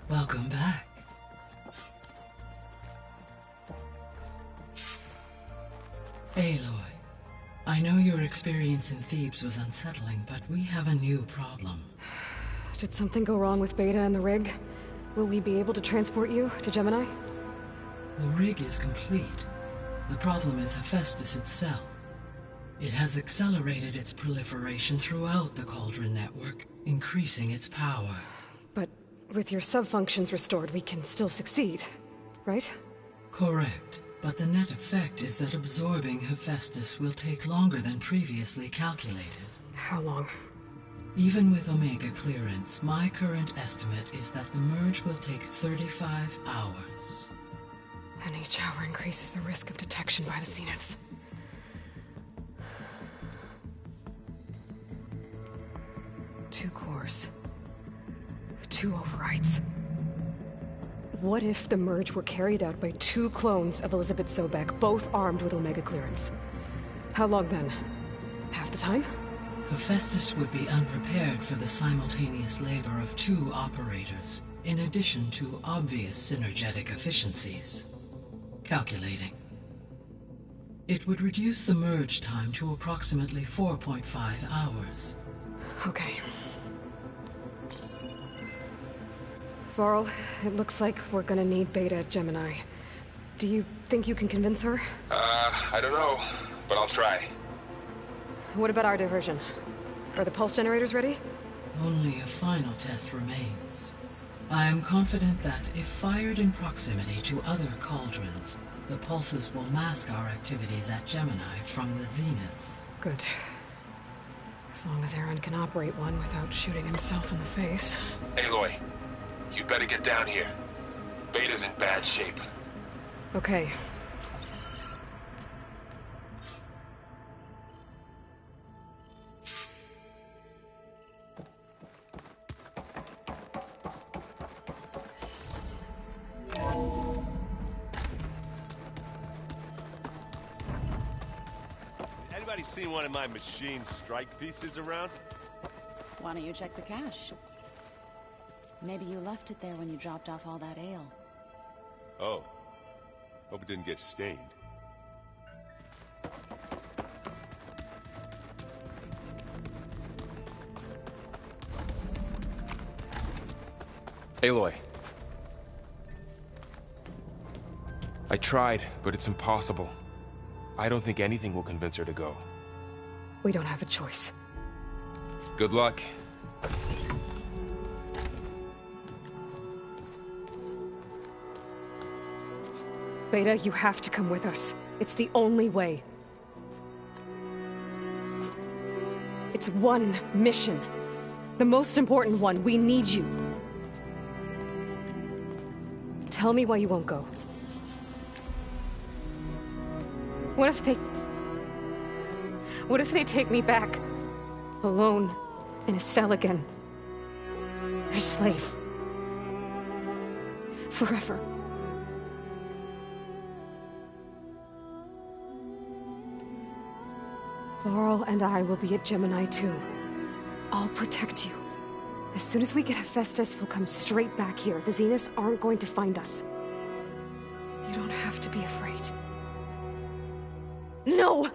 Welcome back. Aloy, I know your experience in Thebes was unsettling, but we have a new problem. Did something go wrong with Beta and the rig? Will we be able to transport you to Gemini? The rig is complete. The problem is Hephaestus itself. It has accelerated its proliferation throughout the Cauldron network, increasing its power. But with your sub-functions restored, we can still succeed, right? Correct. But the net effect is that absorbing Hephaestus will take longer than previously calculated. How long? Even with Omega clearance, my current estimate is that the merge will take 35 hours. And each hour increases the risk of detection by the Zeniths. Two cores. 2 overrides. What if the merge were carried out by 2 clones of Elizabeth Sobek, both armed with Omega clearance? How long then? Half the time? Hephaestus would be unprepared for the simultaneous labor of 2 operators, in addition to obvious synergetic efficiencies. Calculating. It would reduce the merge time to approximately 4.5 hours. Okay. Varl, it looks like we're gonna need Beta at Gemini. Do you think you can convince her? I don't know, but I'll try. What about our diversion? Are the pulse generators ready? Only a final test remains. I am confident that if fired in proximity to other cauldrons, the pulses will mask our activities at Gemini from the Zeniths. Good. As long as Aaron can operate one without shooting himself in the face. Aloy, you better get down here. Beta's in bad shape. Okay. Anybody seen one of my machine strike pieces around? Why don't you check the cache? Maybe you left it there when you dropped off all that ale. Oh. Hope it didn't get stained. Aloy. I tried, but it's impossible. I don't think anything will convince her to go. We don't have a choice. Good luck. Beta, you have to come with us. It's the only way. It's one mission. The most important one. We need you. Tell me why you won't go. What if they take me back? Alone, in a cell again. Their slave. Forever. Varl and I will be at Gemini too. I'll protect you. As soon as we get Hephaestus, we'll come straight back here. The Zeniths aren't going to find us. You don't have to be afraid. No!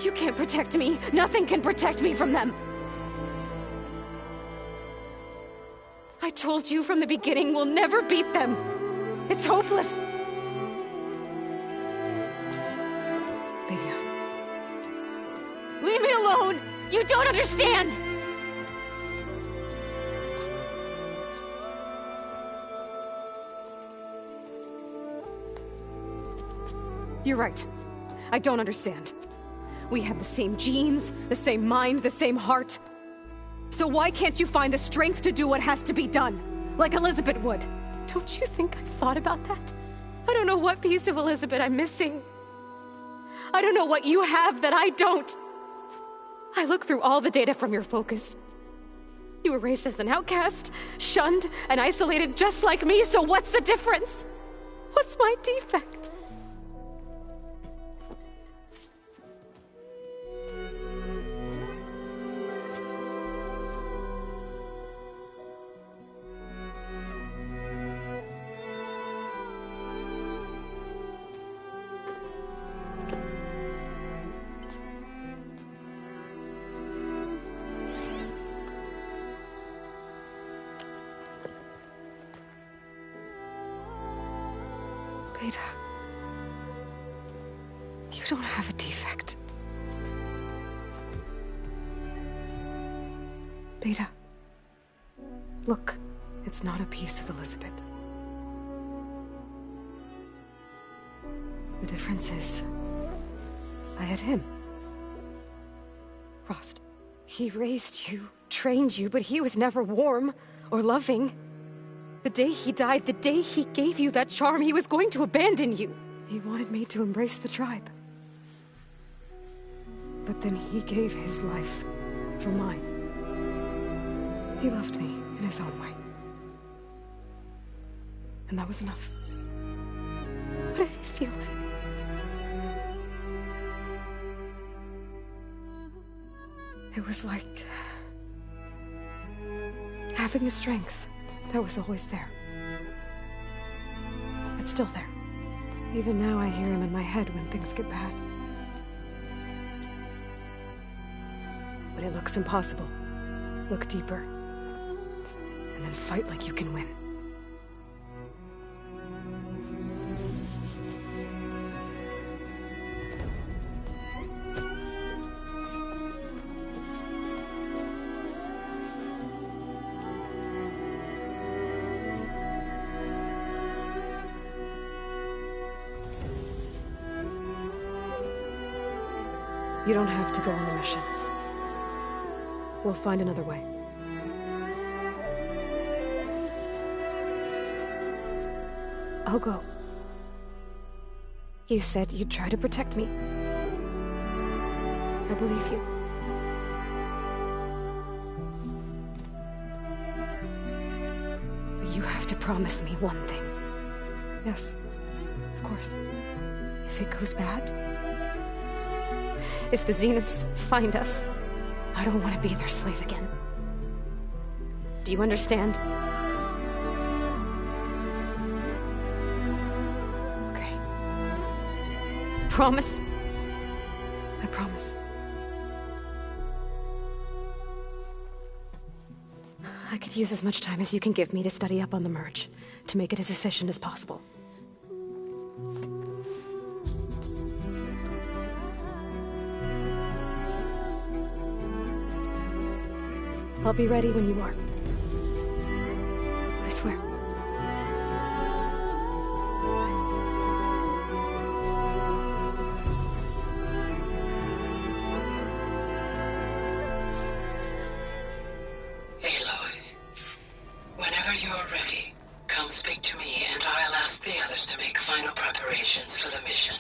You can't protect me! Nothing can protect me from them! told you from the beginning, we'll never beat them. It's hopeless. Beta. Leave me alone! You don't understand! You're right. I don't understand. We have the same genes, the same mind, the same heart. So why can't you find the strength to do what has to be done? Like Elizabeth would. Don't you think I've thought about that? I don't know what piece of Elizabeth I'm missing. I don't know what you have that I don't. I look through all the data from your focus. You were raised as an outcast, shunned, and isolated just like me, so what's the difference? What's my defect? Beta, you don't have a defect. Beta, look, it's not a piece of Elizabeth. The difference is, I had him. Rost. He raised you, trained you, but he was never warm or loving. The day he died, the day he gave you that charm, he was going to abandon you. He wanted me to embrace the tribe. But then he gave his life for mine. He loved me in his own way. And that was enough. What did he feel like? It was like having the strength that was always there. It's still there. Even now I hear him in my head when things get bad. When it looks impossible, look deeper. And then fight like you can win. You don't have to go on the mission. We'll find another way. I'll go. You said you'd try to protect me. I believe you. But you have to promise me one thing. Yes, of course. If it goes bad, if the Zeniths find us, I don't want to be their slave again. Do you understand? Okay. Promise? I promise. I could use as much time as you can give me to study up on the merge, to make it as efficient as possible. I'll be ready when you are. I swear. Aloy, whenever you're ready, come speak to me and I'll ask the others to make final preparations for the mission.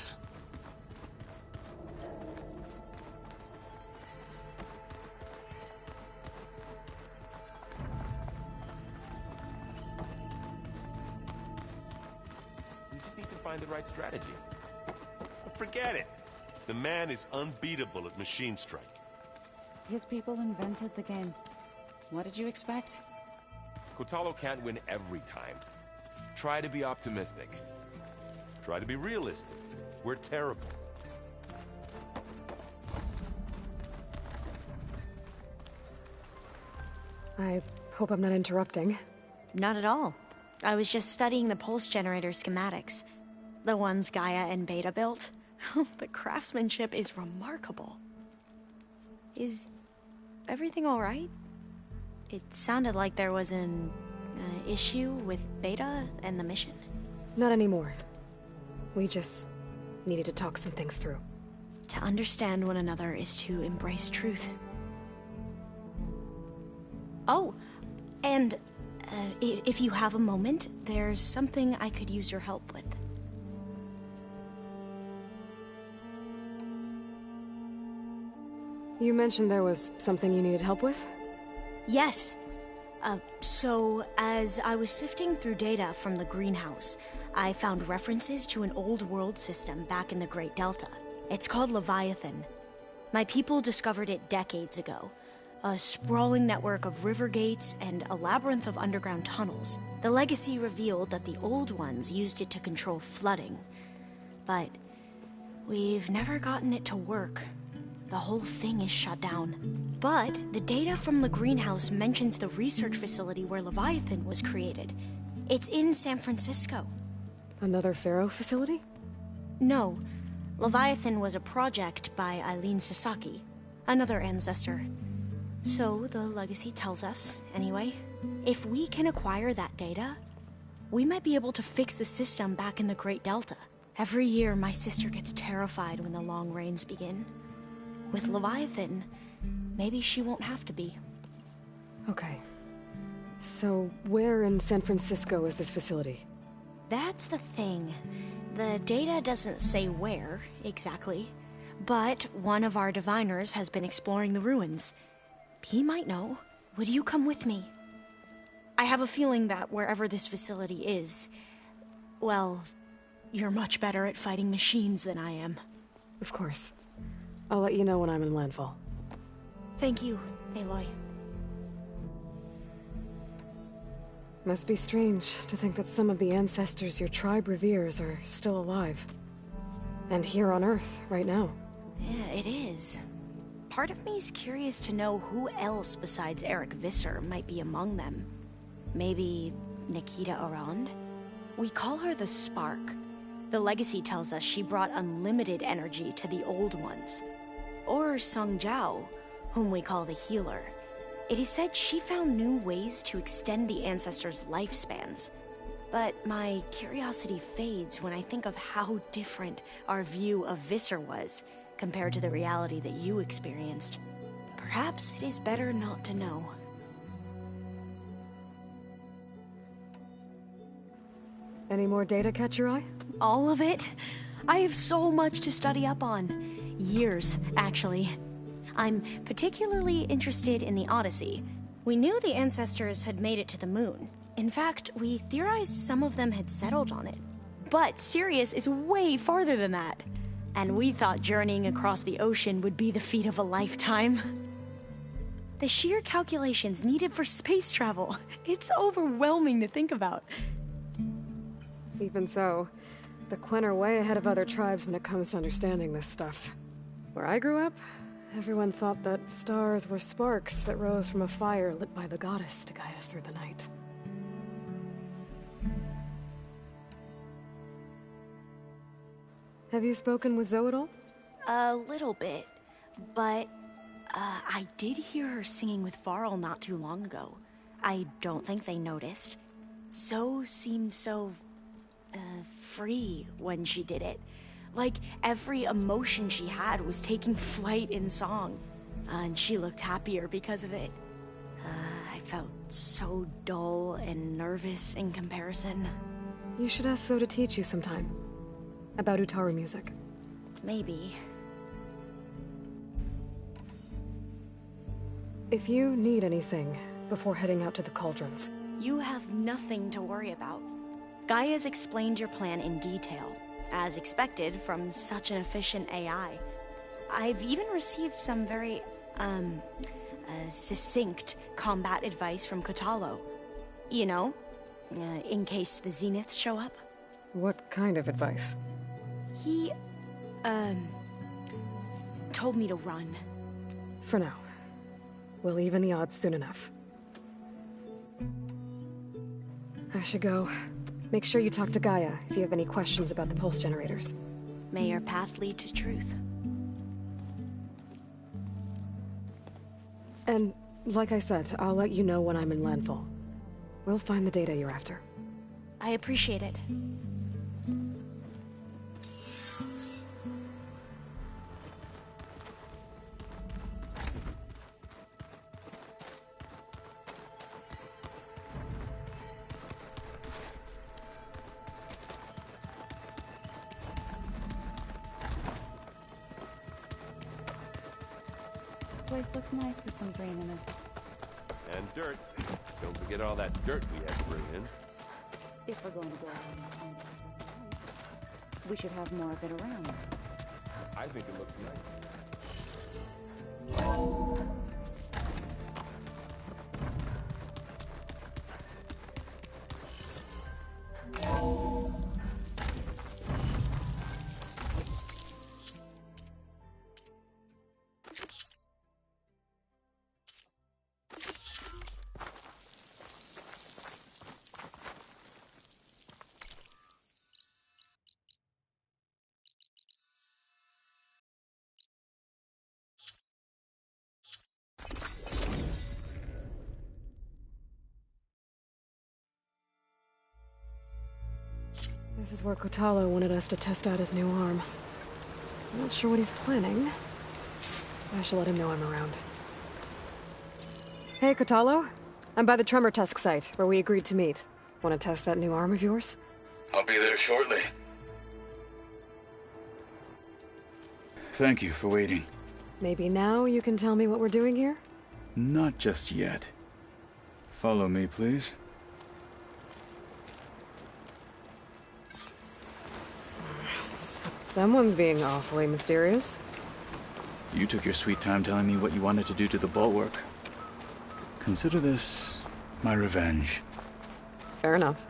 The right strategy. Forget it. The man is unbeatable at machine strike. His people invented the game. What did you expect? Kotallo can't win every time. Try to be optimistic. Try to be realistic. We're terrible. I hope I'm not interrupting. Not at all. I was just studying the pulse generator schematics. The ones Gaia and Beta built. The craftsmanship is remarkable. Is everything all right? It sounded like there was an issue with Beta and the mission. Not anymore. We just needed to talk some things through. To understand one another is to embrace truth. Oh, and if you have a moment, there's something I could use your help with. You mentioned there was something you needed help with? Yes. So, as I was sifting through data from the greenhouse, I found references to an old world system back in the Great Delta. It's called Leviathan. My people discovered it decades ago. A sprawling network of river gates and a labyrinth of underground tunnels. The legacy revealed that the old ones used it to control flooding. But we've never gotten it to work. The whole thing is shut down. But the data from the greenhouse mentions the research facility where Leviathan was created. It's in San Francisco. Another Pharaoh facility? No. Leviathan was a project by Eileen Sasaki, another ancestor. So the legacy tells us, anyway, if we can acquire that data, we might be able to fix the system back in the Great Delta. Every year, my sister gets terrified when the long rains begin. With Leviathan, maybe she won't have to be. Okay. So, where in San Francisco is this facility? That's the thing. The data doesn't say where, exactly. But one of our diviners has been exploring the ruins. He might know. Would you come with me? I have a feeling that wherever this facility is, well, you're much better at fighting machines than I am. Of course. I'll let you know when I'm in landfall. Thank you, Aloy. Must be strange to think that some of the ancestors your tribe reveres are still alive. And here on Earth, right now. Yeah, it is. Part of me's curious to know who else besides Eric Visser might be among them. Maybe Nikita Arand? We call her the Spark. The legacy tells us she brought unlimited energy to the old ones. Or Sung Jiao, whom we call the Healer. It is said she found new ways to extend the ancestors' lifespans. But my curiosity fades when I think of how different our view of Visser was compared to the reality that you experienced. Perhaps it is better not to know. Any more data catch your eye? All of it? I have so much to study up on. Years, actually. I'm particularly interested in the Odyssey. We knew the ancestors had made it to the moon. In fact, we theorized some of them had settled on it. But Sirius is way farther than that. And we thought journeying across the ocean would be the feat of a lifetime. The sheer calculations needed for space travel, it's overwhelming to think about. Even so, the Quen are way ahead of other tribes when it comes to understanding this stuff. Where I grew up, everyone thought that stars were sparks that rose from a fire lit by the goddess to guide us through the night. Have you spoken with Zoe at all? A little bit, but I did hear her singing with Varl not too long ago. I don't think they noticed. Zoe seemed so free when she did it. Like every emotion she had was taking flight in song. And she looked happier because of it. I felt so dull and nervous in comparison. You should ask Zoe to teach you sometime. About Utaru music. Maybe. If you need anything before heading out to the cauldrons. You have nothing to worry about. Gaia's explained your plan in detail, as expected from such an efficient AI. I've even received some very, succinct combat advice from Kotallo. You know, in case the Zeniths show up. What kind of advice? He, told me to run. For now. We'll even the odds soon enough. I should go. Make sure you talk to Gaia if you have any questions about the pulse generators. May your path lead to truth. And, like I said, I'll let you know when I'm in landfall. We'll find the data you're after. I appreciate it. Place looks nice with some green in it. And dirt. Don't forget all that dirt we had to bring in. If we're going to go out and find it, we should have more of it around. I think it looks nice. This is where Kotalo wanted us to test out his new arm. I'm not sure what he's planning. I should let him know I'm around. Hey, Kotalo. I'm by the Tremor Tusk site, where we agreed to meet. Want to test that new arm of yours? I'll be there shortly. Thank you for waiting. Maybe now you can tell me what we're doing here? Not just yet. Follow me, please. Someone's being awfully mysterious. You took your sweet time telling me what you wanted to do to the bulwark. Consider this my revenge. Fair enough.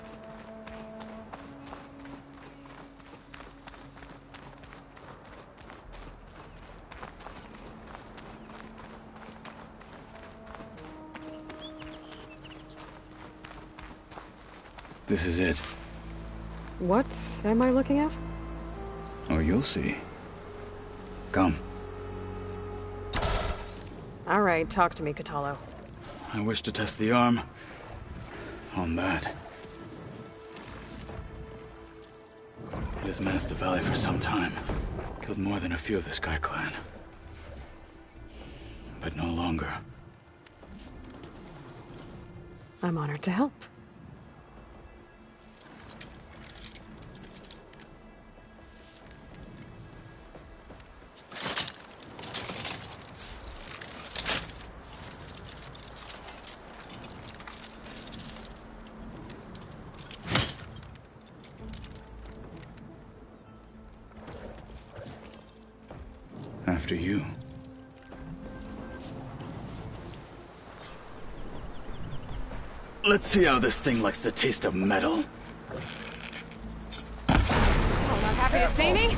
This is it. What am I looking at? Oh, you'll see. Come. All right, talk to me, Kotalo. I wish to test the arm on that. It has menaced the valley for some time. Killed more than a few of the Sky Clan. But no longer. I'm honored to help. After you. Let's see how this thing likes the taste of metal. Oh, not happy to see me?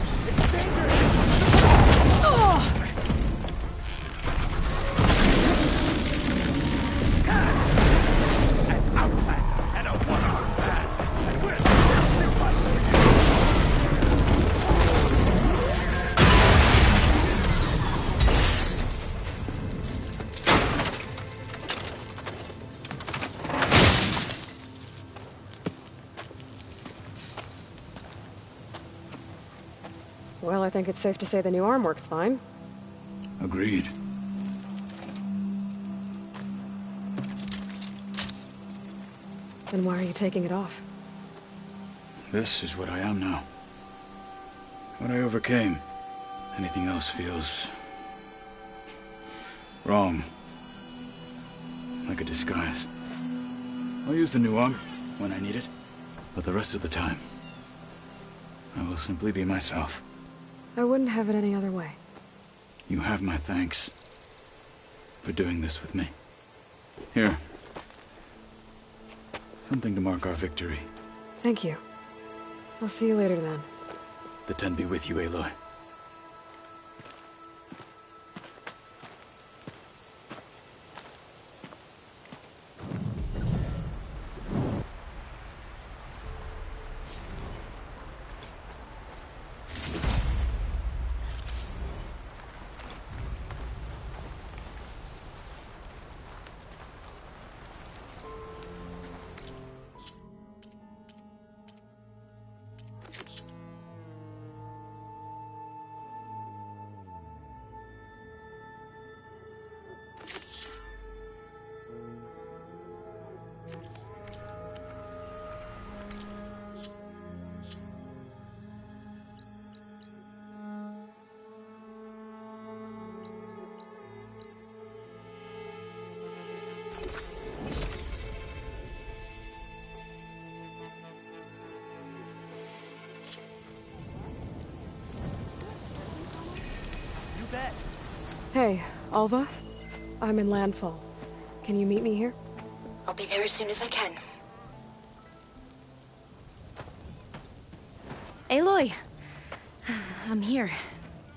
Well, I think it's safe to say the new arm works fine. Agreed. Then why are you taking it off? This is what I am now. What I overcame. Anything else feels wrong. Like a disguise. I'll use the new arm when I need it, but the rest of the time, I will simply be myself. I wouldn't have it any other way. You have my thanks for doing this with me. Here. Something to mark our victory. Thank you. I'll see you later then. The Ten be with you, Aloy. Hey, Alva. I'm in Landfall. Can you meet me here? I'll be there as soon as I can. Aloy! I'm here.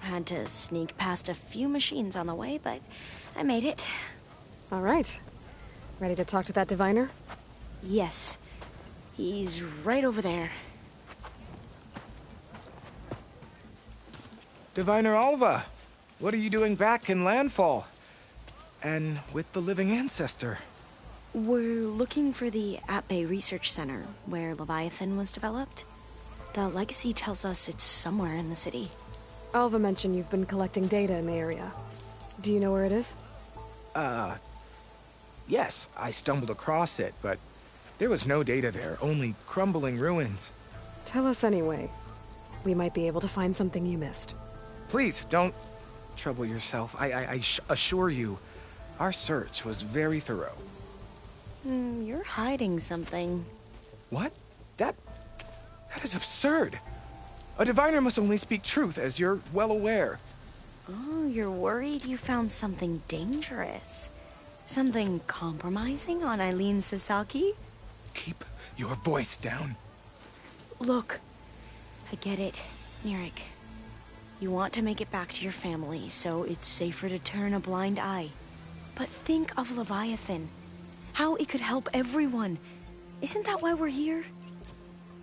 Had to sneak past a few machines on the way, but I made it. All right. Ready to talk to that diviner? Yes. He's right over there. Diviner Alva, what are you doing back in Landfall? And with the living ancestor? We're looking for the At-Bay Research Center, where Leviathan was developed. The legacy tells us it's somewhere in the city. Alva mentioned you've been collecting data in the area. Do you know where it is? Yes, I stumbled across it, but there was no data there, only crumbling ruins. Tell us anyway. We might be able to find something you missed. Please, don't trouble yourself. I assure you, our search was very thorough. You're hiding something. What? That is absurd. A diviner must only speak truth, as you're well aware. Oh, you're worried you found something dangerous? Something compromising on Eileen Sasaki? Keep your voice down. Look, I get it, Nirik. You want to make it back to your family, so it's safer to turn a blind eye. But think of Leviathan. How it could help everyone. Isn't that why we're here?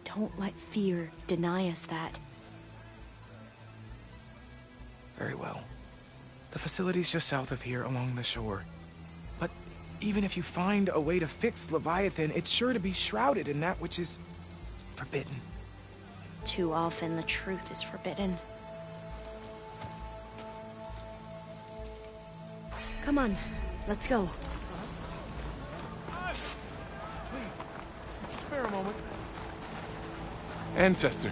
Don't let fear deny us that. Very well. The facility's just south of here, along the shore. But even if you find a way to fix Leviathan, it's sure to be shrouded in that which is forbidden. Too often the truth is forbidden. Come on, let's go. Spare a moment. Ancestor,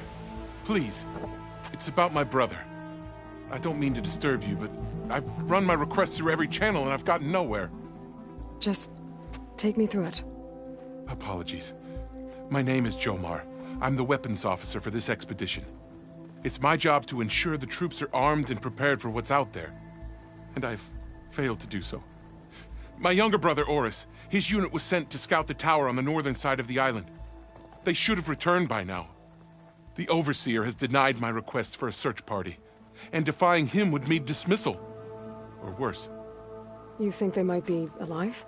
please. It's about my brother. I don't mean to disturb you, but I've run my requests through every channel and I've gotten nowhere. Just take me through it. Apologies. My name is Jomar. I'm the weapons officer for this expedition. It's my job to ensure the troops are armed and prepared for what's out there. And I've failed to do so. My younger brother, Oris, his unit was sent to scout the tower on the northern side of the island. They should have returned by now. The Overseer has denied my request for a search party, and defying him would mean dismissal. Or worse. You think they might be alive?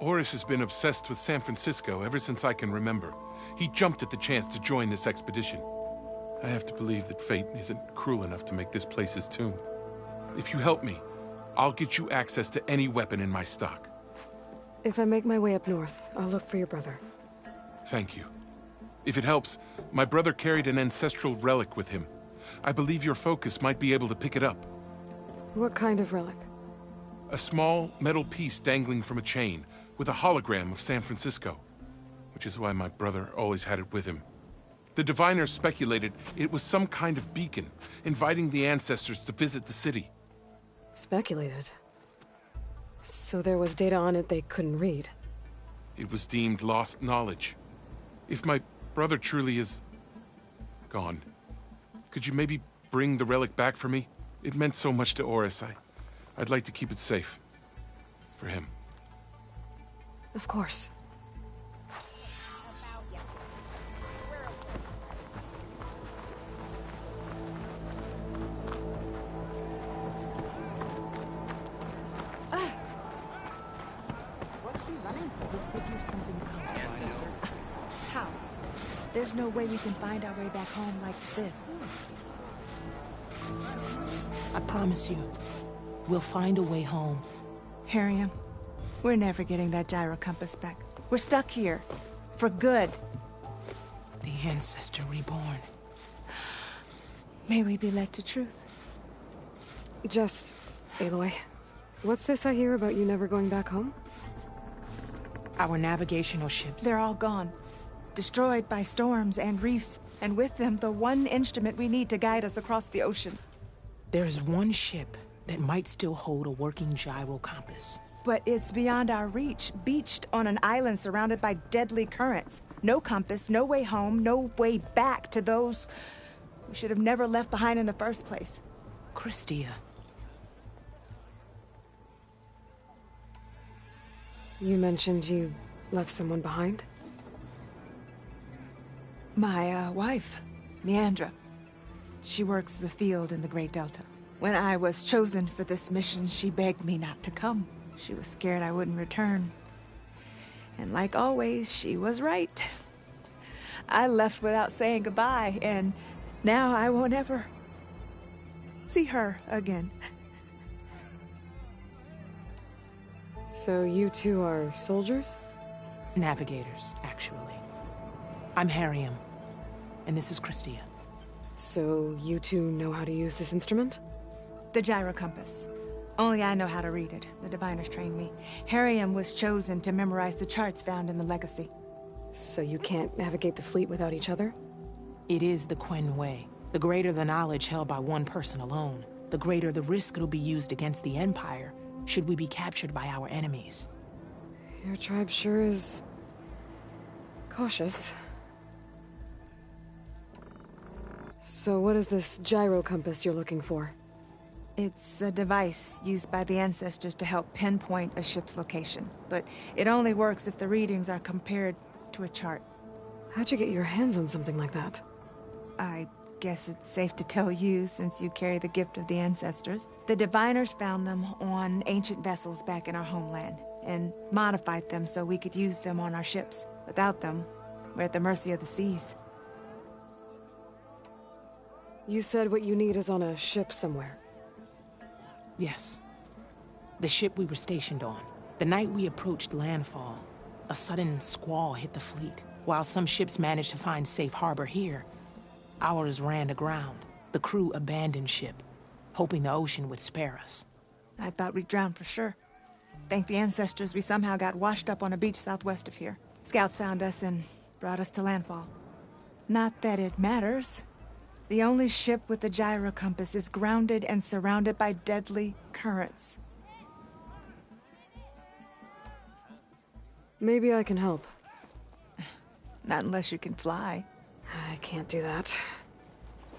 Oris has been obsessed with San Francisco ever since I can remember. He jumped at the chance to join this expedition. I have to believe that fate isn't cruel enough to make this place his tomb. If you help me, I'll get you access to any weapon in my stock. If I make my way up north, I'll look for your brother. Thank you. If it helps, my brother carried an ancestral relic with him. I believe your focus might be able to pick it up. What kind of relic? A small metal piece dangling from a chain, with a hologram of San Francisco. Which is why my brother always had it with him. The diviners speculated it was some kind of beacon, inviting the ancestors to visit the city. Speculated? So there was data on it they couldn't read? It was deemed lost knowledge. If my brother truly is gone, could you maybe bring the relic back for me? It meant so much to Oris. I'd like to keep it safe. For him. Of course. How? There's no way we can find our way back home like this. I promise you, we'll find a way home. Harriam, we're never getting that gyro compass back. We're stuck here. For good. The Ancestor reborn. May we be led to truth. Just, Aloy, What's this I hear about you never going back home? Our navigational ships. They're all gone. Destroyed by storms and reefs, and with them, the one instrument we need to guide us across the ocean. There is one ship that might still hold a working gyro compass. But it's beyond our reach, beached on an island surrounded by deadly currents. No compass, no way home, no way back to those we should have never left behind in the first place. Christia. You mentioned you left someone behind? My, wife, Leandra. She works the field in the Great Delta. When I was chosen for this mission, she begged me not to come. She was scared I wouldn't return. And like always, she was right. I left without saying goodbye, and now I won't ever see her again. So you two are soldiers? Navigators, actually. I'm Harriam, and this is Christia. So you two know how to use this instrument? The gyro compass. Only I know how to read it. The diviners trained me. Harriam was chosen to memorize the charts found in the Legacy. So you can't navigate the fleet without each other? It is the Quen way. The greater the knowledge held by one person alone, the greater the risk it'll be used against the Empire, should we be captured by our enemies. Your tribe sure is cautious. So what is this gyro compass you're looking for? It's a device used by the ancestors to help pinpoint a ship's location, but it only works if the readings are compared to a chart. How'd you get your hands on something like that? I guess it's safe to tell you, since you carry the gift of the ancestors. The diviners found them on ancient vessels back in our homeland, and modified them so we could use them on our ships. Without them, we're at the mercy of the seas. You said what you need is on a ship somewhere. Yes. The ship we were stationed on. The night we approached landfall, a sudden squall hit the fleet. While some ships managed to find safe harbor here, ours ran aground. The crew abandoned ship, hoping the ocean would spare us. I thought we'd drown for sure. Thank the ancestors we somehow got washed up on a beach southwest of here. Scouts found us and brought us to landfall. Not that it matters. The only ship with the gyro compass is grounded and surrounded by deadly currents. Maybe I can help. Not unless you can fly. I can't do that.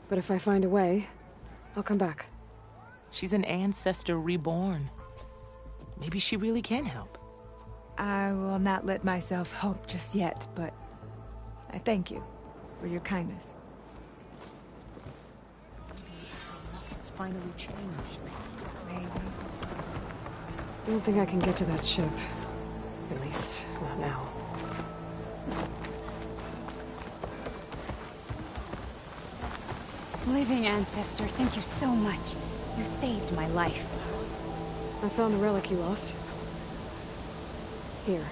But if I find a way, I'll come back. She's an ancestor reborn. Maybe she really can help. I will not let myself hope just yet, but I thank you for your kindness. It's finally changed. Maybe. Don't think I can get to that ship. At least, not now. Living ancestor, thank you so much. You saved my life. I found the relic you lost. Here.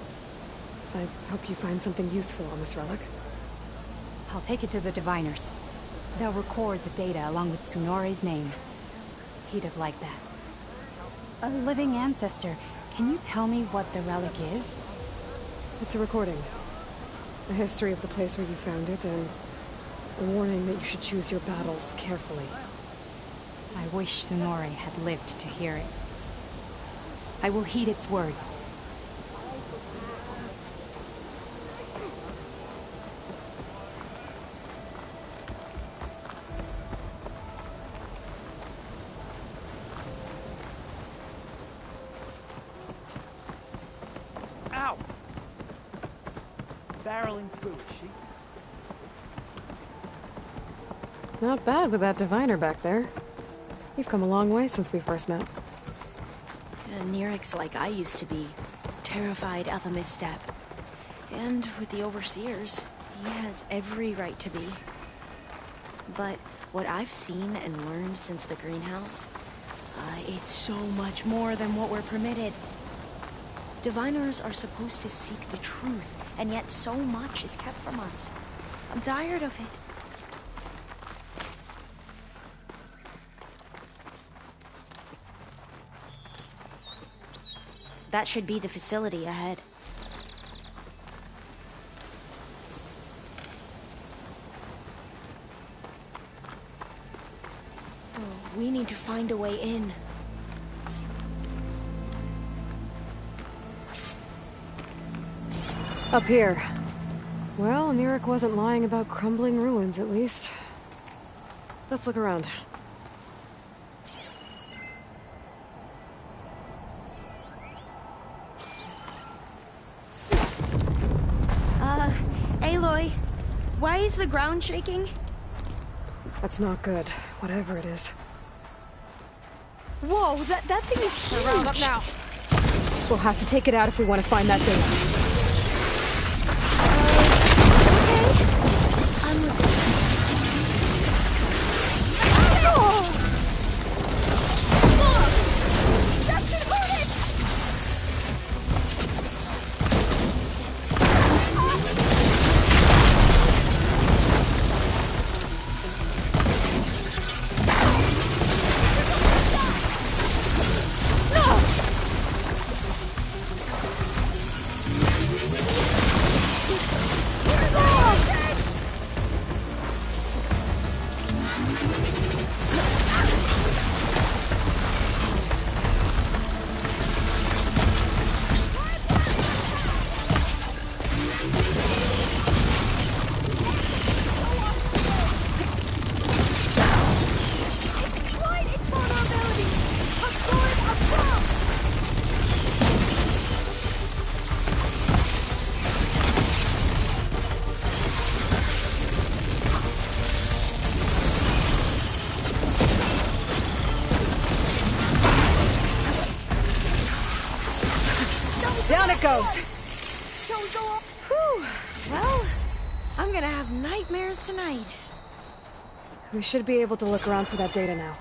I hope you find something useful on this relic. I'll take it to the diviners. They'll record the data along with Sunore's name. He'd have liked that. A living ancestor, can you tell me what the relic is? It's a recording. A history of the place where you found it, and a warning that you should choose your battles carefully. I wish Sunore had lived to hear it. I will heed its words. Ow! Barreling through, is she? Not bad with that diviner back there. You've come a long way since we first met. Nirik's like I used to be, terrified of a misstep. And with the Overseers, he has every right to be. But what I've seen and learned since the greenhouse, it's so much more than what we're permitted. Diviners are supposed to seek the truth, and yet so much is kept from us. I'm tired of it. That should be the facility ahead. Oh, we need to find a way in. Up here. Well, Mirek wasn't lying about crumbling ruins, at least. Let's look around. Aloy, why is the ground shaking? That's not good, whatever it is. Whoa, that thing is huge! Round up now. We'll have to take it out if we want to find that thing. Down it goes! Whew. Well, I'm gonna have nightmares tonight. We should be able to look around for that data now.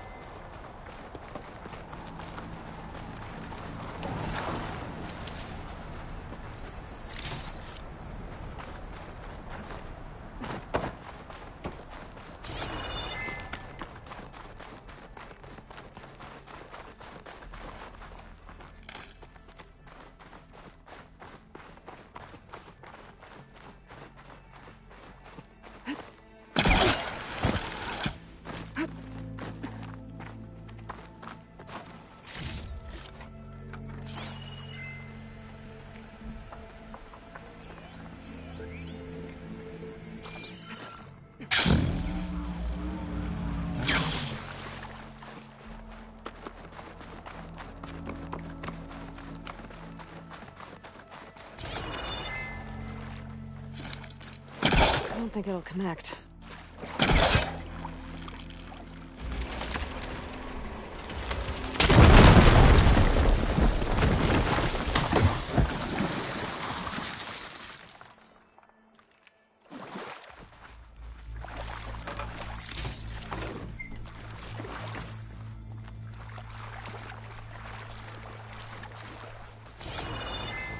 I don't think it'll connect.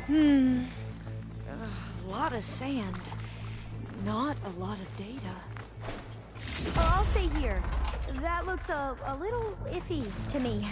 A lot of sand. Not a lot of data. Oh, I'll stay here. That looks a little iffy to me.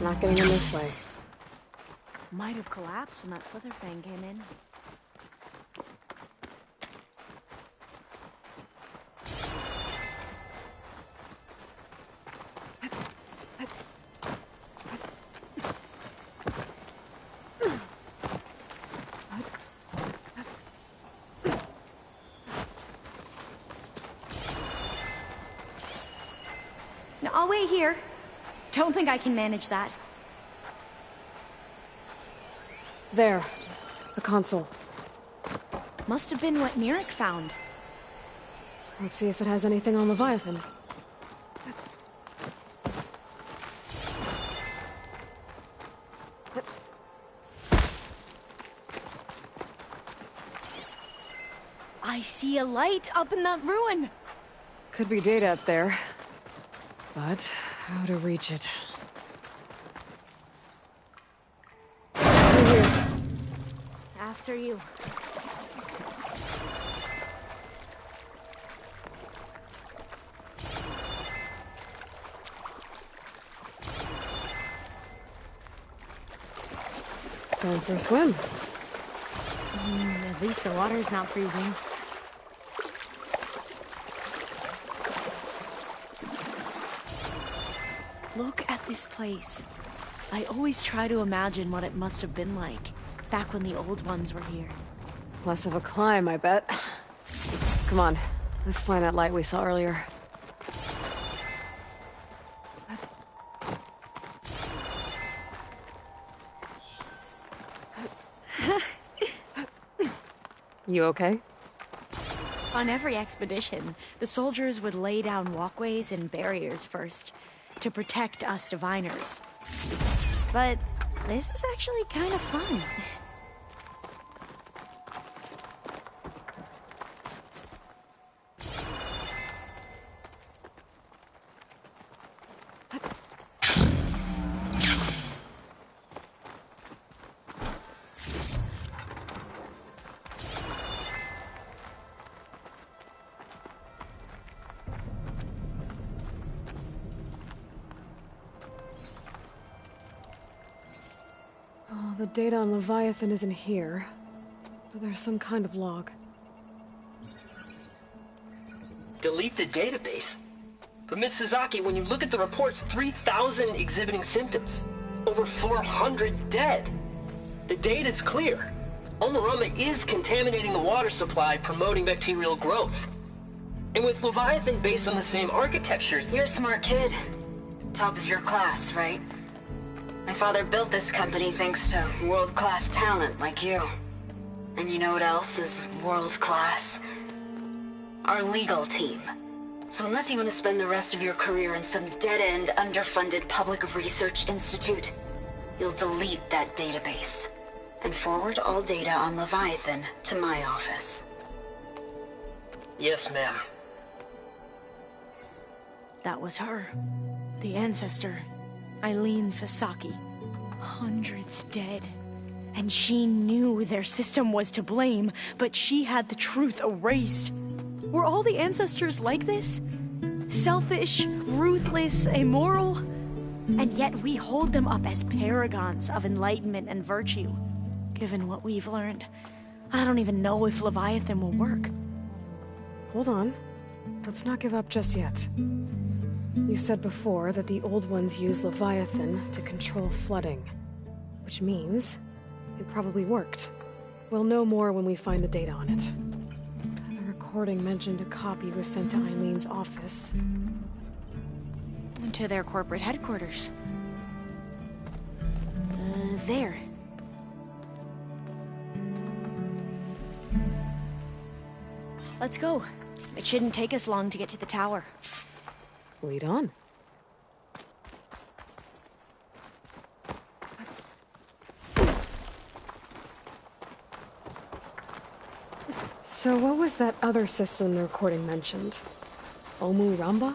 Not getting in this way. Might have collapsed when that slither thing came in. stay here. Don't think I can manage that. There. The console. Must have been what Nirik found. Let's see if it has anything on Leviathan. I see a light up in that ruin. Could be data up there. But how to reach it? Through here. After you. Time for a swim. At least the water's not freezing. Look at this place. I always try to imagine what it must have been like, back when the old ones were here. Less of a climb, I bet. Come on, let's find that light we saw earlier. You okay? On every expedition, the soldiers would lay down walkways and barriers first, to protect us diviners. But this is actually kind of fun. The data on Leviathan isn't here, but there's some kind of log. Delete the database? But Miss Sasaki, when you look at the reports, 3,000 exhibiting symptoms. Over 400 dead. The data's clear. Omarama is contaminating the water supply, promoting bacterial growth. And with Leviathan based on the same architecture... You're a smart kid. Top of your class, right? My father built this company thanks to world-class talent like you. And you know what else is world-class? Our legal team. So unless you want to spend the rest of your career in some dead-end, underfunded public research institute, you'll delete that database and forward all data on Leviathan to my office. Yes, ma'am. That was her. The ancestor. Eileen Sasaki. Hundreds dead. And she knew their system was to blame, but she had the truth erased. Were all the ancestors like this? Selfish, ruthless, immoral? And yet we hold them up as paragons of enlightenment and virtue. Given what we've learned, I don't even know if Leviathan will work. Hold on. Let's not give up just yet. You said before that the old ones use Leviathan to control flooding. Which means it probably worked. We'll know more when we find the data on it. The recording mentioned a copy was sent to Eileen's office. To their corporate headquarters. There. Let's go. It shouldn't take us long to get to the tower. Lead on. So what was that other system the recording mentioned? Omu Ramba?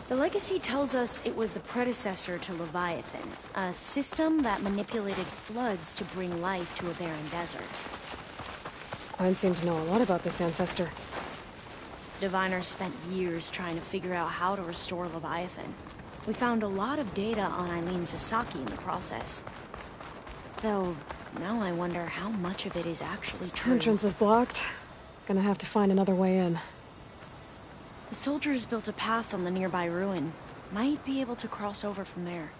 The legacy tells us it was the predecessor to Leviathan, a system that manipulated floods to bring life to a barren desert. Quinn seemed to know a lot about this ancestor. Diviners spent years trying to figure out how to restore Leviathan. We found a lot of data on Eileen Sasaki in the process. Though, now I wonder how much of it is actually true. Entrance is blocked. Gonna have to find another way in. The soldiers built a path on the nearby ruin. Might be able to cross over from there.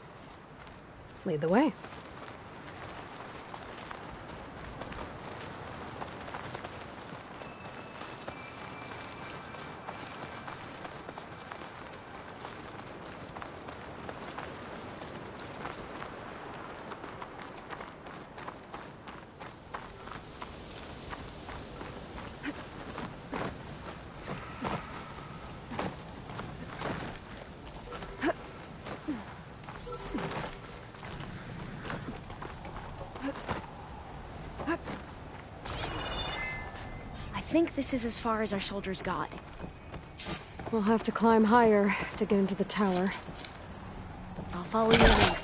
Lead the way. think this is as far as our soldiers got. We'll have to climb higher to get into the tower. I'll follow your lead.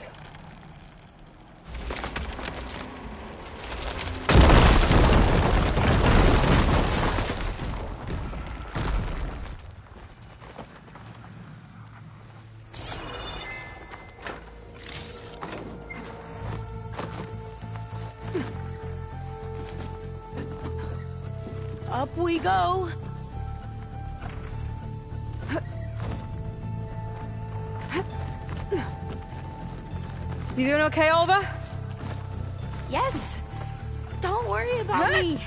Up we go. You doing okay, Alva? Yes. Don't worry about me.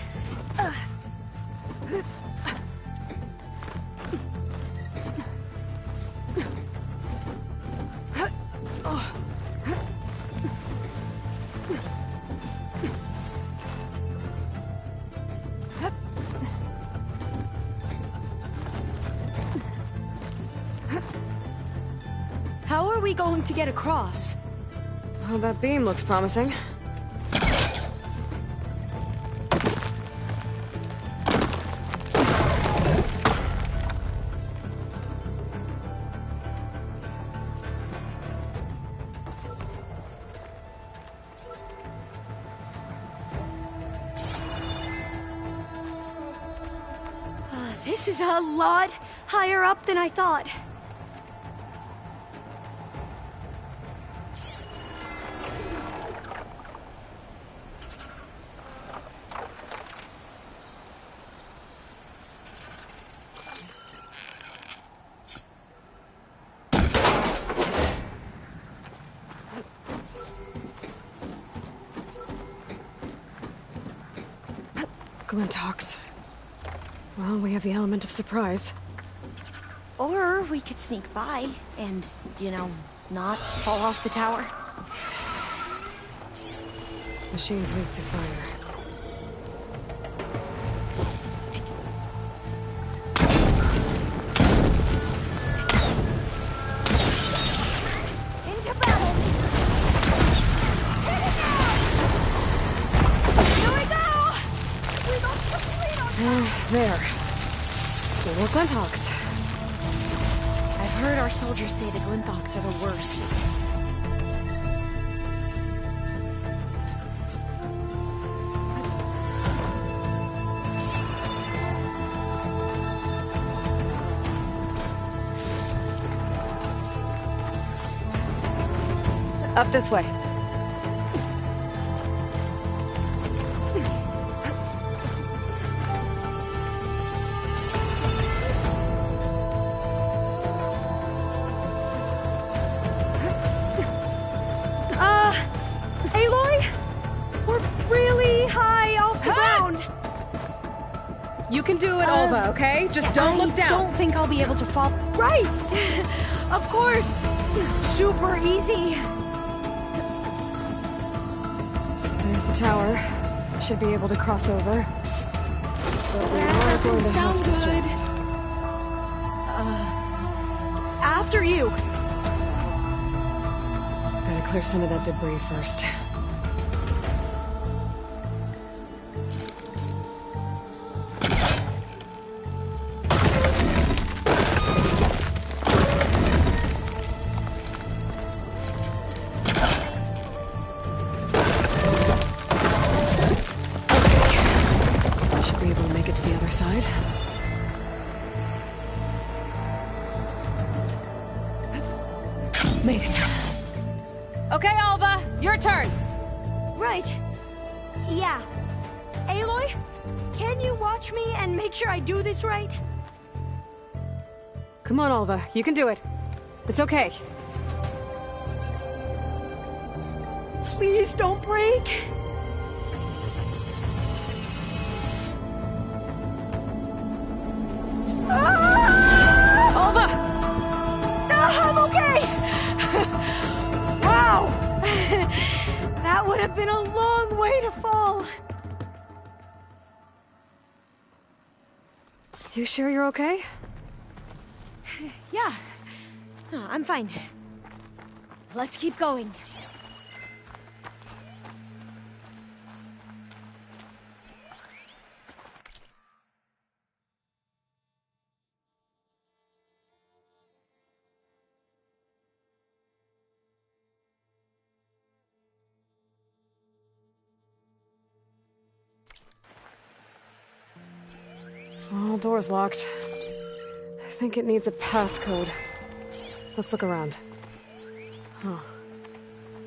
How are we going to get across? Oh, that beam looks promising. This is a lot higher up than I thought. Glinthawks. Well, we have the element of surprise. Or we could sneak by and, you know, not fall off the tower. Machine's weak to fire. Into battle! Hit it now! Here we go! We lost the lead on There. The more Glinthawks. I've heard our soldiers say the Glinthawks are the worst. Up this way. Aloy? We're really high off the ground. You can do it, Alva, okay? Just don't look down. I don't think I'll be able to fall. Right! Of course! Super easy. There's the tower. Should be able to cross over. But we are going Doesn't to sound have to good. jump. After you. Gotta clear some of that debris first. Should be able to make it to the other side. Made it. Okay, Alva, your turn. Right. Yeah. Aloy, can you watch me and make sure I do this right? Come on, Alva, you can do it. It's okay. Please don't break. Alva! I'm okay! Wow! That would have been a long way to fall. You sure you're okay? Yeah. I'm fine. Let's keep going. Well, door's locked. I think it needs a passcode. Let's look around. Huh.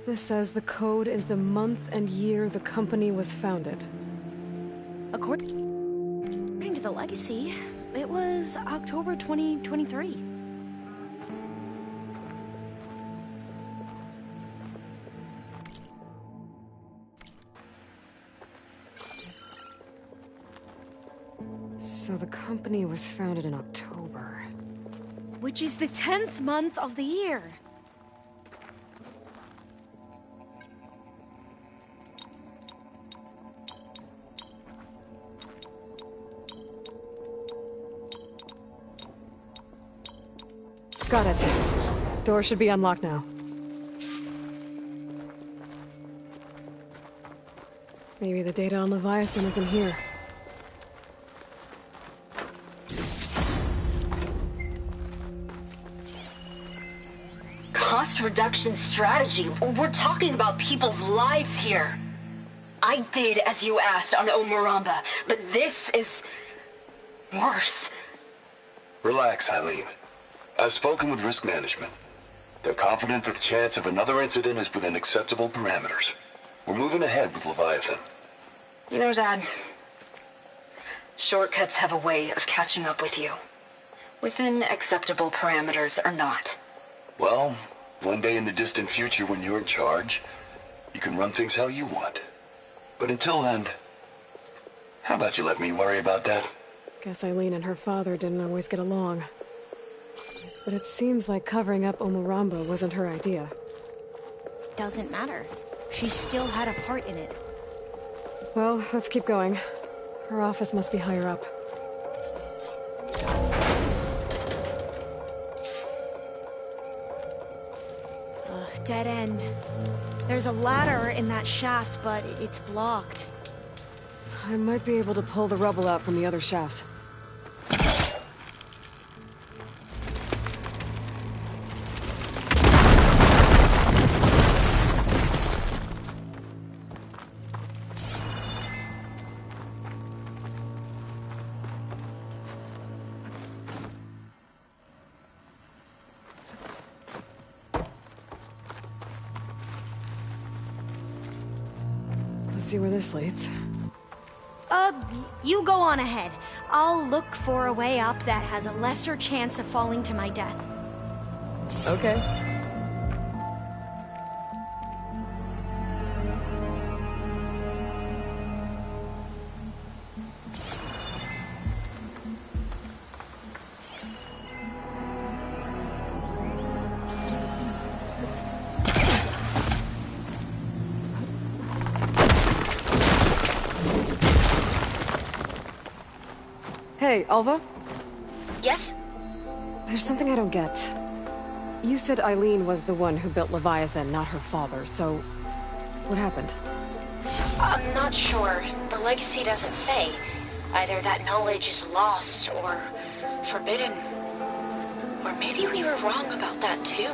This says the code is the month and year the company was founded. According to the legacy, it was October 2023. So the company was founded in October. Which is the 10th month of the year. Got it. Door should be unlocked now. Maybe the data on Leviathan isn't here. Cost reduction strategy? We're talking about people's lives here. I did as you asked on Omuramba, but this is worse. Relax, Eileen. I've spoken with risk management. They're confident that the chance of another incident is within acceptable parameters. We're moving ahead with Leviathan. You know, Dad, shortcuts have a way of catching up with you. Within acceptable parameters or not. Well, one day in the distant future when you're in charge, you can run things how you want. But until then, how about you let me worry about that? Guess Eileen and her father didn't always get along. But it seems like covering up Omuramba wasn't her idea. Doesn't matter. She still had a part in it. Well, let's keep going. Her office must be higher up. Dead end. There's a ladder in that shaft, but it's blocked. I might be able to pull the rubble out from the other shaft. See where this leads. You go on ahead. I'll look for a way up that has a lesser chance of falling to my death. Okay. Hey, Alva? Yes? There's something I don't get. You said Eileen was the one who built Leviathan, not her father, so... what happened? I'm not sure. The legacy doesn't say. Either that knowledge is lost or forbidden. Or maybe we were wrong about that too.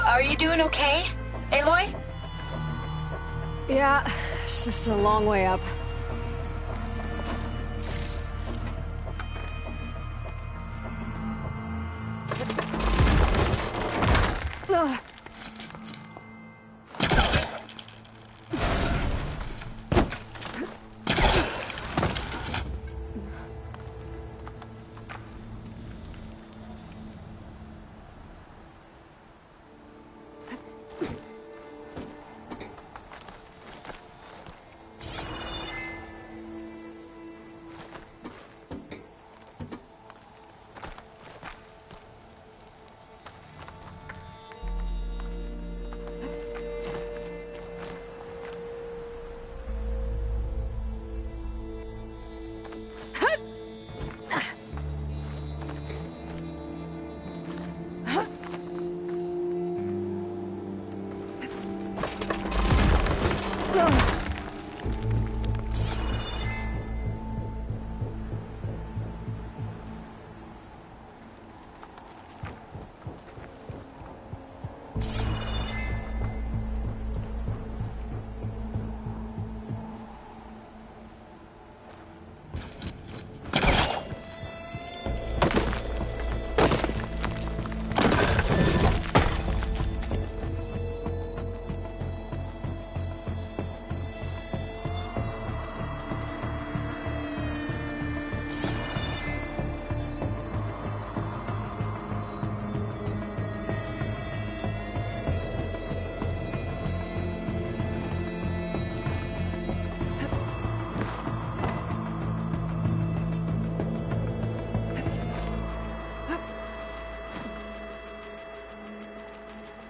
Are you doing okay, Aloy? Yeah, it's just a long way up. Ugh.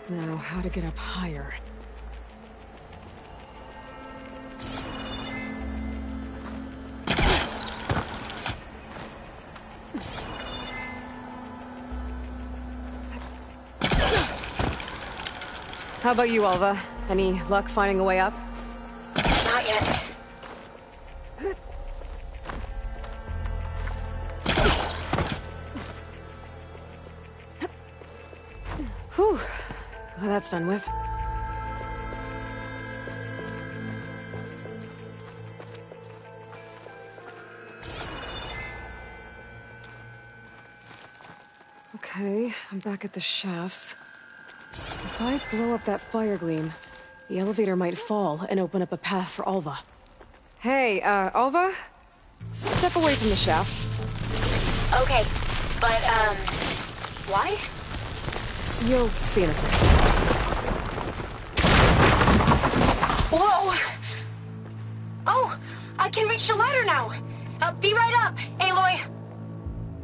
Now, how to get up higher? How about you, Alva? Any luck finding a way up? Not yet. Whew. Well, that's done with. Okay, I'm back at the shafts. If I blow up that fire gleam, the elevator might fall and open up a path for Alva. Hey, Alva? Step away from the shaft. Okay, but, why? You'll see in a second. Whoa! Oh, I can reach the ladder now! Be right up, Aloy!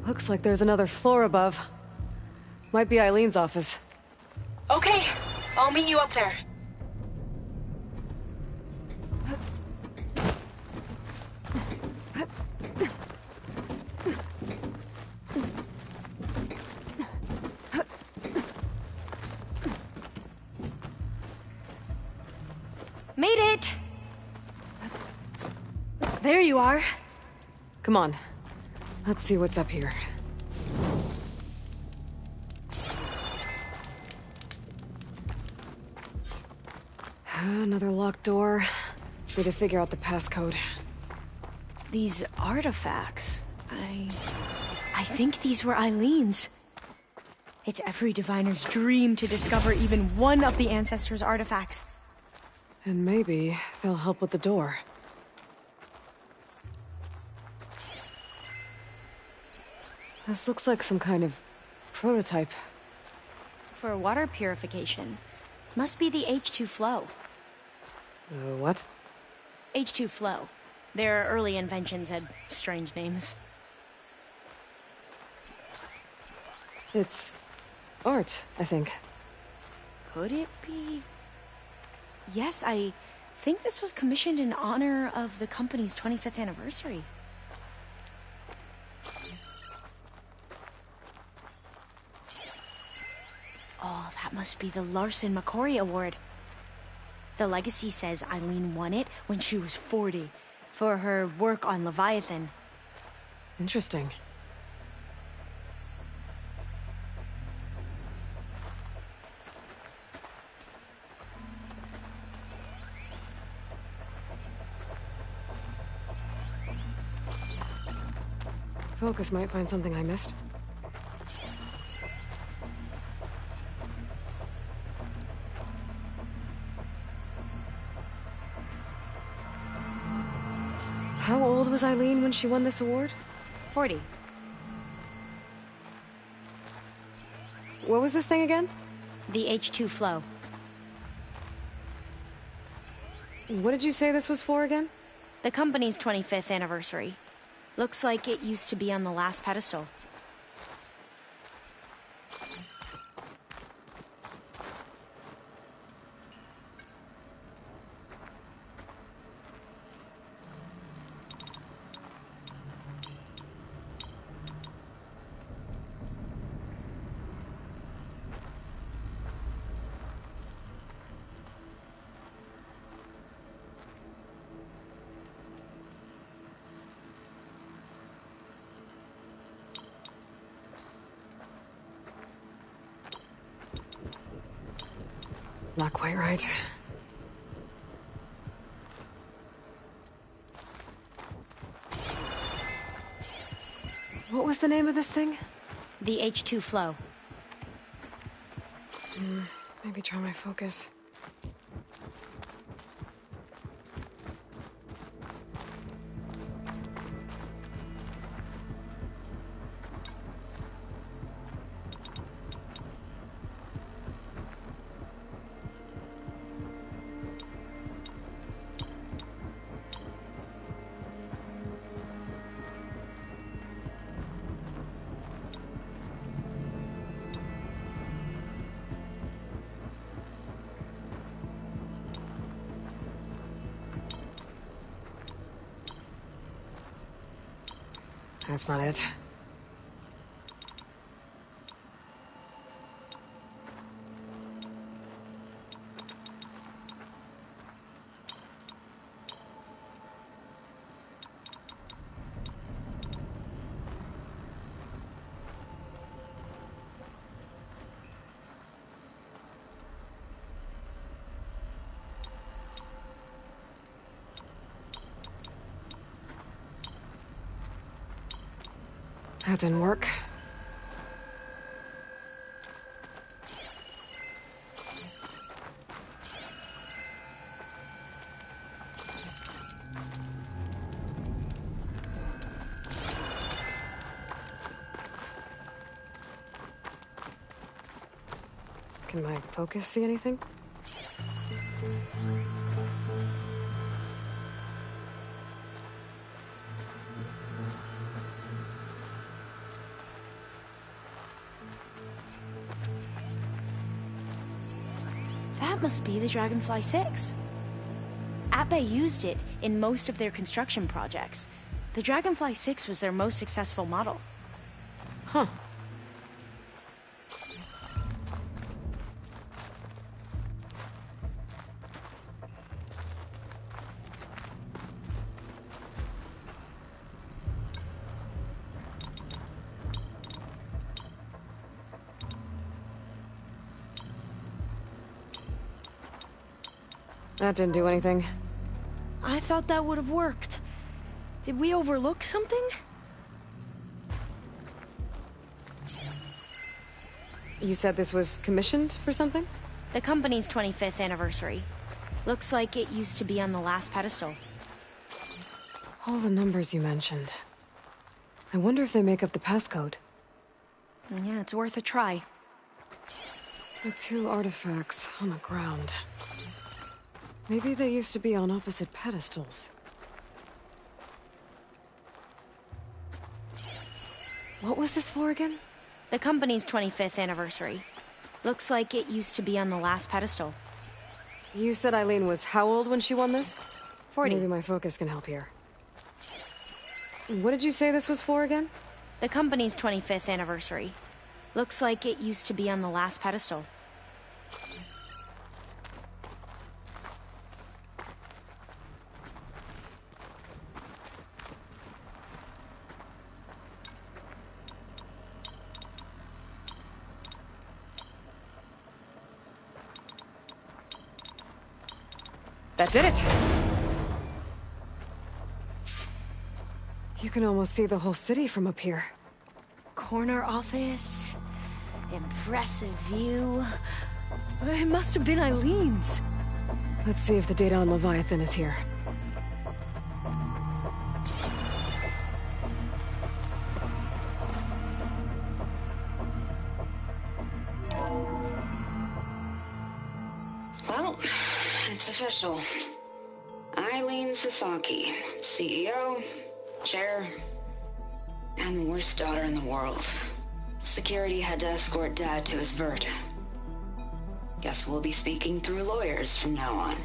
Looks like there's another floor above. Might be Eileen's office. Okay, I'll meet you up there. Made it! There you are. Come on. Let's see what's up here. Another locked door. Need to figure out the passcode. These artifacts... I think these were Eileen's. It's every diviner's dream to discover even one of the Ancestors' artifacts. And maybe they'll help with the door. This looks like some kind of prototype. For water purification. Must be the H2 flow. What? H2 flow. Their early inventions had strange names. It's art, I think. Could it be? Yes, I think this was commissioned in honor of the company's 25th anniversary. Oh, that must be the Larson McCory Award. The legacy says Eileen won it when she was 40 for her work on Leviathan. Interesting. Focus might find something I missed. How old was Eileen when she won this award? 40. What was this thing again? The H2 flow. What did you say this was for again? The company's 25th anniversary. Looks like it used to be on the last pedestal. Not quite right. What was the name of this thing? The H2 flow. Maybe try my focus. That's not it. That didn't work. Can my focus see anything? That must be the Dragonfly 6. Atbay used it in most of their construction projects. The Dragonfly 6 was their most successful model. Huh. That didn't do anything. I thought that would have worked. Did we overlook something? You said this was commissioned for something? The company's 25th anniversary. Looks like it used to be on the last pedestal. All the numbers you mentioned. I wonder if they make up the passcode. Yeah, it's worth a try. The two artifacts on the ground. Maybe they used to be on opposite pedestals. What was this for again? The company's 25th anniversary. Looks like it used to be on the last pedestal. You said Eileen was how old when she won this? 40. Maybe my focus can help here. What did you say this was for again? The company's 25th anniversary. Looks like it used to be on the last pedestal. That did it! You can almost see the whole city from up here. Corner office. Impressive view. It must have been Eileen's. Let's see if the data on Leviathan is here. Well, it's official. Eileen Sasaki, CEO, chair, and worst daughter in the world. Security had to escort Dad to his vert. Guess we'll be speaking through lawyers from now on.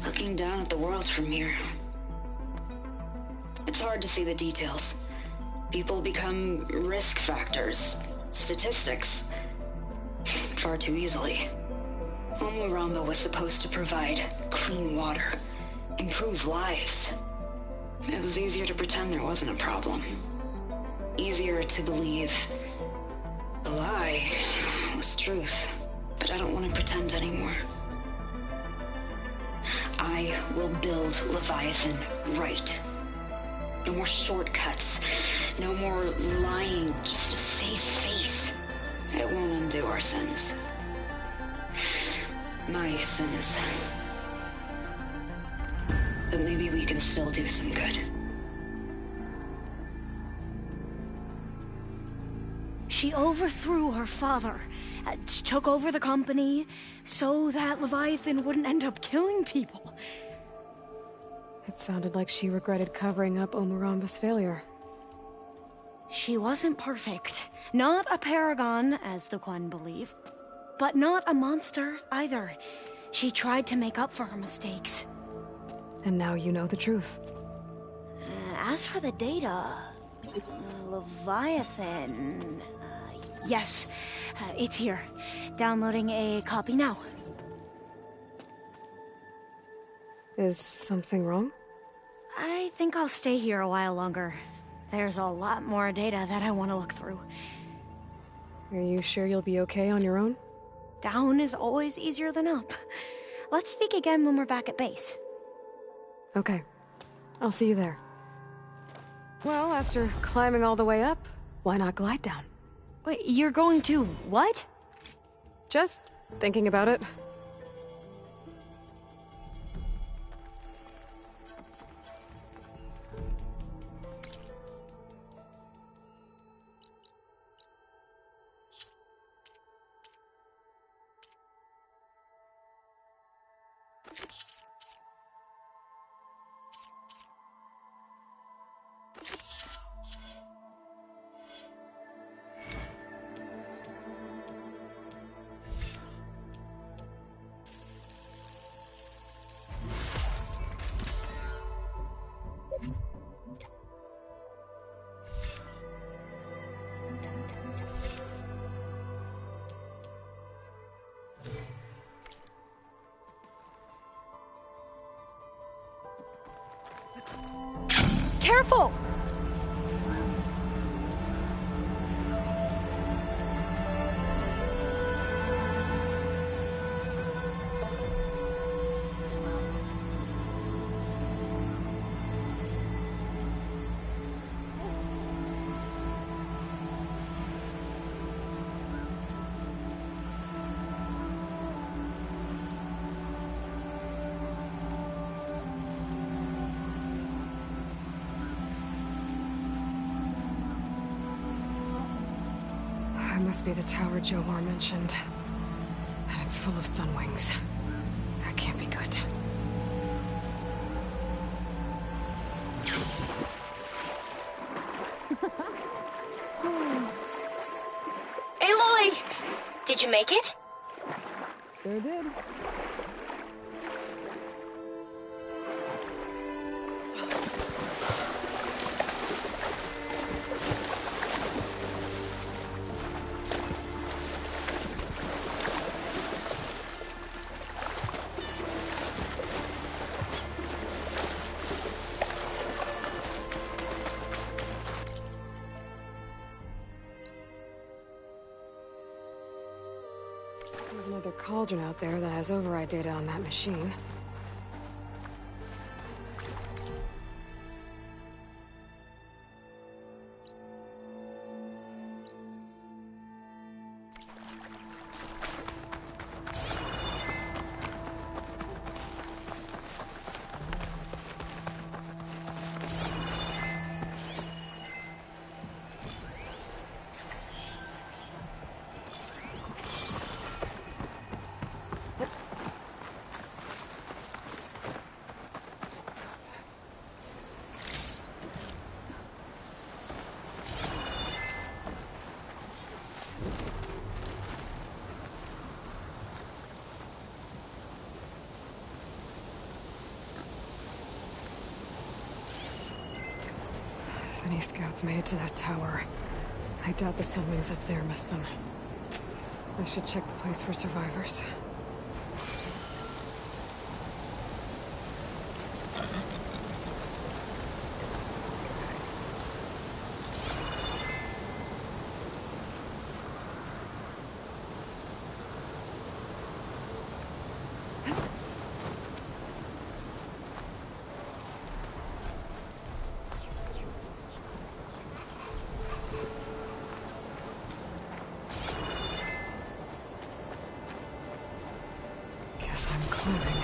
Looking down at the world from here. It's hard to see the details. People become risk factors, statistics, far too easily. Omuramba was supposed to provide clean water, improve lives. It was easier to pretend there wasn't a problem. Easier to believe the lie was truth. But I don't want to pretend anymore. I will build Leviathan right. No more shortcuts. No more lying just to save face. It won't undo our sins. My sins. But maybe we can still do some good. She overthrew her father, took over the company, so that Leviathan wouldn't end up killing people. It sounded like she regretted covering up Omuramba's failure. She wasn't perfect. Not a paragon, as the Quan believe. But not a monster, either. She tried to make up for her mistakes. And now you know the truth. as for the data, Leviathan... yes, it's here. Downloading a copy now. Is something wrong? I think I'll stay here a while longer. There's a lot more data that I want to look through. Are you sure you'll be okay on your own? Down is always easier than up. Let's speak again when we're back at base. Okay. I'll see you there. Well, after climbing all the way up, why not glide down? Wait, you're going to what? Just thinking about it. Careful! Must be the tower Jomar mentioned. And it's full of sunwings. That can't be good. Aloy! Did you make it? Sure did. There's another cauldron out there that has override data on that machine. If any scouts made it to that tower, I doubt the sunwings up there missed them. I should check the place for survivors. Guess I'm climbing.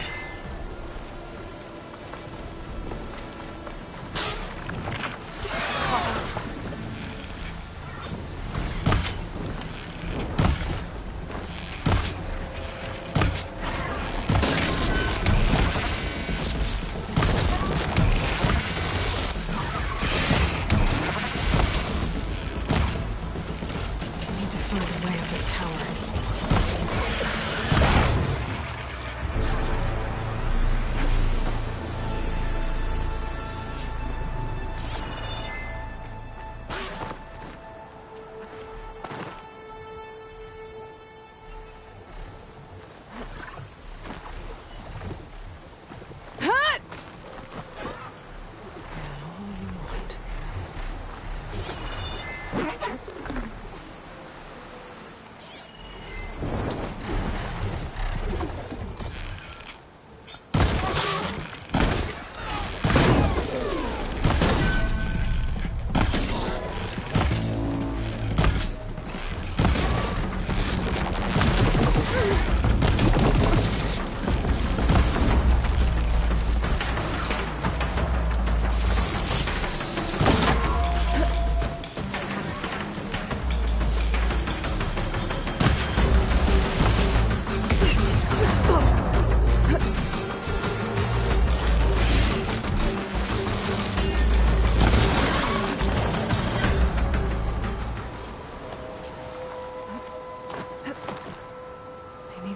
I need to find a way up this tower.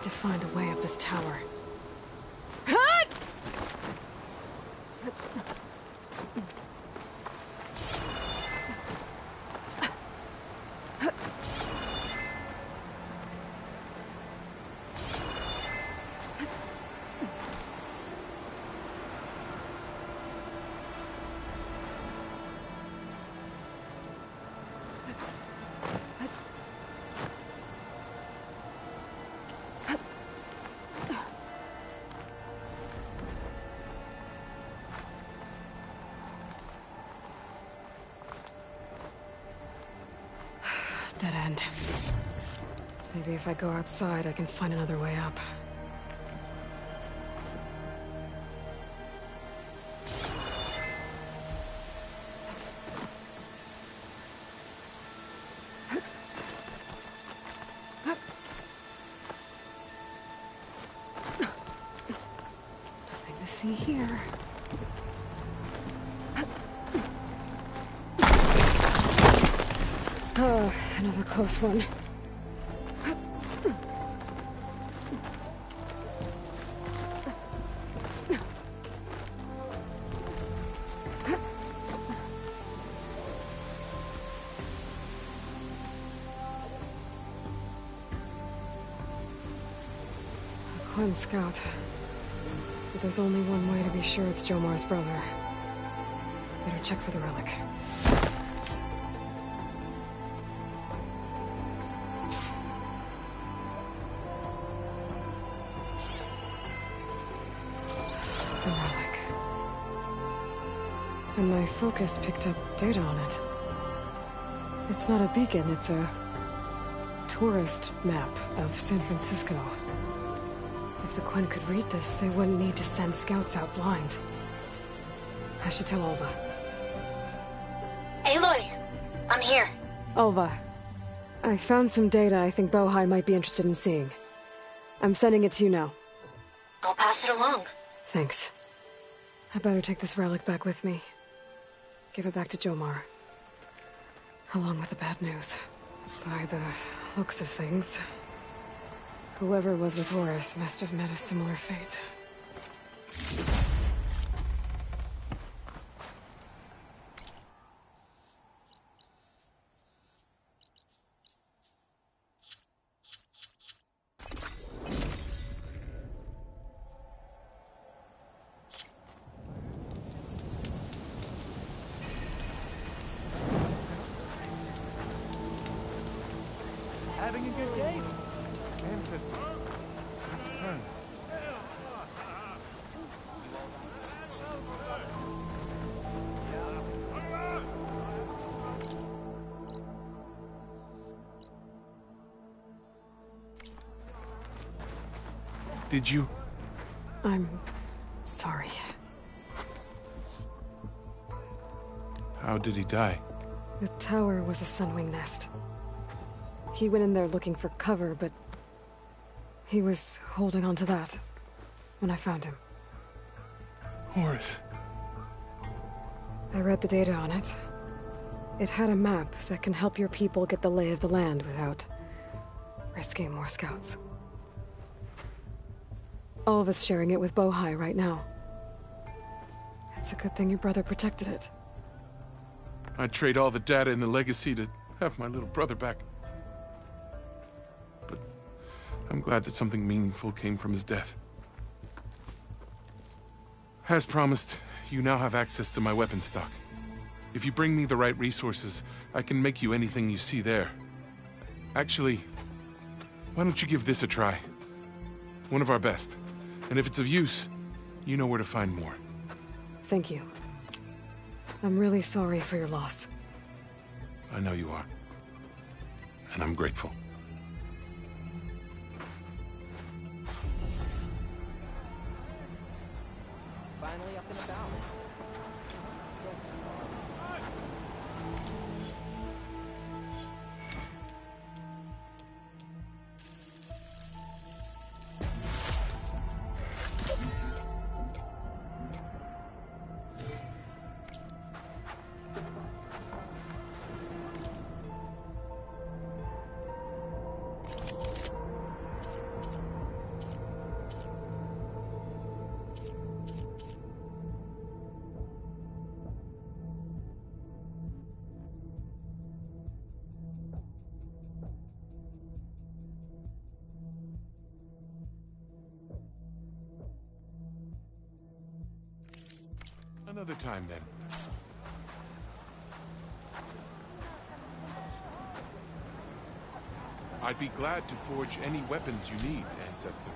need to find a way up this tower. Dead end. Maybe if I go outside, I can find another way up. Nothing to see here. Oh, another close one. A Quen scout. But there's only one way to be sure it's Jomar's brother. Better check for the relic. The relic. And my focus picked up data on it. It's not a beacon, it's a tourist map of San Francisco. If the Quen could read this, they wouldn't need to send scouts out blind. I should tell Alva. Aloy! I'm here. Alva, I found some data I think Bohai might be interested in seeing. I'm sending it to you now. I'll pass it along. Thanks. I better take this relic back with me. Give it back to Jomar. Along with the bad news. By the looks of things, whoever was with Horus must have met a similar fate. Having a good day? Did you? I'm sorry. How did he die? The tower was a sunwing nest. He went in there looking for cover, but he was holding on to that when I found him. Horus. I read the data on it. It had a map that can help your people get the lay of the land without risking more scouts. All of us sharing it with Bohai right now. It's a good thing your brother protected it. I'd trade all the data and the legacy to have my little brother back. But I'm glad that something meaningful came from his death. As promised, you now have access to my weapon stock. If you bring me the right resources, I can make you anything you see there. Actually, why don't you give this a try? One of our best. And if it's of use, you know where to find more. Thank you. I'm really sorry for your loss. I know you are. And I'm grateful. Finally up and about. another time, then. I'd be glad to forge any weapons you need, Ancestor.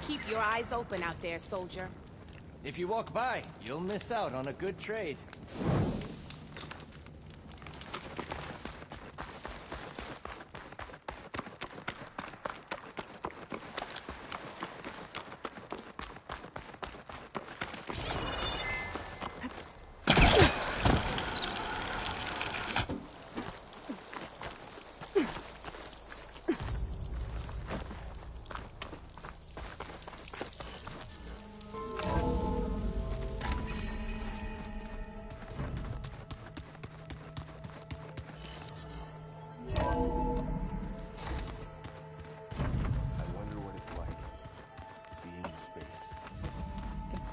Keep your eyes open out there, soldier. If you walk by, you'll miss out on a good trade.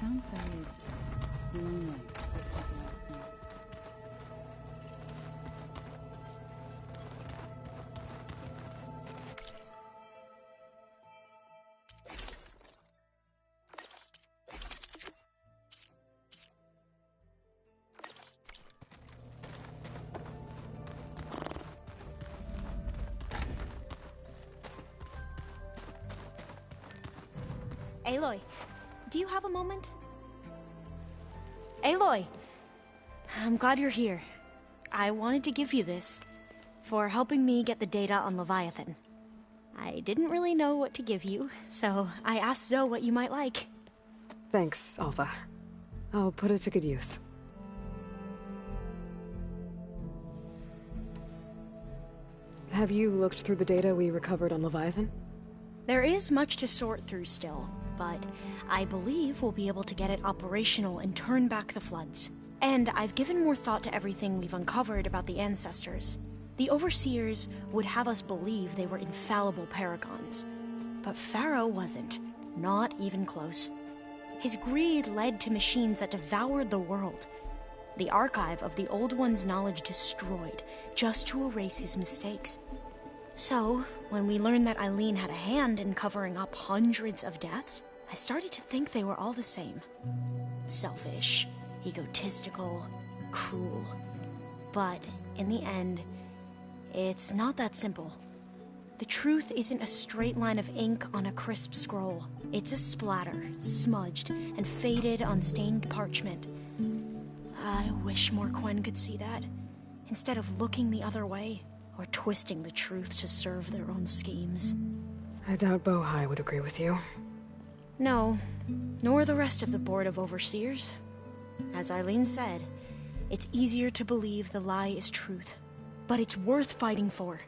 Sounds very lonely. Aloy, do you have a moment? Aloy! I'm glad you're here. I wanted to give you this for helping me get the data on Leviathan. I didn't really know what to give you, so I asked Zoe what you might like. Thanks, Alpha. I'll put it to good use. Have you looked through the data we recovered on Leviathan? There is much to sort through still, but I believe we'll be able to get it operational and turn back the floods. And I've given more thought to everything we've uncovered about the Ancestors. The Overseers would have us believe they were infallible paragons. But Pharaoh wasn't. Not even close. His greed led to machines that devoured the world. The archive of the Old One's knowledge destroyed, just to erase his mistakes. So, when we learned that Eileen had a hand in covering up hundreds of deaths, I started to think they were all the same. Selfish, egotistical, cruel. But, in the end, it's not that simple. The truth isn't a straight line of ink on a crisp scroll. It's a splatter, smudged, and faded on stained parchment. I wish more Quen could see that, instead of looking the other way, or twisting the truth to serve their own schemes. I doubt Bohai would agree with you. No, nor the rest of the Board of Overseers. As Eileen said, it's easier to believe the lie is truth, but it's worth fighting for.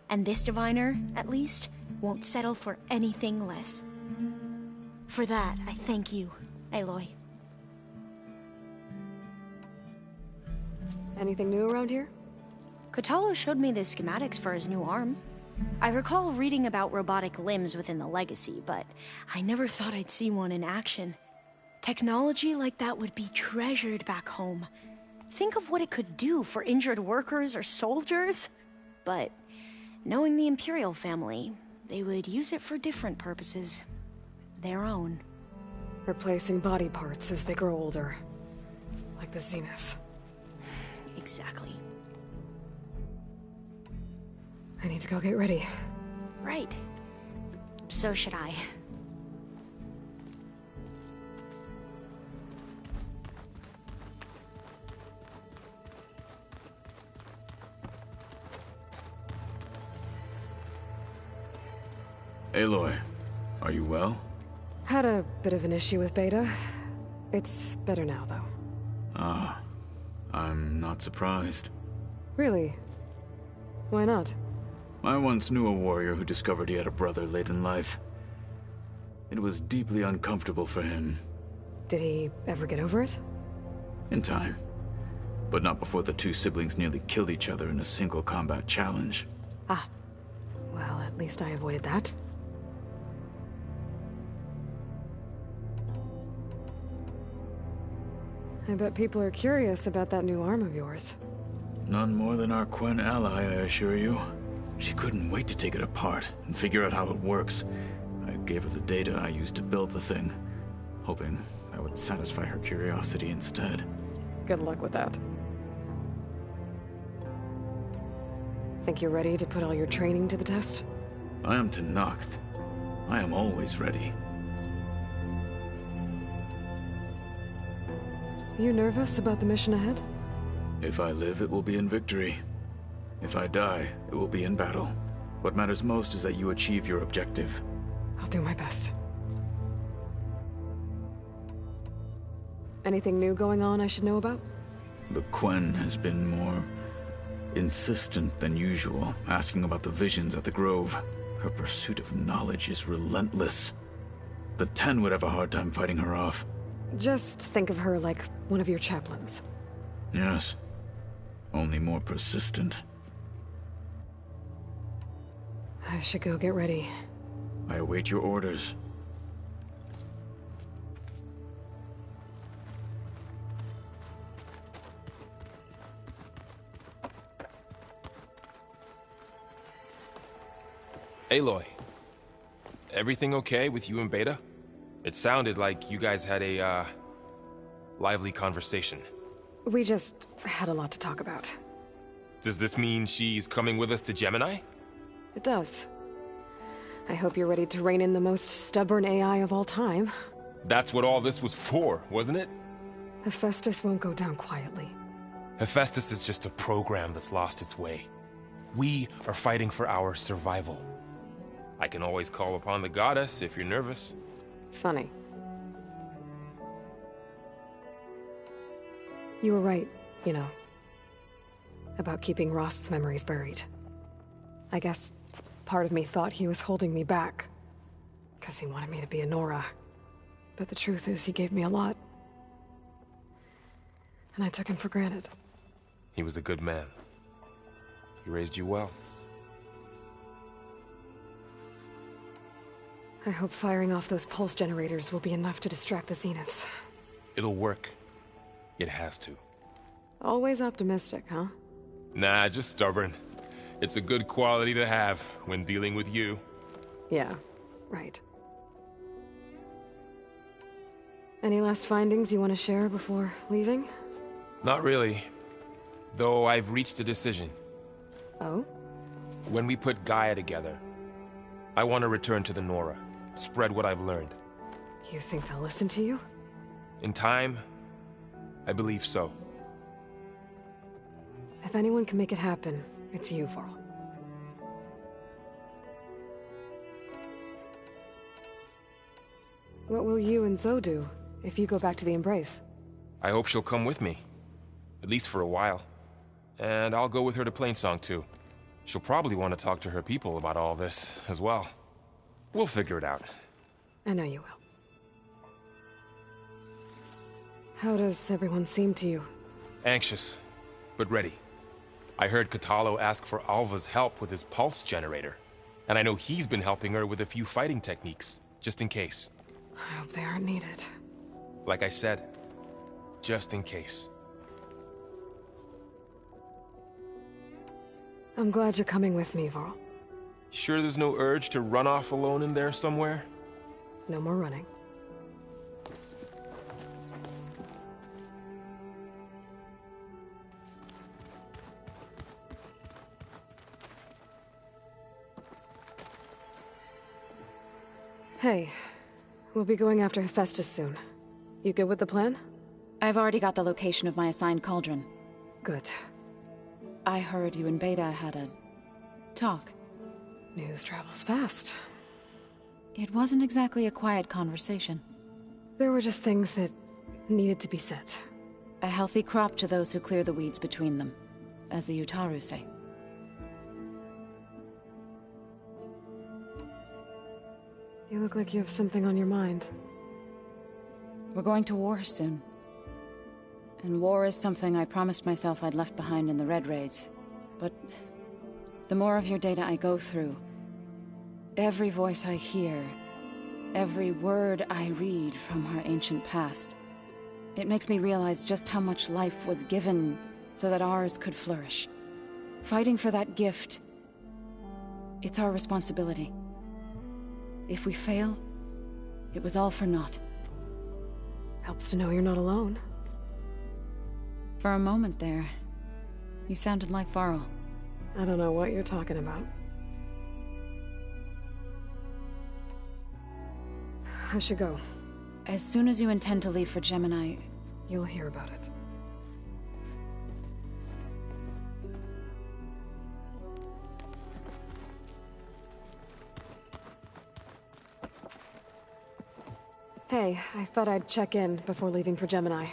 And this diviner, at least, won't settle for anything less. For that, I thank you, Aloy. Anything new around here? Kotallo showed me the schematics for his new arm. I recall reading about robotic limbs within the Legacy, but I never thought I'd see one in action. Technology like that would be treasured back home. Think of what it could do for injured workers or soldiers. But knowing the Imperial family, they would use it for different purposes. Their own. Replacing body parts as they grow older. Like the Zenith. Exactly. I need to go get ready. Right. So should I. Aloy, are you well? Had a bit of an issue with Beta. It's better now, though. Ah, I'm not surprised. Really? Why not? I once knew a warrior who discovered he had a brother late in life. It was deeply uncomfortable for him. Did he ever get over it? In time. But not before the two siblings nearly killed each other in a single combat challenge. Ah. Well, at least I avoided that. I bet people are curious about that new arm of yours. None more than our Quen ally, I assure you. She couldn't wait to take it apart and figure out how it works. I gave her the data I used to build the thing, hoping that would satisfy her curiosity instead. Good luck with that. Think you're ready to put all your training to the test? I am Tenakth. I am always ready. You nervous about the mission ahead? If I live, it will be in victory. If I die, it will be in battle. What matters most is that you achieve your objective. I'll do my best. Anything new going on I should know about? The Quen has been more insistent than usual, asking about the visions at the Grove. Her pursuit of knowledge is relentless. The Ten would have a hard time fighting her off. Just think of her like one of your chaplains. Yes. Only more persistent. I should go get ready. I await your orders. Aloy, everything okay with you and Beta? It sounded like you guys had a, lively conversation. We just had a lot to talk about. Does this mean she's coming with us to Gemini? It does. I hope you're ready to rein in the most stubborn AI of all time. That's what all this was for, wasn't it? Hephaestus won't go down quietly. Hephaestus is just a program that's lost its way. We are fighting for our survival. I can always call upon the goddess if you're nervous. Funny. You were right, you know, about keeping Rost's memories buried. I guess part of me thought he was holding me back, because he wanted me to be a Nora. But the truth is, he gave me a lot. And I took him for granted. He was a good man. He raised you well. I hope firing off those pulse generators will be enough to distract the Zeniths. It'll work. It has to. Always optimistic, huh? Nah, just stubborn. It's a good quality to have when dealing with you. Yeah, right. Any last findings you want to share before leaving? Not really. Though I've reached a decision. Oh? When we put Gaia together, I want to return to the Nora. Spread what I've learned. You think they'll listen to you? In time, I believe so. If anyone can make it happen, it's you, Varl. What will you and Zoe do if you go back to the Embrace? I hope she'll come with me. At least for a while. And I'll go with her to Plainsong too. She'll probably want to talk to her people about all this as well. We'll figure it out. I know you will. How does everyone seem to you? Anxious, but ready. I heard Kotallo ask for Alva's help with his pulse generator. And I know he's been helping her with a few fighting techniques, just in case. I hope they aren't needed. Like I said, just in case. I'm glad you're coming with me, Varl. Sure there's no urge to run off alone in there somewhere? No more running. Hey, we'll be going after Hephaestus soon. You good with the plan? I've already got the location of my assigned cauldron. Good. I heard you and Beta had a talk. News travels fast. It wasn't exactly a quiet conversation. There were just things that needed to be said. A healthy crop to those who clear the weeds between them, as the Utaru say. You look like you have something on your mind. We're going to war soon. And war is something I promised myself I'd left behind in the Red Raids. But the more of your data I go through, every voice I hear, every word I read from our ancient past, it makes me realize just how much life was given so that ours could flourish. Fighting for that gift, it's our responsibility. If we fail, it was all for naught. Helps to know you're not alone. For a moment there, you sounded like Varl. I don't know what you're talking about. I should go. As soon as you intend to leave for Gemini, you'll hear about it. Hey, I thought I'd check in before leaving for Gemini.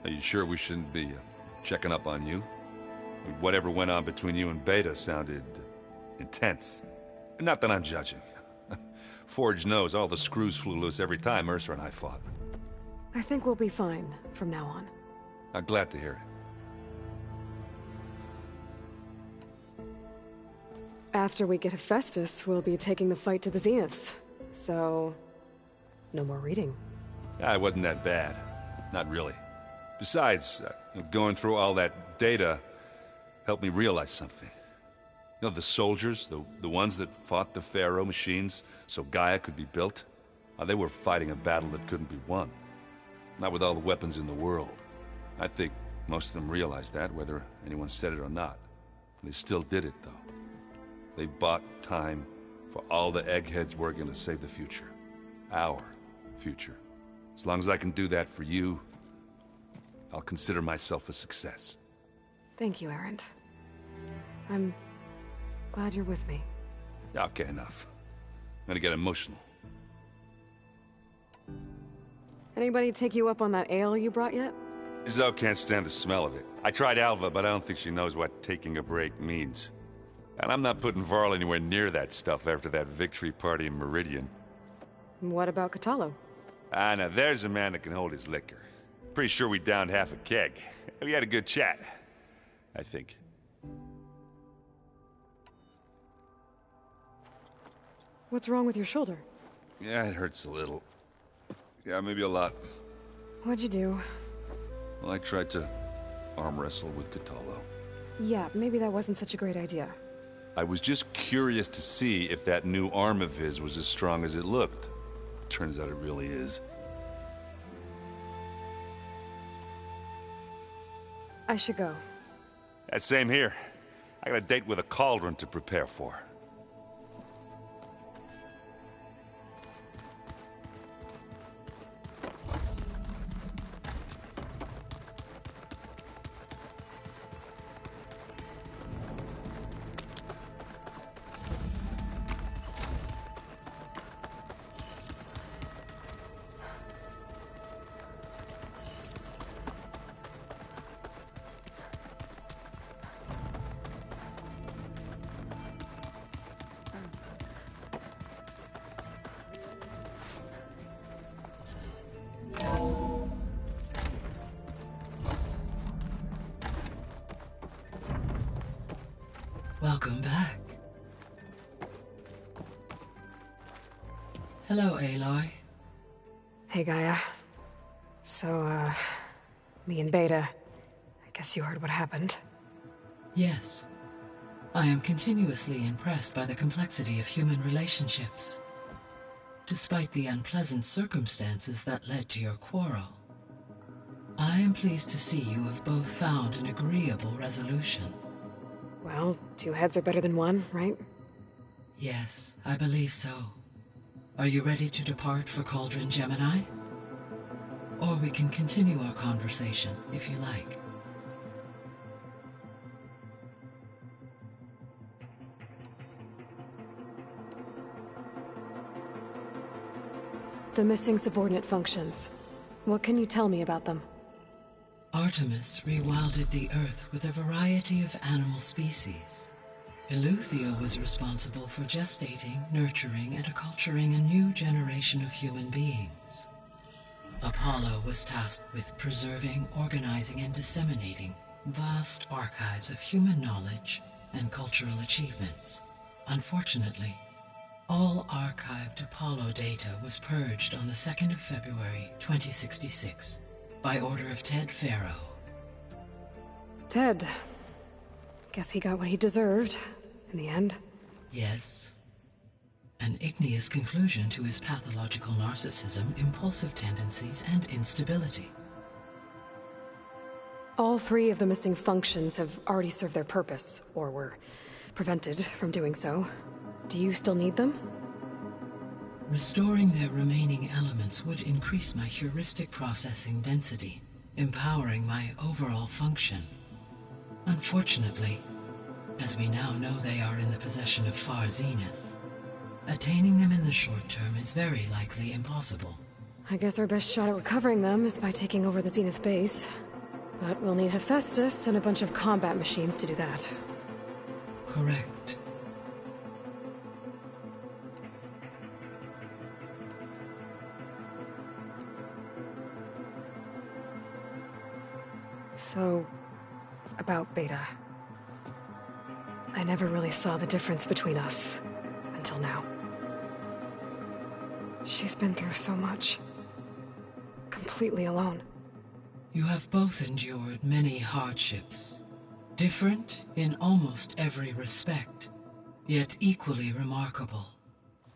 Are you sure we shouldn't be checking up on you? Whatever went on between you and Beta sounded intense. Not that I'm judging. Forge knows all the screws flew loose every time Mercer and I fought. I think we'll be fine from now on. I'm glad to hear it. After we get Hephaestus, we'll be taking the fight to the Zeniths. So, no more reading. It wasn't that bad. Not really. Besides, going through all that data helped me realize something. You know, the soldiers, the ones that fought the Pharaoh machines so Gaia could be built, they were fighting a battle that couldn't be won. Not with all the weapons in the world. I think most of them realized that, whether anyone said it or not. They still did it, though. They bought time for all the eggheads working to save the future. Our future. As long as I can do that for you, I'll consider myself a success. Thank you, Erend. I'm glad you're with me. Okay, enough. I'm gonna get emotional. Anybody take you up on that ale you brought yet? Zoe can't stand the smell of it. I tried Alva, but I don't think she knows what taking a break means. And I'm not putting Varl anywhere near that stuff after that victory party in Meridian. What about Kotallo? Now there's a man that can hold his liquor. Pretty sure we downed half a keg. We had a good chat, I think. What's wrong with your shoulder? Yeah, it hurts a little. Yeah, maybe a lot. What'd you do? Well, I tried to arm wrestle with Kotallo. Yeah, maybe that wasn't such a great idea. I was just curious to see if that new arm of his was as strong as it looked. Turns out it really is. I should go. Same here. I got a date with a cauldron to prepare for. Welcome back. Hello, Aloy. Hey, Gaia. So, me and Beta, I guess you heard what happened. Yes. I am continuously impressed by the complexity of human relationships. Despite the unpleasant circumstances that led to your quarrel, I am pleased to see you have both found an agreeable resolution. Well, two heads are better than one, right? Yes, I believe so. Are you ready to depart for Cauldron Gemini? Or we can continue our conversation, if you like. The missing subordinate functions. What can you tell me about them? Artemis rewilded the Earth with a variety of animal species. Eleuthia was responsible for gestating, nurturing, and acculturating a new generation of human beings. Apollo was tasked with preserving, organizing, and disseminating vast archives of human knowledge and cultural achievements. Unfortunately, all archived Apollo data was purged on the 2nd of February, 2066, by order of Ted Faro. Ted. Guess he got what he deserved, in the end. Yes. An igneous conclusion to his pathological narcissism, impulsive tendencies, and instability. All 3 of the missing functions have already served their purpose, or were prevented from doing so. Do you still need them? Restoring their remaining elements would increase my heuristic processing density, empowering my overall function. Unfortunately, as we now know they are in the possession of Far Zenith, attaining them in the short term is very likely impossible. I guess our best shot at recovering them is by taking over the Zenith base. But we'll need Hephaestus and a bunch of combat machines to do that. Correct. So, about Beta. I never really saw the difference between us, until now. She's been through so much. Completely alone. You have both endured many hardships. Different in almost every respect, yet equally remarkable.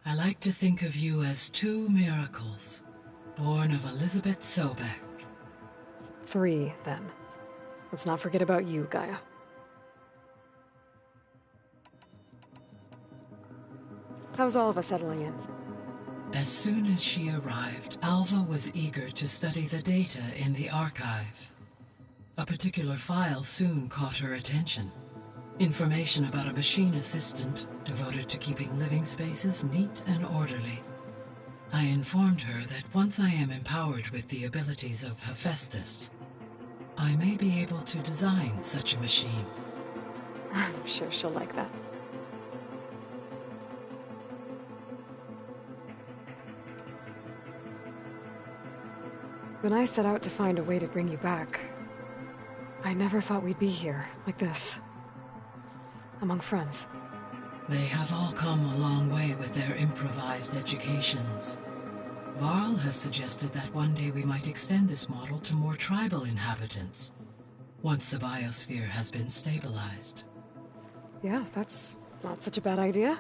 I like to think of you as 2 miracles, born of Elizabeth Sobek. 3, then. Let's not forget about you, Gaia. How's Alva settling in? As soon as she arrived, Alva was eager to study the data in the archive. A particular file soon caught her attention. Information about a machine assistant devoted to keeping living spaces neat and orderly. I informed her that once I am empowered with the abilities of Hephaestus, I may be able to design such a machine. I'm sure she'll like that. When I set out to find a way to bring you back, I never thought we'd be here, like this. Among friends. They have all come a long way with their improvised educations. Varl has suggested that one day we might extend this model to more tribal inhabitants, once the biosphere has been stabilized. Yeah, that's not such a bad idea.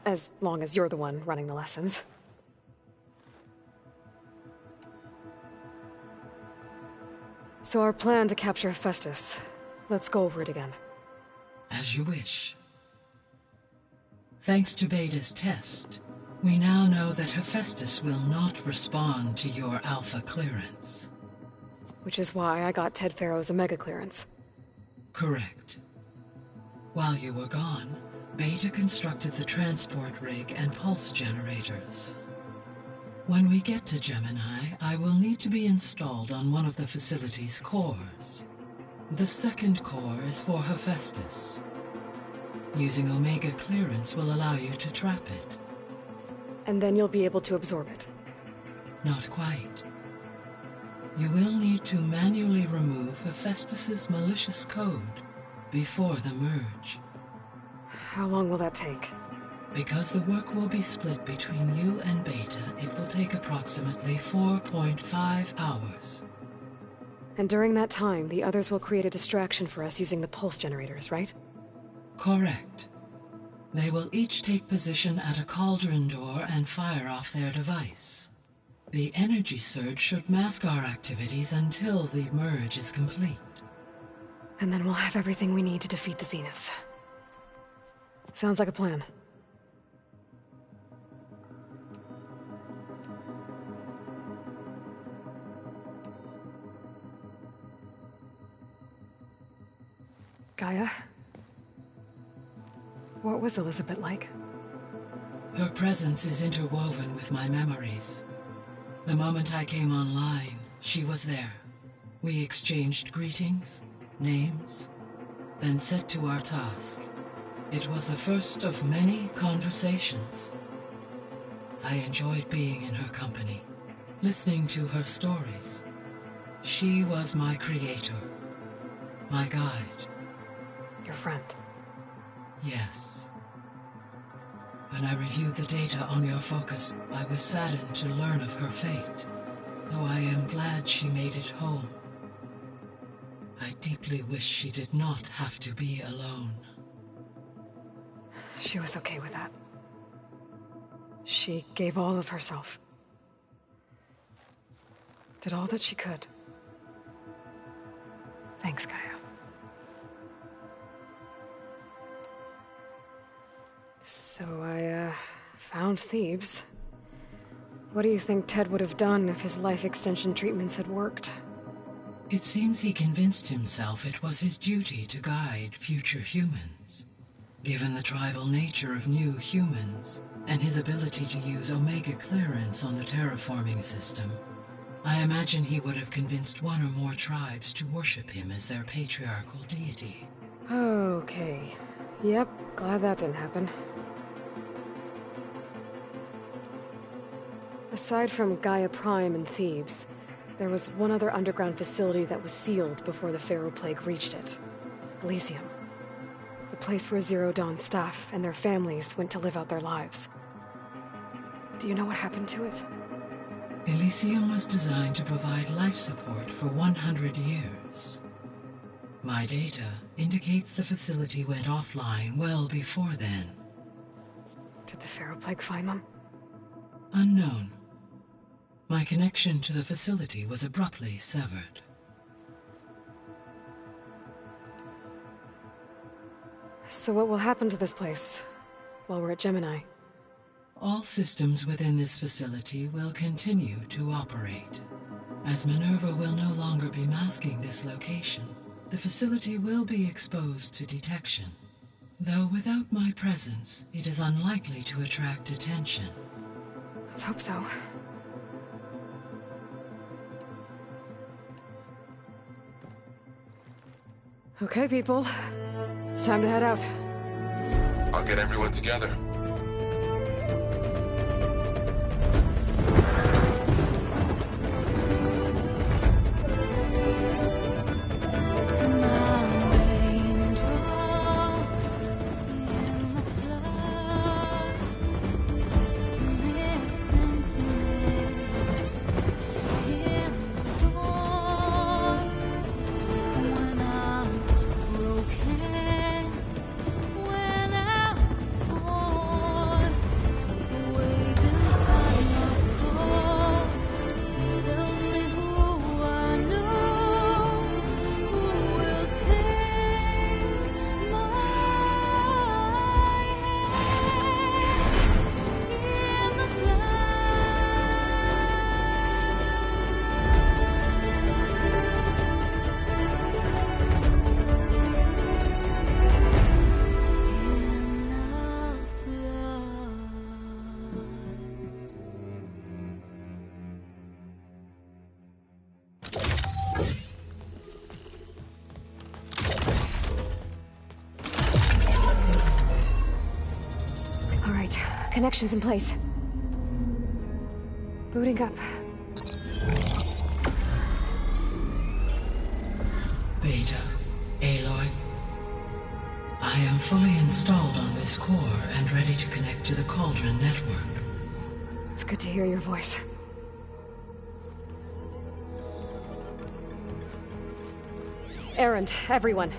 As long as you're the one running the lessons. So our plan to capture Hephaestus. Let's go over it again. As you wish. Thanks to Beta's test, we now know that Hephaestus will not respond to your Alpha clearance. Which is why I got Ted Faro's Omega clearance. Correct. While you were gone, Beta constructed the transport rig and pulse generators. When we get to Gemini, I will need to be installed on one of the facility's cores. The second core is for Hephaestus. Using Omega clearance will allow you to trap it. And then you'll be able to absorb it. Not quite. You will need to manually remove Hephaestus's malicious code before the merge. How long will that take? Because the work will be split between you and Beta, it will take approximately 4.5 hours. And during that time, the others will create a distraction for us using the pulse generators, right? Correct. They will each take position at a cauldron door and fire off their device. The energy surge should mask our activities until the merge is complete. And then we'll have everything we need to defeat the Zeniths. Sounds like a plan. Gaia? What was Elizabeth like? Her presence is interwoven with my memories. The moment I came online, she was there. We exchanged greetings, names, then set to our task. It was the first of many conversations. I enjoyed being in her company, listening to her stories. She was my creator, my guide. Your friend? Yes. When I reviewed the data on your focus, I was saddened to learn of her fate, though I am glad she made it home. I deeply wish she did not have to be alone. She was okay with that. She gave all of herself. Did all that she could. Thanks, Gaia. So I, found Thebes. What do you think Ted would have done if his life extension treatments had worked? It seems he convinced himself it was his duty to guide future humans. Given the tribal nature of new humans, and his ability to use Omega clearance on the terraforming system, I imagine he would have convinced one or more tribes to worship him as their patriarchal deity. Okay. Yep, glad that didn't happen. Aside from Gaia Prime and Thebes, there was one other underground facility that was sealed before the Pharaoh Plague reached it. Elysium. The place where Zero Dawn staff and their families went to live out their lives. Do you know what happened to it? Elysium was designed to provide life support for 100 years. My data indicates the facility went offline well before then. Did the Pharaoh Plague find them? Unknown. My connection to the facility was abruptly severed. So what will happen to this place while we're at Gemini? All systems within this facility will continue to operate. As Minerva will no longer be masking this location, the facility will be exposed to detection. Though without my presence, it is unlikely to attract attention. Let's hope so. Okay, people. It's time to head out. I'll get everyone together. Connections in place. Booting up. Beta, Aloy. I am fully installed on this core and ready to connect to the Cauldron network. It's good to hear your voice. Erend, everyone.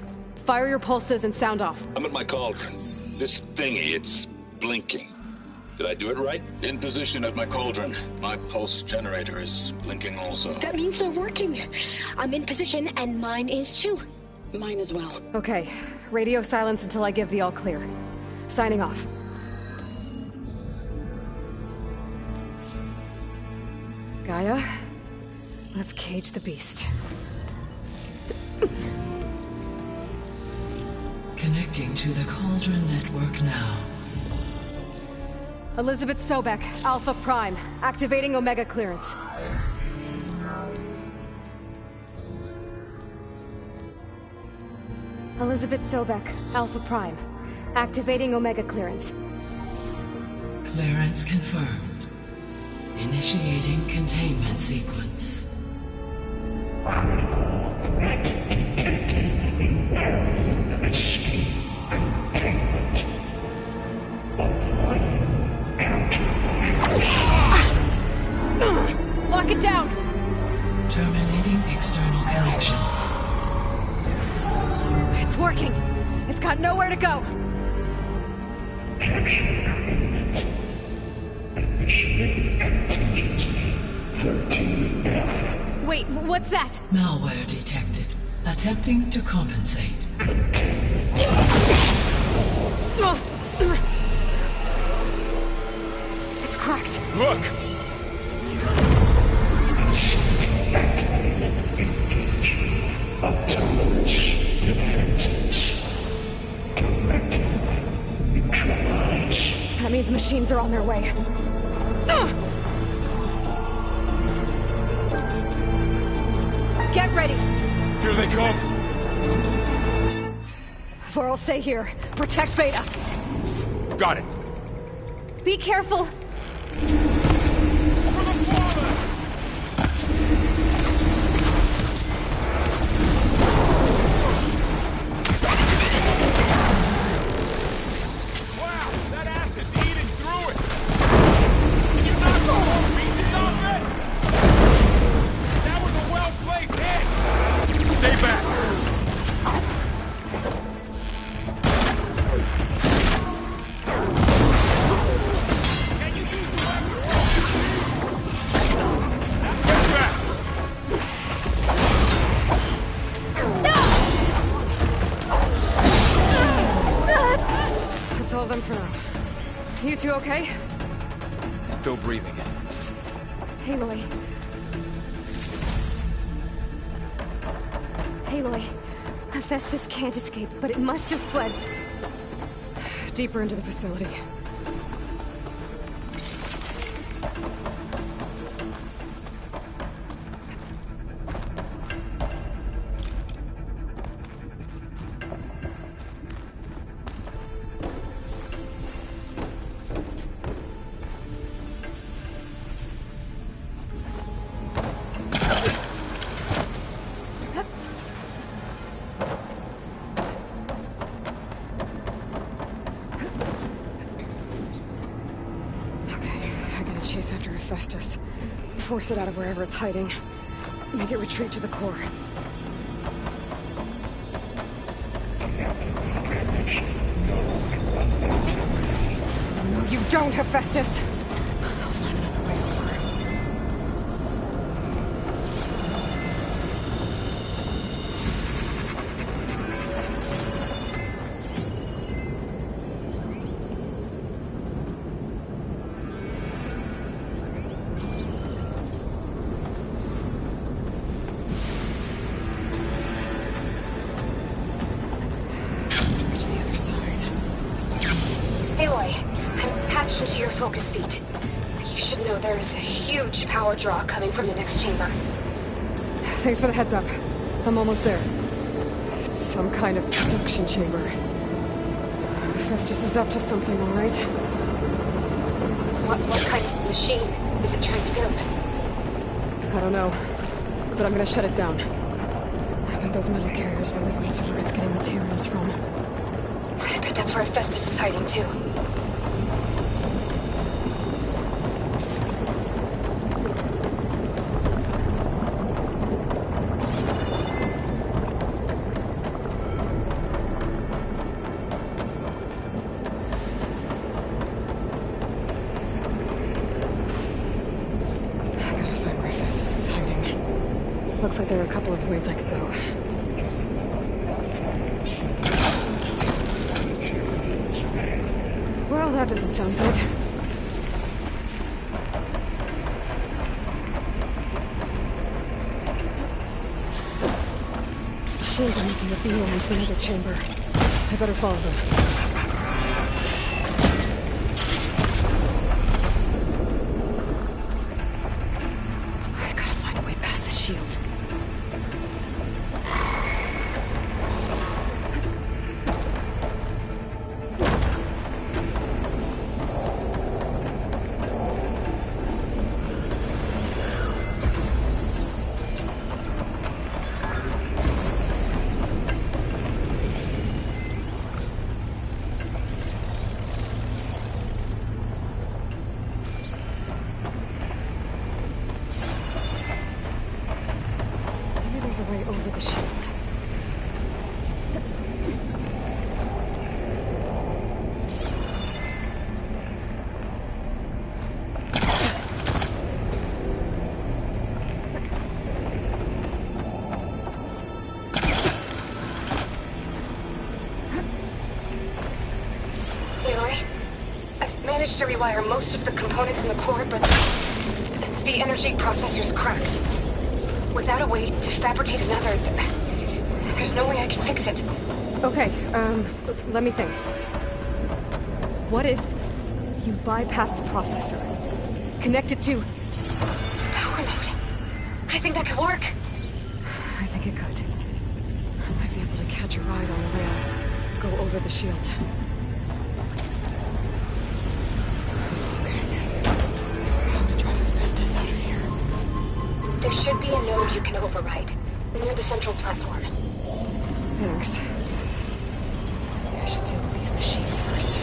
Fire your pulses and sound off. I'm at my Cauldron. This thingy, it's blinking. Did I do it right? In position at my Cauldron. My pulse generator is blinking also. That means they're working. I'm in position, and mine is too. Mine as well. Okay. Radio silence until I give the all clear. Signing off. Gaia, let's cage the beast. Connecting to the Cauldron network now. Elizabeth Sobek, Alpha Prime, activating Omega clearance. Elizabeth Sobek, Alpha Prime, Activating Omega clearance. Clearance confirmed. Initiating containment sequence. Critical threat detected. Imperative escape containment. Applying countermeasures. Lock it down! Terminating external connections. It's working! It's got nowhere to go! Capture imminent. Initiating contingency 13F. Wait, what's that? Malware detected. Attempting to compensate. It's cracked. Look! Engage. Autonomous defenses. Directive. Neutralize. That means machines are on their way. Get ready! Here they come! Vor'll stay here. Protect Beta. Got it! Be careful! That's all of them for now. You two okay? Still breathing. Aloy. Aloy. Hephaestus can't escape, but it must have fled. Deeper into the facility. Chase after Hephaestus. Force it out of wherever it's hiding. Make it retreat to the core. No, you don't, Hephaestus! I'll find another way over. Into your focus feed. You should know there is a huge power draw coming from the next chamber. Thanks for the heads up. I'm almost there. It's some kind of production chamber. Festus is up to something, all right? What kind of machine is it trying to build? I don't know, but I'm gonna shut it down. I bet those metal carriers will lead to where it's getting materials from. I bet that's where Festus is hiding too. Looks like there are a couple of ways I could go. Well, that doesn't sound good. Machines are making a beeline for another chamber. I better follow them. Shield. managed to rewire most of the components in the core, but the energy processor's cracked. Without a way to fabricate another, there's no way I can fix it. Okay, let me think. What if you bypass the processor? Connect it to... Power node. I think that could work. I think it could. I might be able to catch a ride on the rail. Go over the shield. There should be a node you can override, near the central platform. Thanks. Maybe I should deal with these machines first.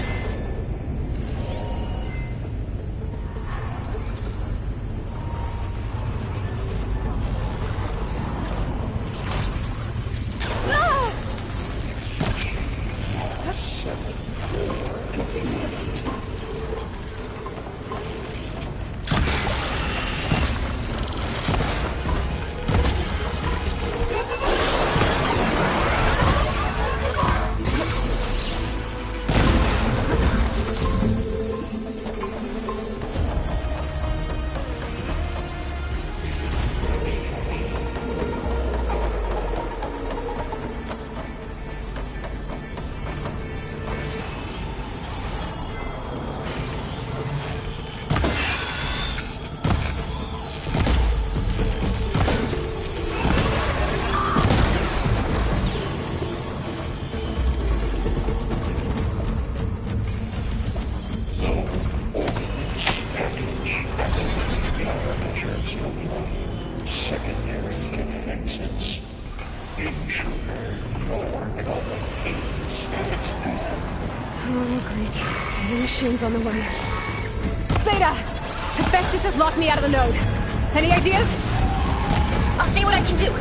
On the way. Beta! Hephaestus has locked me out of the node. Any ideas? I'll see what I can do.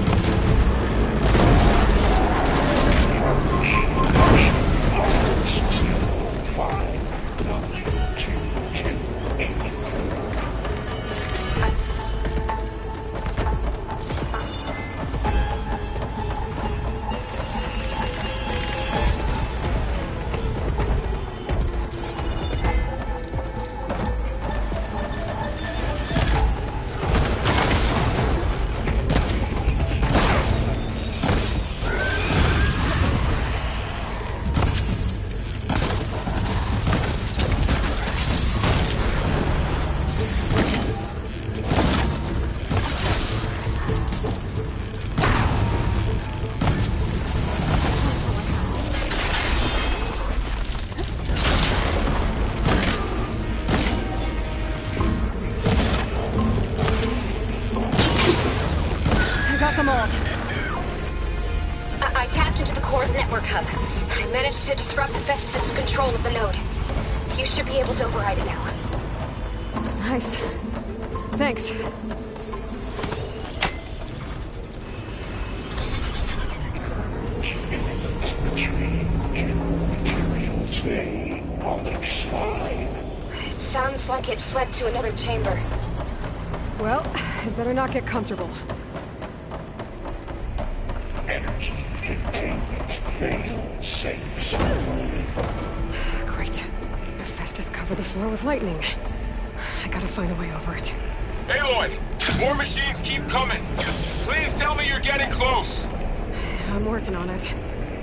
I tapped into the core's network hub. I managed to disrupt Hephaestus' control of the node. You should be able to override it now. Nice. Thanks. It sounds like it fled to another chamber. Well, it better not get comfortable. Energy containment failed. Safe zone. Great. Hephaestus covered the floor with lightning. I gotta find a way over it. Aloy! More machines keep coming! Please tell me you're getting close! I'm working on it.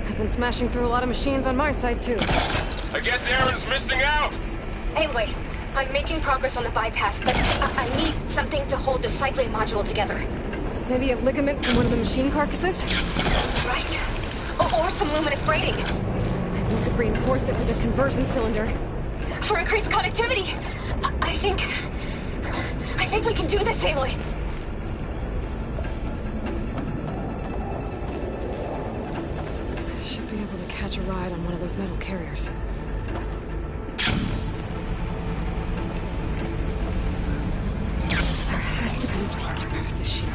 I've been smashing through a lot of machines on my side, too. I guess Aaron's missing out! Anyway, I'm making progress on the bypass, but I need something to hold the cycling module together. Maybe a ligament from one of the machine carcasses? Right. Or some luminous braiding. We could reinforce it with a conversion cylinder. For increased connectivity! I think we can do this, Aloy. Should be able to catch a ride on one of those metal carriers. There has to be a way to get past this shield.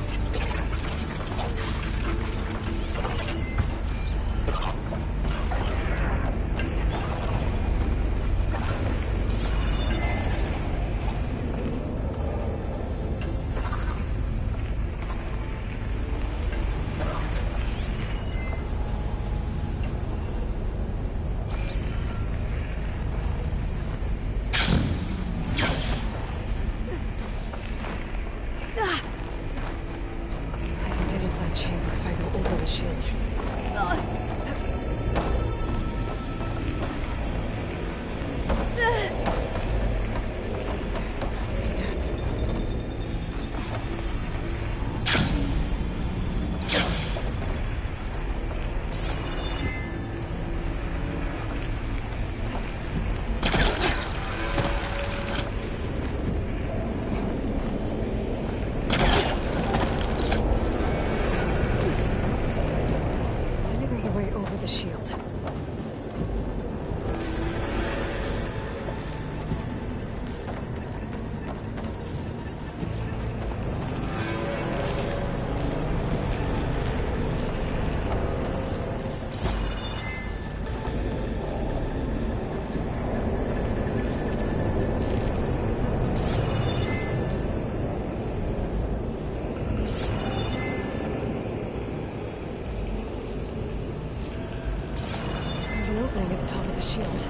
for the shield.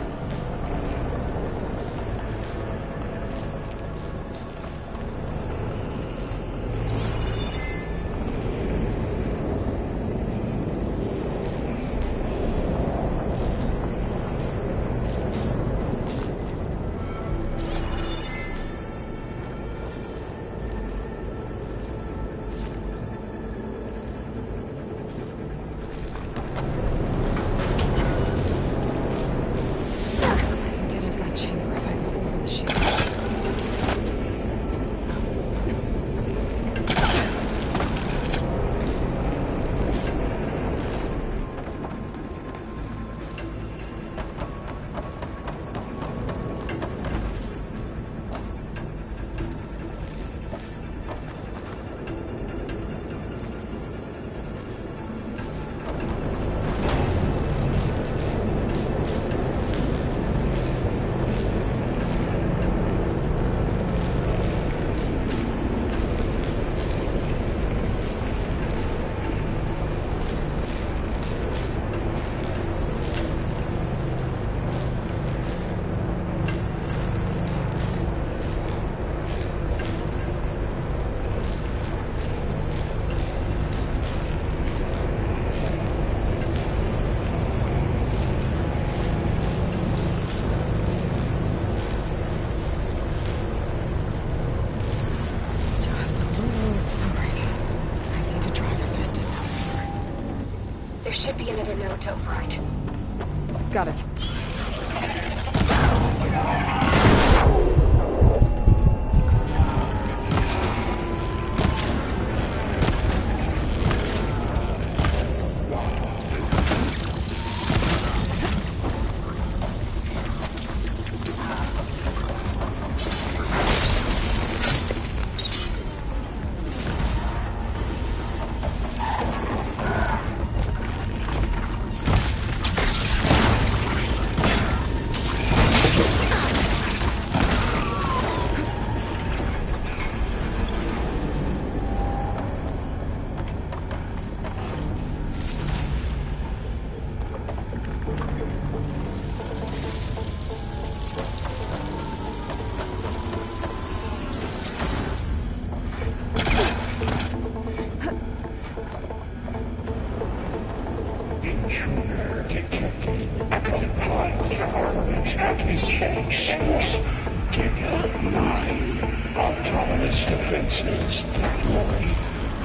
There should be another node to override. Got it.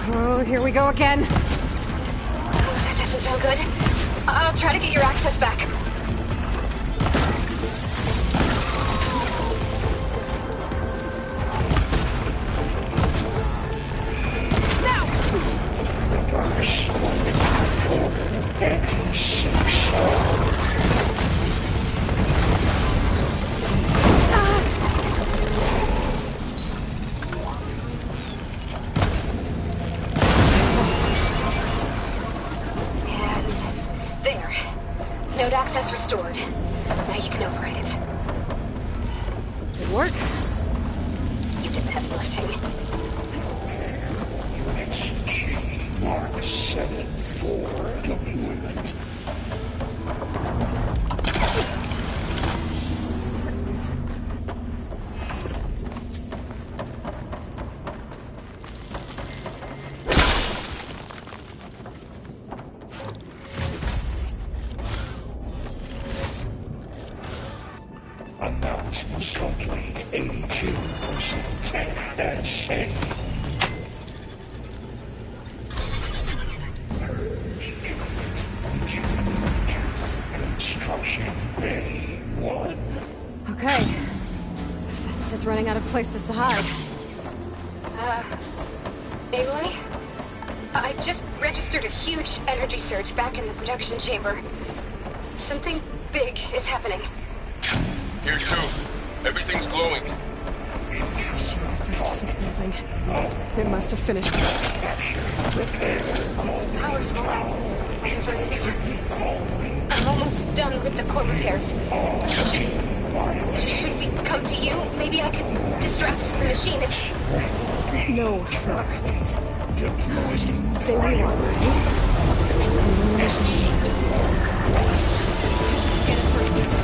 Oh, here we go again. That doesn't sound good. I'll try to get your access back. Node access restored. Now you can override it. Did it work? You did the heavy lifting. Mark 7 for deployment. Announcements complete. 82% that's safe. Construction ready. 1. Okay. Festus is running out of places to hide. Aloy? I just registered a huge energy surge back in the production chamber. Something big is happening. Here too. Everything's glowing. I see what Festus was building. It must have finished. Powerful. Whatever it is. I'm almost done with the core repairs. Should we come to you? Maybe I could distract the machine if... No, just stay where you are, right? Scan it first.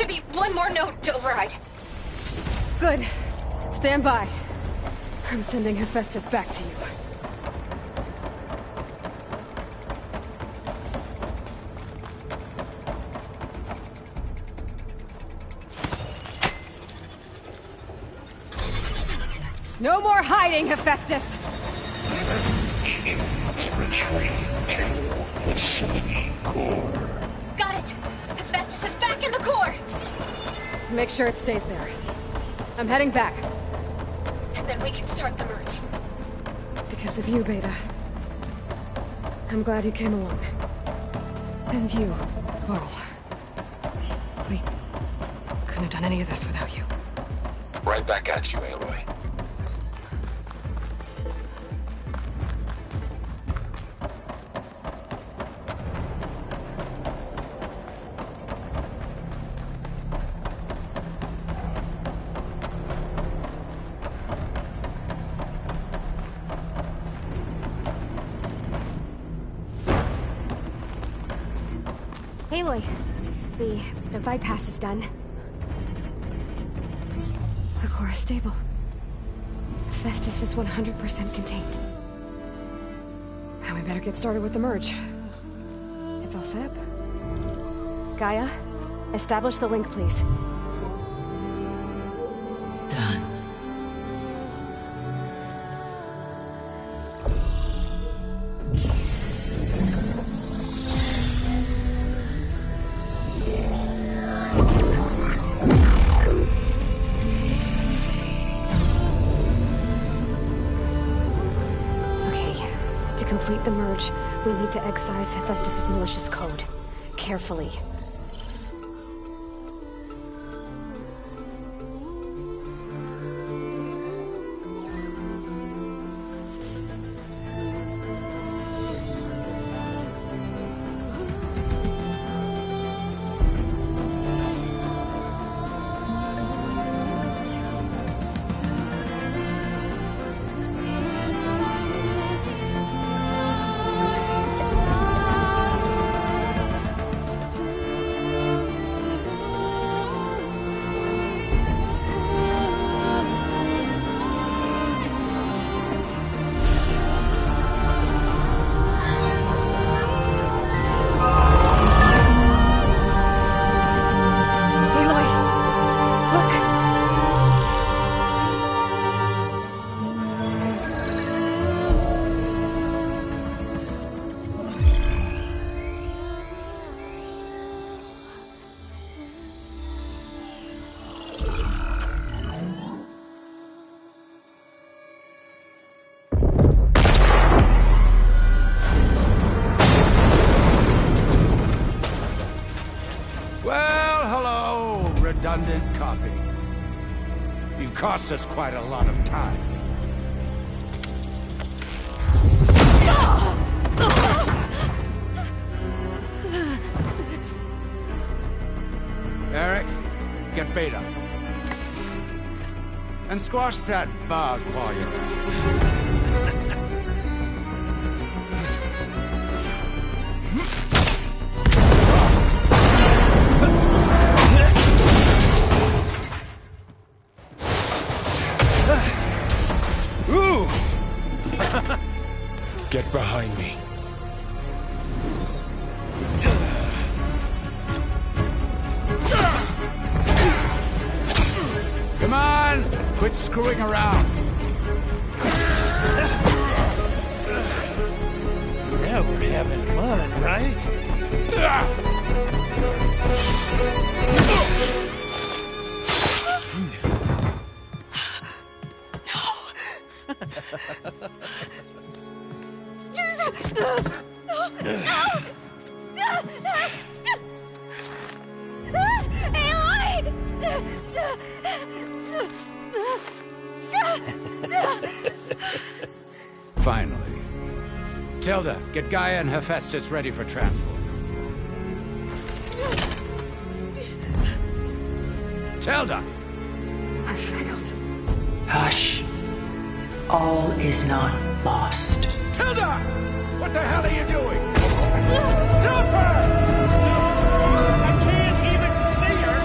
should be one more node to override. Good. Stand by. I'm sending Hephaestus back to you. No more hiding, Hephaestus! Retreat to the city core. Got it! Hephaestus is back in the core! Make sure it stays there. I'm heading back. And then we can start the merge. Because of you, Beta. I'm glad you came along. And you, Varl. We couldn't have done any of this without you. Right back at you, Aloy. Aloy, the bypass is done. The core is stable. Hephaestus is 100% contained. Now we better get started with the merge. It's all set up. Gaia, establish the link, please. Done. To complete the merge, we need to excise Hephaestus' malicious code. Carefully. Redundant copy. You cost us quite a lot of time. Eric, get Beta. And squash that bug while you're at it. Get behind me. Come on! Quit screwing around. Yeah, we're having fun, right? Finally. Tilda, get Gaia and Hephaestus ready for transport. Tilda! I failed. Hush. All is not lost. Tilda! What the hell are you doing? Stop her! I can't even see her!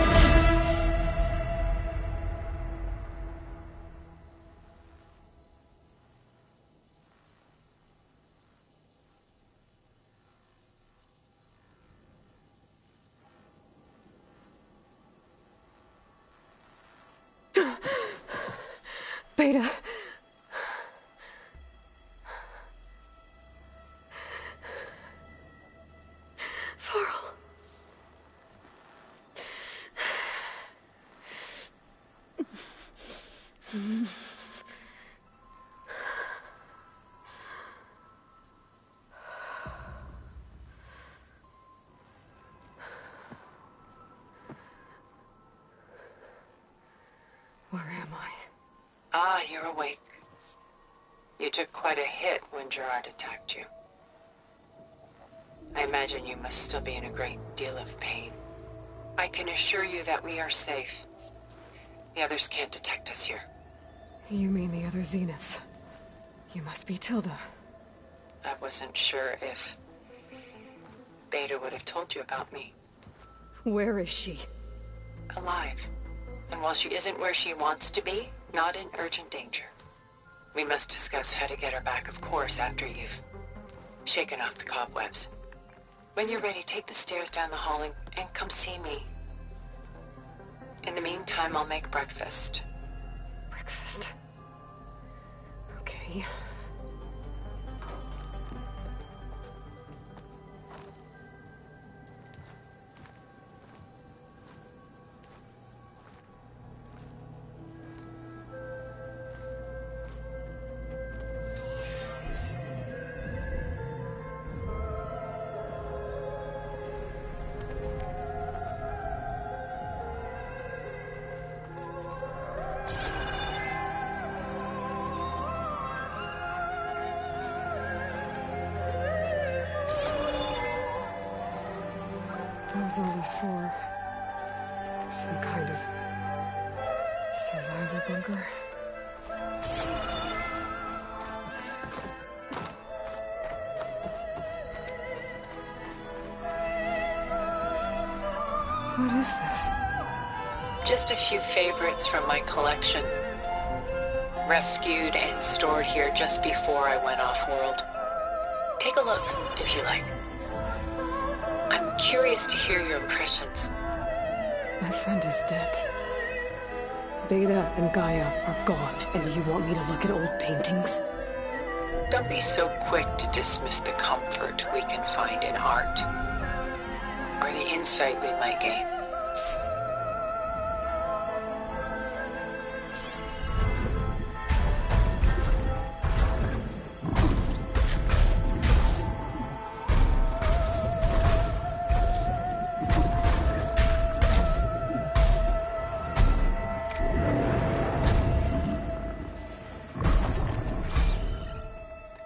Beta. Varl. Where am I? Ah, you're awake. You took quite a hit when Gerard attacked you. I imagine you must still be in a great deal of pain. I can assure you that we are safe. The others can't detect us here. You mean the other Zeniths? You must be Tilda. I wasn't sure if Beta would have told you about me. Where is she? Alive. And while she isn't where she wants to be, not in urgent danger. We must discuss how to get her back, of course, after you've shaken off the cobwebs. When you're ready, take the stairs down the hall and come see me. In the meantime, I'll make breakfast. Breakfast? Okay. What was all this for? Some kind of survival bunker? What is this? Just a few favorites from my collection. Rescued and stored here just before I went off-world. Take a look, if you like. I'm curious to hear your impressions. My friend is dead. Beta and Gaia are gone, and you want me to look at old paintings? Don't be so quick to dismiss the comfort we can find in art, or the insight we might gain.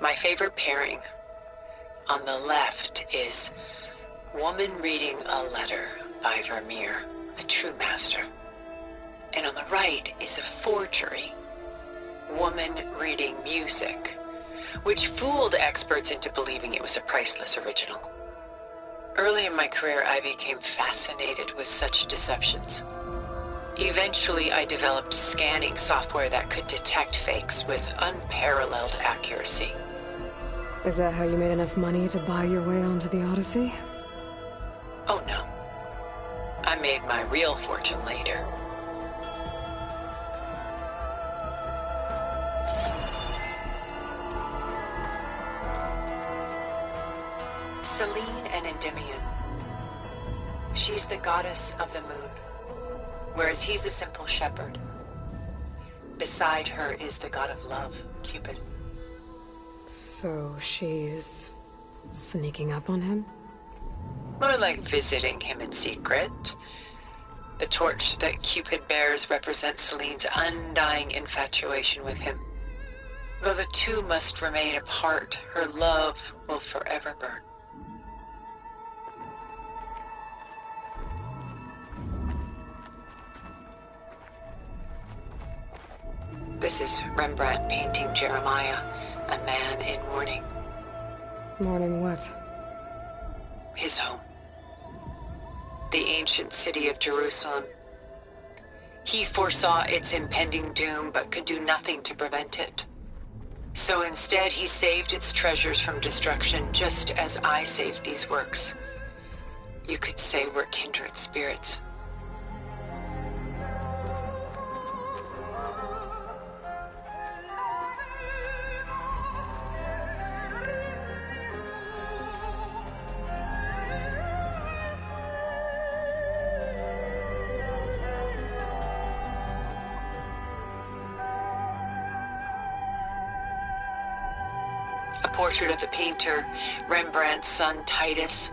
My favorite pairing on the left is Woman Reading a Letter by Vermeer, a true master. And on the right is a forgery, Woman Reading Music, which fooled experts into believing it was a priceless original. Early in my career, I became fascinated with such deceptions. Eventually, I developed scanning software that could detect fakes with unparalleled accuracy. Is that how you made enough money to buy your way onto the Odyssey? Oh no. I made my real fortune later. Selene and Endymion. She's the goddess of the moon, whereas he's a simple shepherd. Beside her is the god of love, Cupid. So she's sneaking up on him? More like visiting him in secret. The torch that Cupid bears represents Selene's undying infatuation with him. Though the two must remain apart, her love will forever burn. This is Rembrandt painting Jeremiah, a man in mourning. Mourning what? His home. The ancient city of Jerusalem. He foresaw its impending doom, but could do nothing to prevent it. So instead, he saved its treasures from destruction, just as I saved these works. You could say we're kindred spirits. portrait of the painter Rembrandt's son Titus,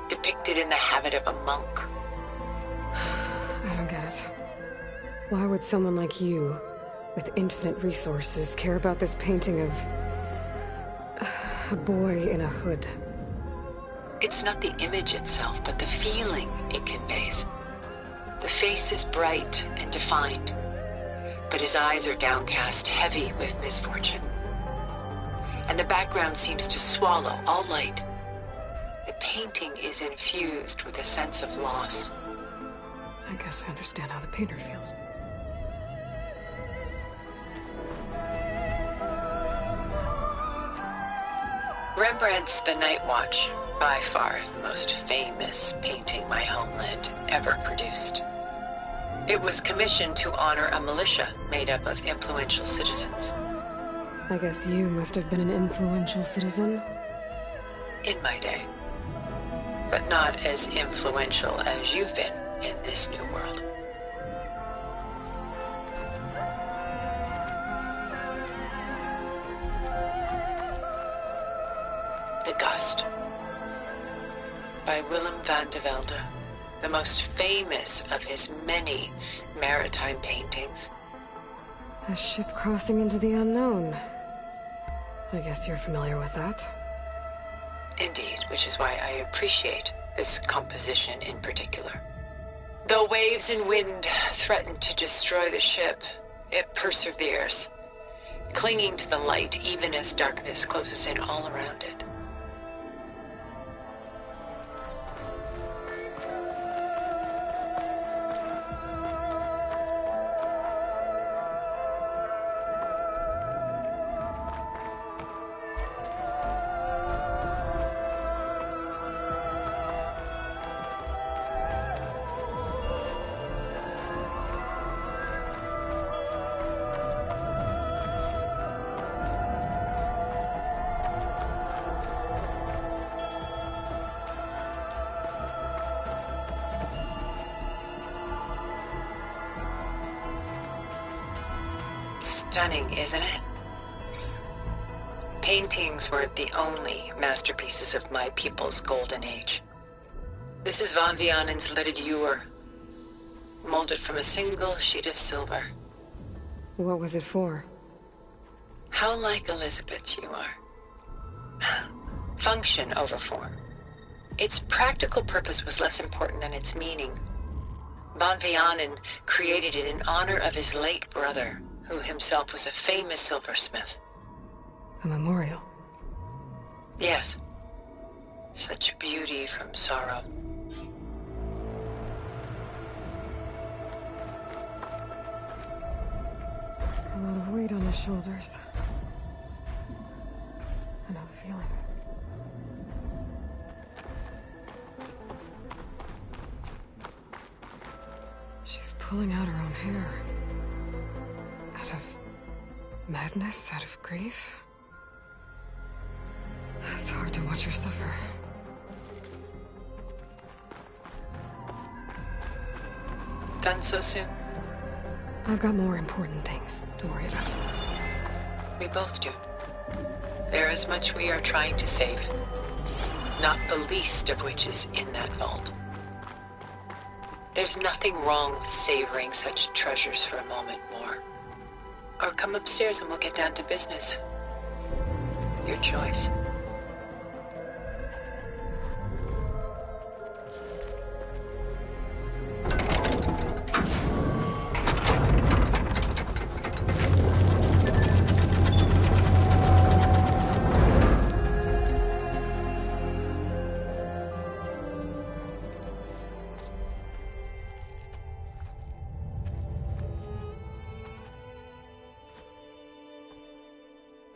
depicted in the habit of a monk. I don't get it. Why would someone like you, with infinite resources, care about this painting of a boy in a hood? It's not the image itself, but the feeling it conveys. The face is bright and defined, but his eyes are downcast, heavy with misfortune. And the background seems to swallow all light. The painting is infused with a sense of loss. I guess I understand how the painter feels. Rembrandt's The Night Watch, by far the most famous painting my homeland ever produced. It was commissioned to honor a militia made up of influential citizens. I guess you must have been an influential citizen? In my day. But not as influential as you've been in this new world. The Gust, by Willem van de Velde, the most famous of his many maritime paintings. A ship crossing into the unknown. I guess you're familiar with that. Indeed, which is why I appreciate this composition in particular. Though waves and wind threaten to destroy the ship, it perseveres, clinging to the light even as darkness closes in all around it. Stunning, isn't it? Paintings were the only masterpieces of my people's golden age. This is Van Vianen's Leaded Ewer, molded from a single sheet of silver. What was it for? How like Elizabeth you are. Function over form. Its practical purpose was less important than its meaning. Van Vianen created it in honor of his late brother, who himself was a famous silversmith. A memorial? Yes. Such beauty from sorrow. A lot of weight on his shoulders. I know the feeling. She's pulling out her own hair. Out of madness? Out of grief? It's hard to watch her suffer. Done so soon? I've got more important things to worry about. We both do. There is much we are trying to save. Not the least of which is in that vault. There's nothing wrong with savoring such treasures for a moment more. Or come upstairs and we'll get down to business. Your choice.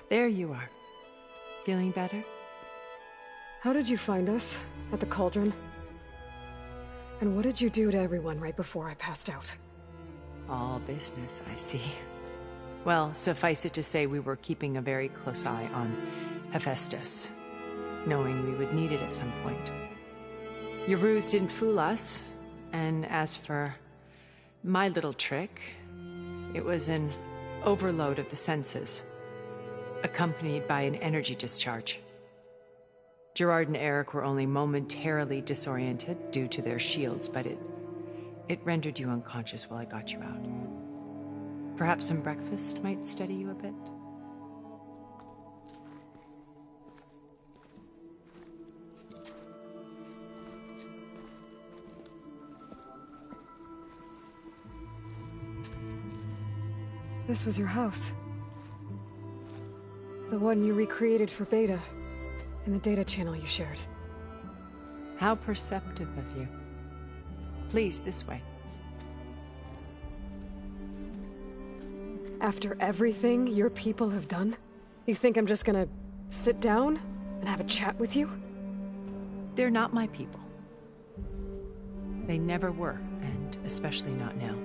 There you are. Feeling better? How did you find us? At the Cauldron? And what did you do to everyone right before I passed out? All business, I see. Well, suffice it to say we were keeping a very close eye on Hephaestus, knowing we would need it at some point. Your ruse didn't fool us, and as for my little trick, it was an overload of the senses. accompanied by an energy discharge. Gerard and Eric were only momentarily disoriented due to their shields, but it rendered you unconscious while I got you out. Perhaps some breakfast might steady you a bit? This was your house. The one you recreated for Beta, in the data channel you shared. How perceptive of you. Please, this way. After everything your people have done, you think I'm just gonna sit down and have a chat with you? They're not my people. They never were, and especially not now.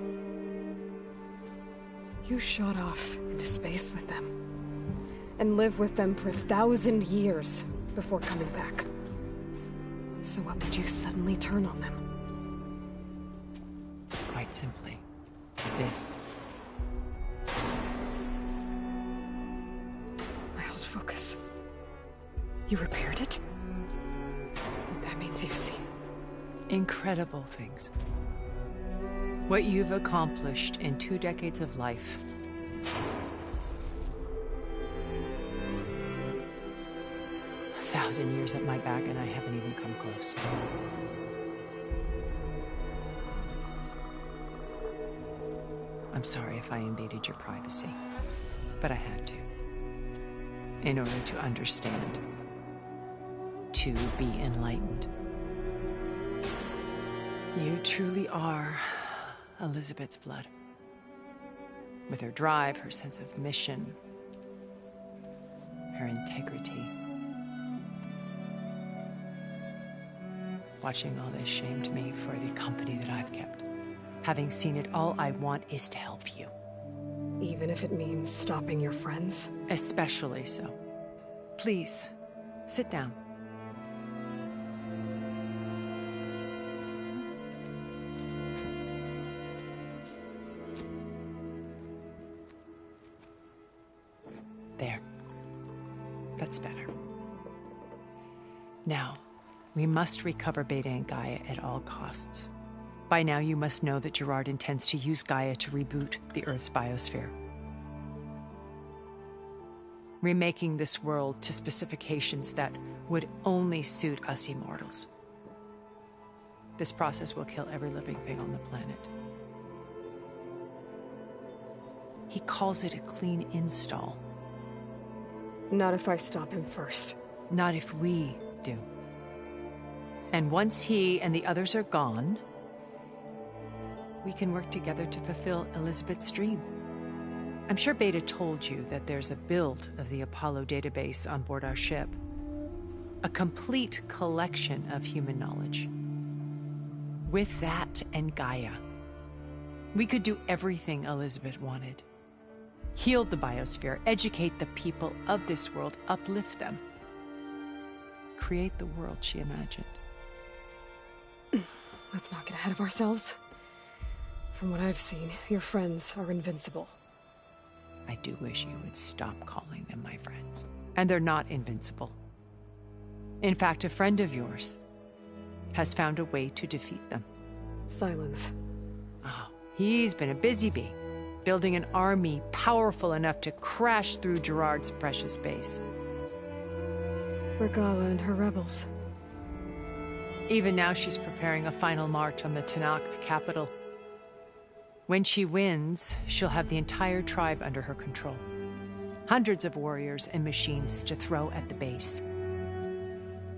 You shot off into space with them, and lived with them for 1,000 years before coming back. So what made you suddenly turn on them? Quite simply, this. My old focus. You repaired it? That means you've seen incredible things. What you've accomplished in 2 decades of life. A 1,000 years at my back, and I haven't even come close. I'm sorry if I invaded your privacy, but I had to. In order to understand. To be enlightened. You truly are Elizabeth's blood. With her drive, her sense of mission, her integrity. Watching all this shamed me for the company that I've kept. Having seen it, all I want is to help you. Even if it means stopping your friends? Especially so. Please, sit down. There. That's better. Now, we must recover Beta and Gaia at all costs. By now, you must know that Gerard intends to use Gaia to reboot the Earth's biosphere. Remaking this world to specifications that would only suit us immortals. This process will kill every living thing on the planet. He calls it a clean install. Not if I stop him first. Not if we do. And once he and the others are gone, we can work together to fulfill Elizabeth's dream. I'm sure Beta told you that there's a build of the Apollo database on board our ship. A complete collection of human knowledge. With that and Gaia, we could do everything Elizabeth wanted. Heal the biosphere, educate the people of this world, uplift them. Create the world she imagined. Let's not get ahead of ourselves. From what I've seen, your friends are invincible. I do wish you would stop calling them my friends. And they're not invincible. In fact, a friend of yours has found a way to defeat them. Silence. Oh, he's been a busy bee, building an army powerful enough to crash through Gerard's precious base. Regala and her rebels. Even now, she's preparing a final march on the Tenakth capital. When she wins, she'll have the entire tribe under her control. Hundreds of warriors and machines to throw at the base.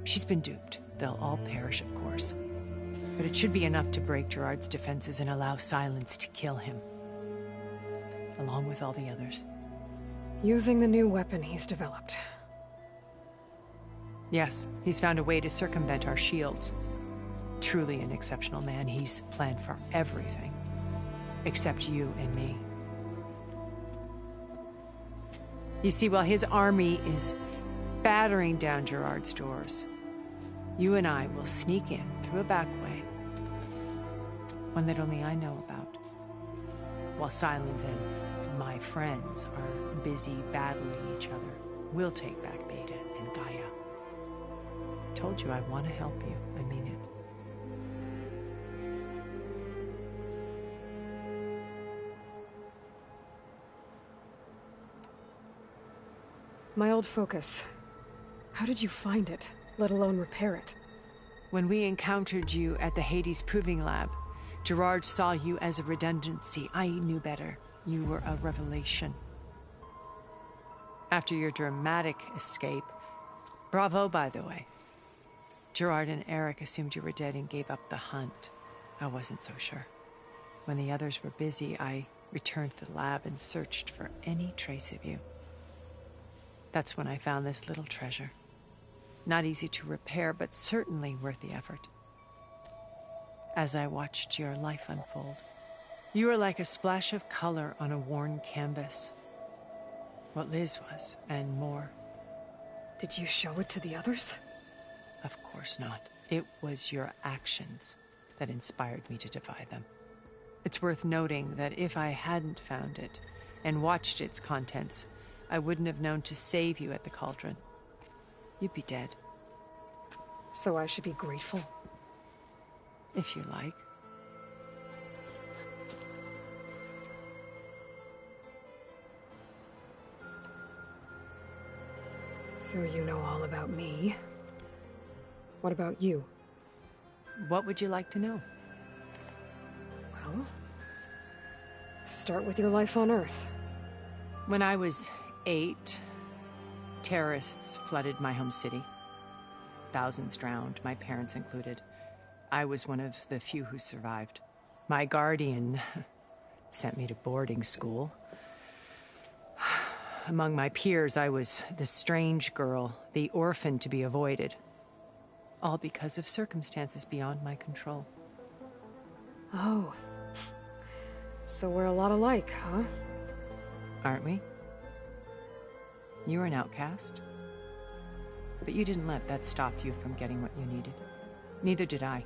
She's been duped. They'll all perish, of course. But it should be enough to break Gerard's defenses and allow Silence to kill him. Along with all the others. Using the new weapon he's developed. Yes, he's found a way to circumvent our shields. Truly an exceptional man. He's planned for everything. Except you and me. You see, while his army is battering down Gerard's doors, you and I will sneak in through a back way. One that only I know about. While Silence and my friends are busy battling each other. We'll take back Beta and Gaia. I told you I want to help you. I mean it. My old focus. How did you find it, let alone repair it? When we encountered you at the Hades Proving Lab, Gerard saw you as a redundancy. I knew better. You were a revelation. After your dramatic escape, bravo, by the way, Gerard and Eric assumed you were dead and gave up the hunt. I wasn't so sure. When the others were busy, I returned to the lab and searched for any trace of you. That's when I found this little treasure. Not easy to repair, but certainly worth the effort. As I watched your life unfold, you were like a splash of color on a worn canvas. What Liz was, and more. Did you show it to the others? Of course not. It was your actions that inspired me to defy them. It's worth noting that if I hadn't found it and watched its contents, I wouldn't have known to save you at the Cauldron. You'd be dead. So I should be grateful? If you like. So you know all about me. What about you? What would you like to know? Well, start with your life on Earth. When I was 8, terrorists flooded my home city. Thousands drowned, my parents included. I was one of the few who survived. My guardian sent me to boarding school. Among my peers, I was the strange girl, the orphan to be avoided. All because of circumstances beyond my control. Oh. So we're a lot alike, huh? Aren't we? You were an outcast. But you didn't let that stop you from getting what you needed. Neither did I.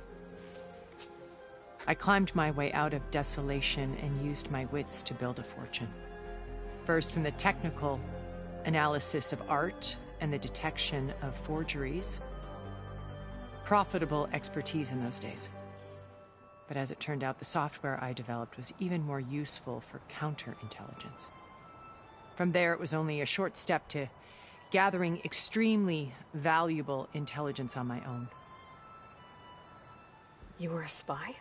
I climbed my way out of desolation and used my wits to build a fortune. First from the technical analysis of art and the detection of forgeries. Profitable expertise in those days. But as it turned out, the software I developed was even more useful for counterintelligence. From there, it was only a short step to gathering extremely valuable intelligence on my own. You were a spy?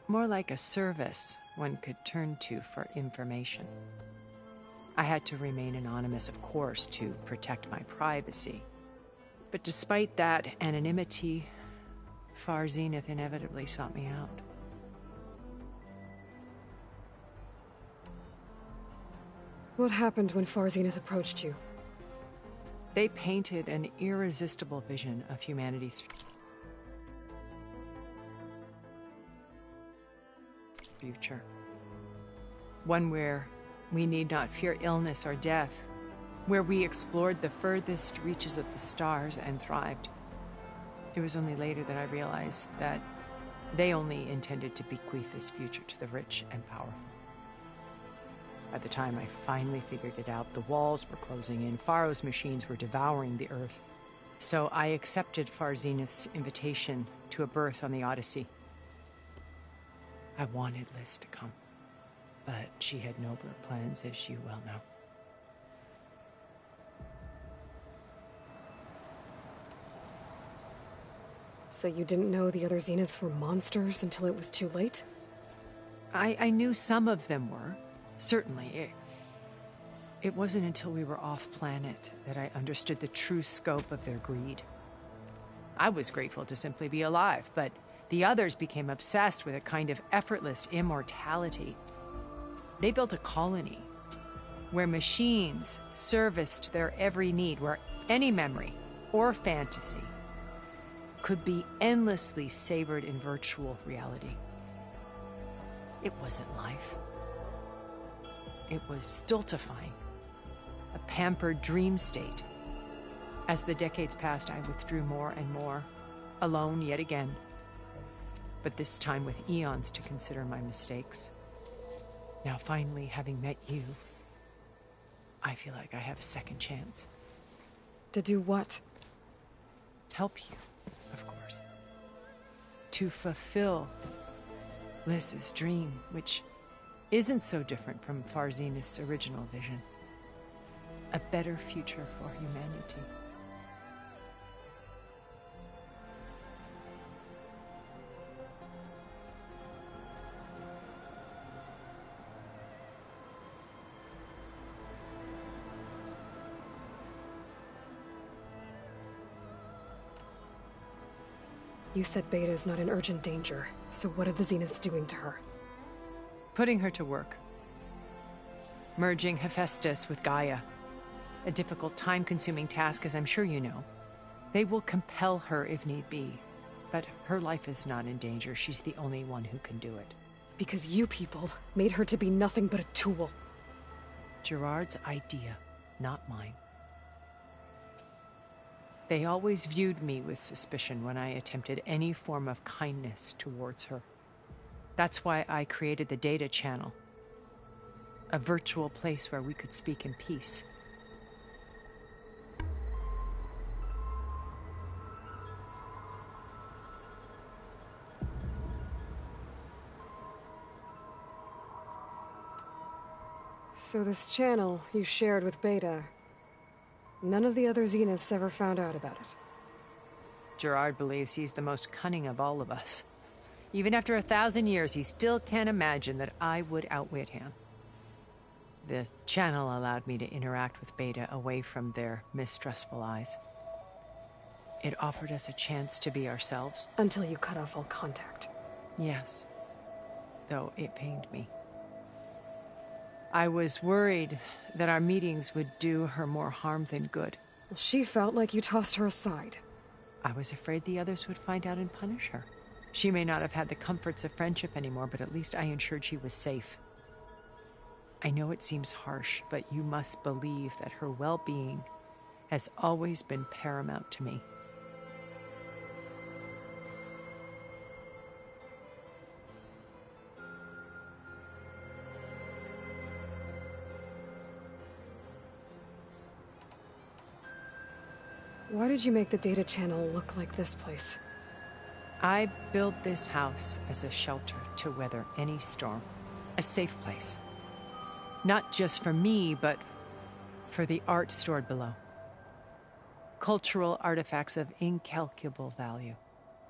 More like a service one could turn to for information. I had to remain anonymous, of course, to protect my privacy. But despite that anonymity, Far Zenith inevitably sought me out. What happened when Far Zenith approached you? They painted an irresistible vision of humanity's future. One where we need not fear illness or death, where we explored the furthest reaches of the stars and thrived. It was only later that I realized that they only intended to bequeath this future to the rich and powerful. By the time I finally figured it out, the walls were closing in, Pharaoh's machines were devouring the Earth. So I accepted Far Zenith's invitation to a berth on the Odyssey. I wanted Liz to come, but she had nobler plans, as you well know. So you didn't know the other Zeniths were monsters until it was too late? I knew some of them were, certainly. It wasn't until we were off-planet that I understood the true scope of their greed. I was grateful to simply be alive, but the others became obsessed with a kind of effortless immortality. They built a colony where machines serviced their every need, where any memory or fantasy could be endlessly savored in virtual reality. It wasn't life. It was stultifying, a pampered dream state. As the decades passed, I withdrew more and more, alone yet again, but this time with eons to consider my mistakes. Now finally, having met you, I feel like I have a second chance. To do what? Help you, of course. To fulfill Liz's dream, which isn't so different from Far Zenith's original vision. A better future for humanity. You said Beta is not in urgent danger, so what are the Zeniths doing to her? Putting her to work. Merging Hephaestus with Gaia. A difficult, time-consuming task, as I'm sure you know. They will compel her if need be. But her life is not in danger. She's the only one who can do it. Because you people made her to be nothing but a tool. Gerard's idea, not mine. They always viewed me with suspicion when I attempted any form of kindness towards her. That's why I created the Data Channel. A virtual place where we could speak in peace. So this channel you shared with Beta, none of the other Zeniths ever found out about it. Gerard believes he's the most cunning of all of us. Even after 1,000 years, he still can't imagine that I would outwit him. The channel allowed me to interact with Beta away from their mistrustful eyes. It offered us a chance to be ourselves. Until you cut off all contact. Yes. Though it pained me. I was worried that our meetings would do her more harm than good. Well, she felt like you tossed her aside. I was afraid the others would find out and punish her. She may not have had the comforts of friendship anymore, but at least I ensured she was safe. I know it seems harsh, but you must believe that her well-being has always been paramount to me. Why did you make the Data Channel look like this place? I built this house as a shelter to weather any storm. A safe place. Not just for me, but for the art stored below. Cultural artifacts of incalculable value.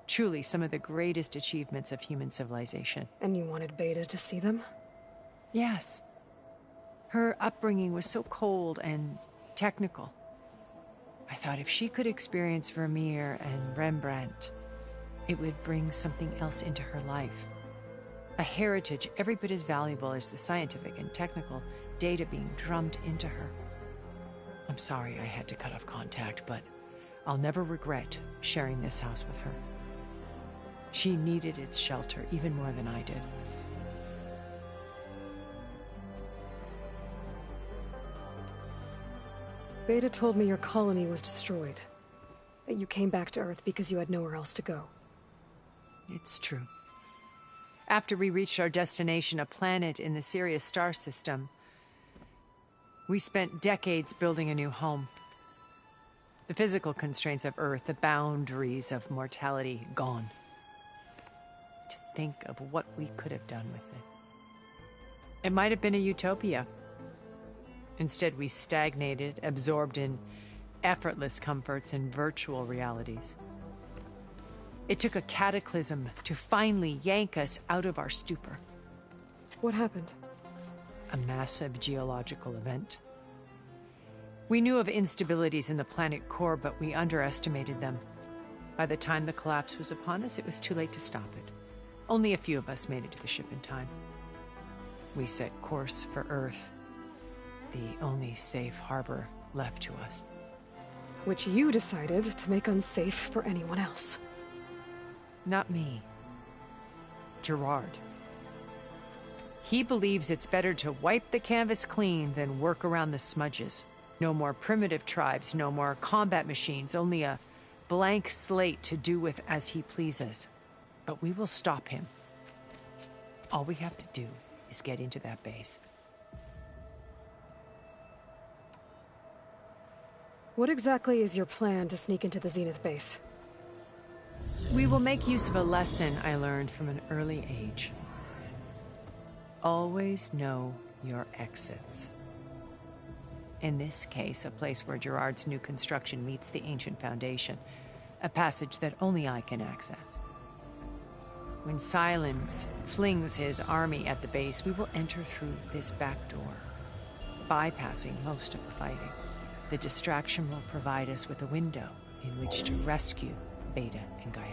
Truly some of the greatest achievements of human civilization. And you wanted Beta to see them? Yes. Her upbringing was so cold and technical. I thought if she could experience Vermeer and Rembrandt, it would bring something else into her life. A heritage every bit as valuable as the scientific and technical data being drummed into her. I'm sorry I had to cut off contact, but I'll never regret sharing this house with her. She needed its shelter even more than I did. Beta told me your colony was destroyed. That you came back to Earth because you had nowhere else to go. It's true. After we reached our destination, a planet in the Sirius star system, we spent decades building a new home. The physical constraints of Earth, the boundaries of mortality, gone. To think of what we could have done with it. It might have been a utopia. Instead, we stagnated, absorbed in effortless comforts and virtual realities. It took a cataclysm to finally yank us out of our stupor. What happened? A massive geological event. We knew of instabilities in the planet core, but we underestimated them. By the time the collapse was upon us, it was too late to stop it. Only a few of us made it to the ship in time. We set course for Earth, the only safe harbor left to us. Which you decided to make unsafe for anyone else. Not me. Gerard. He believes it's better to wipe the canvas clean than work around the smudges. No more primitive tribes, no more combat machines, only a blank slate to do with as he pleases. But we will stop him. All we have to do is get into that base. What exactly is your plan to sneak into the Zenith base? We will make use of a lesson I learned from an early age. Always know your exits. In this case, a place where Gerard's new construction meets the ancient foundation, a passage that only I can access. When Sylens flings his army at the base, we will enter through this back door, bypassing most of the fighting. The distraction will provide us with a window in which to rescue Beta and Gaia.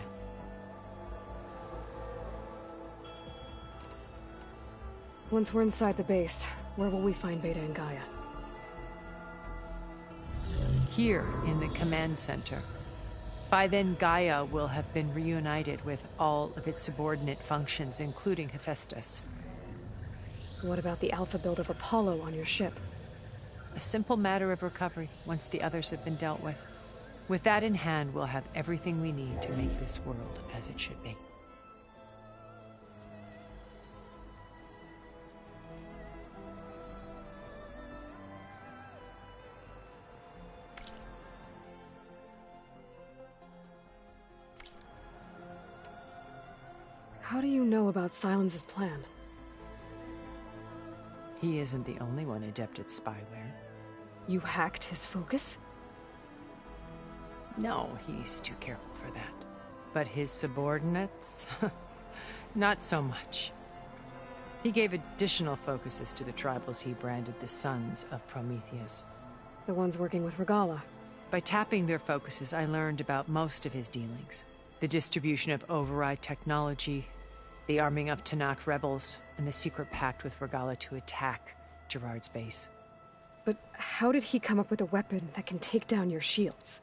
Once we're inside the base, where will we find Beta and Gaia? Here in the command center. By then, Gaia will have been reunited with all of its subordinate functions, including Hephaestus. What about the alpha build of Apollo on your ship? A simple matter of recovery once the others have been dealt with. With that in hand, we'll have everything we need to make this world as it should be. How do you know about Sylens' plan? He isn't the only one adept at spyware. You hacked his focus? No, he's too careful for that. But his subordinates? Not so much. He gave additional focuses to the tribals he branded the Sons of Prometheus. The ones working with Regalla. By tapping their focuses, I learned about most of his dealings. The distribution of override technology, the arming of Tanakh rebels, and the secret pact with Regalla to attack Gerard's base. But how did he come up with a weapon that can take down your shields?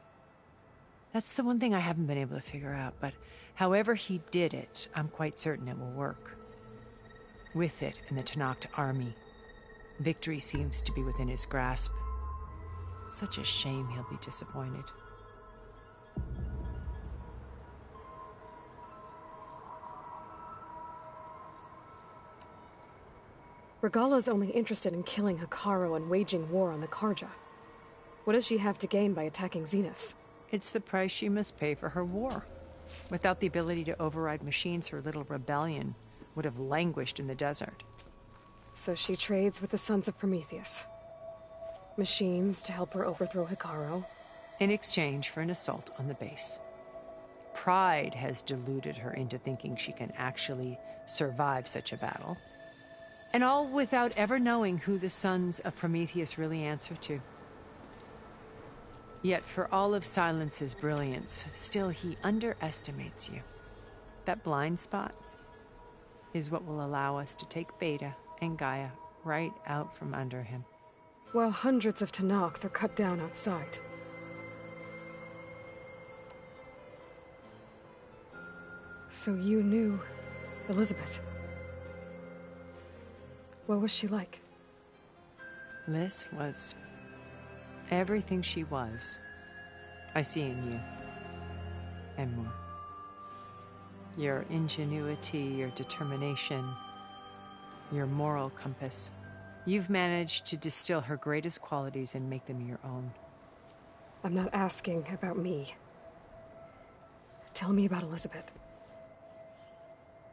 That's the one thing I haven't been able to figure out, but however he did it, I'm quite certain it will work. With it and the Tanakh army, victory seems to be within his grasp. Such a shame he'll be disappointed. Regalla's only interested in killing Hekarro and waging war on the Karja. What does she have to gain by attacking Zenith? It's the price she must pay for her war. Without the ability to override machines, her little rebellion would have languished in the desert. So she trades with the Sons of Prometheus. Machines to help her overthrow Hekarro. In exchange for an assault on the base. Pride has deluded her into thinking she can actually survive such a battle. And all without ever knowing who the Sons of Prometheus really answer to. Yet for all of Sylens' brilliance, still he underestimates you. That blind spot is what will allow us to take Beta and Gaia right out from under him. While hundreds of Tanakh are cut down outside. So you knew Elizabeth. What was she like? Liz was everything she was. I see in you. And more. Your ingenuity, your determination, your moral compass. You've managed to distill her greatest qualities and make them your own. I'm not asking about me. Tell me about Elizabeth.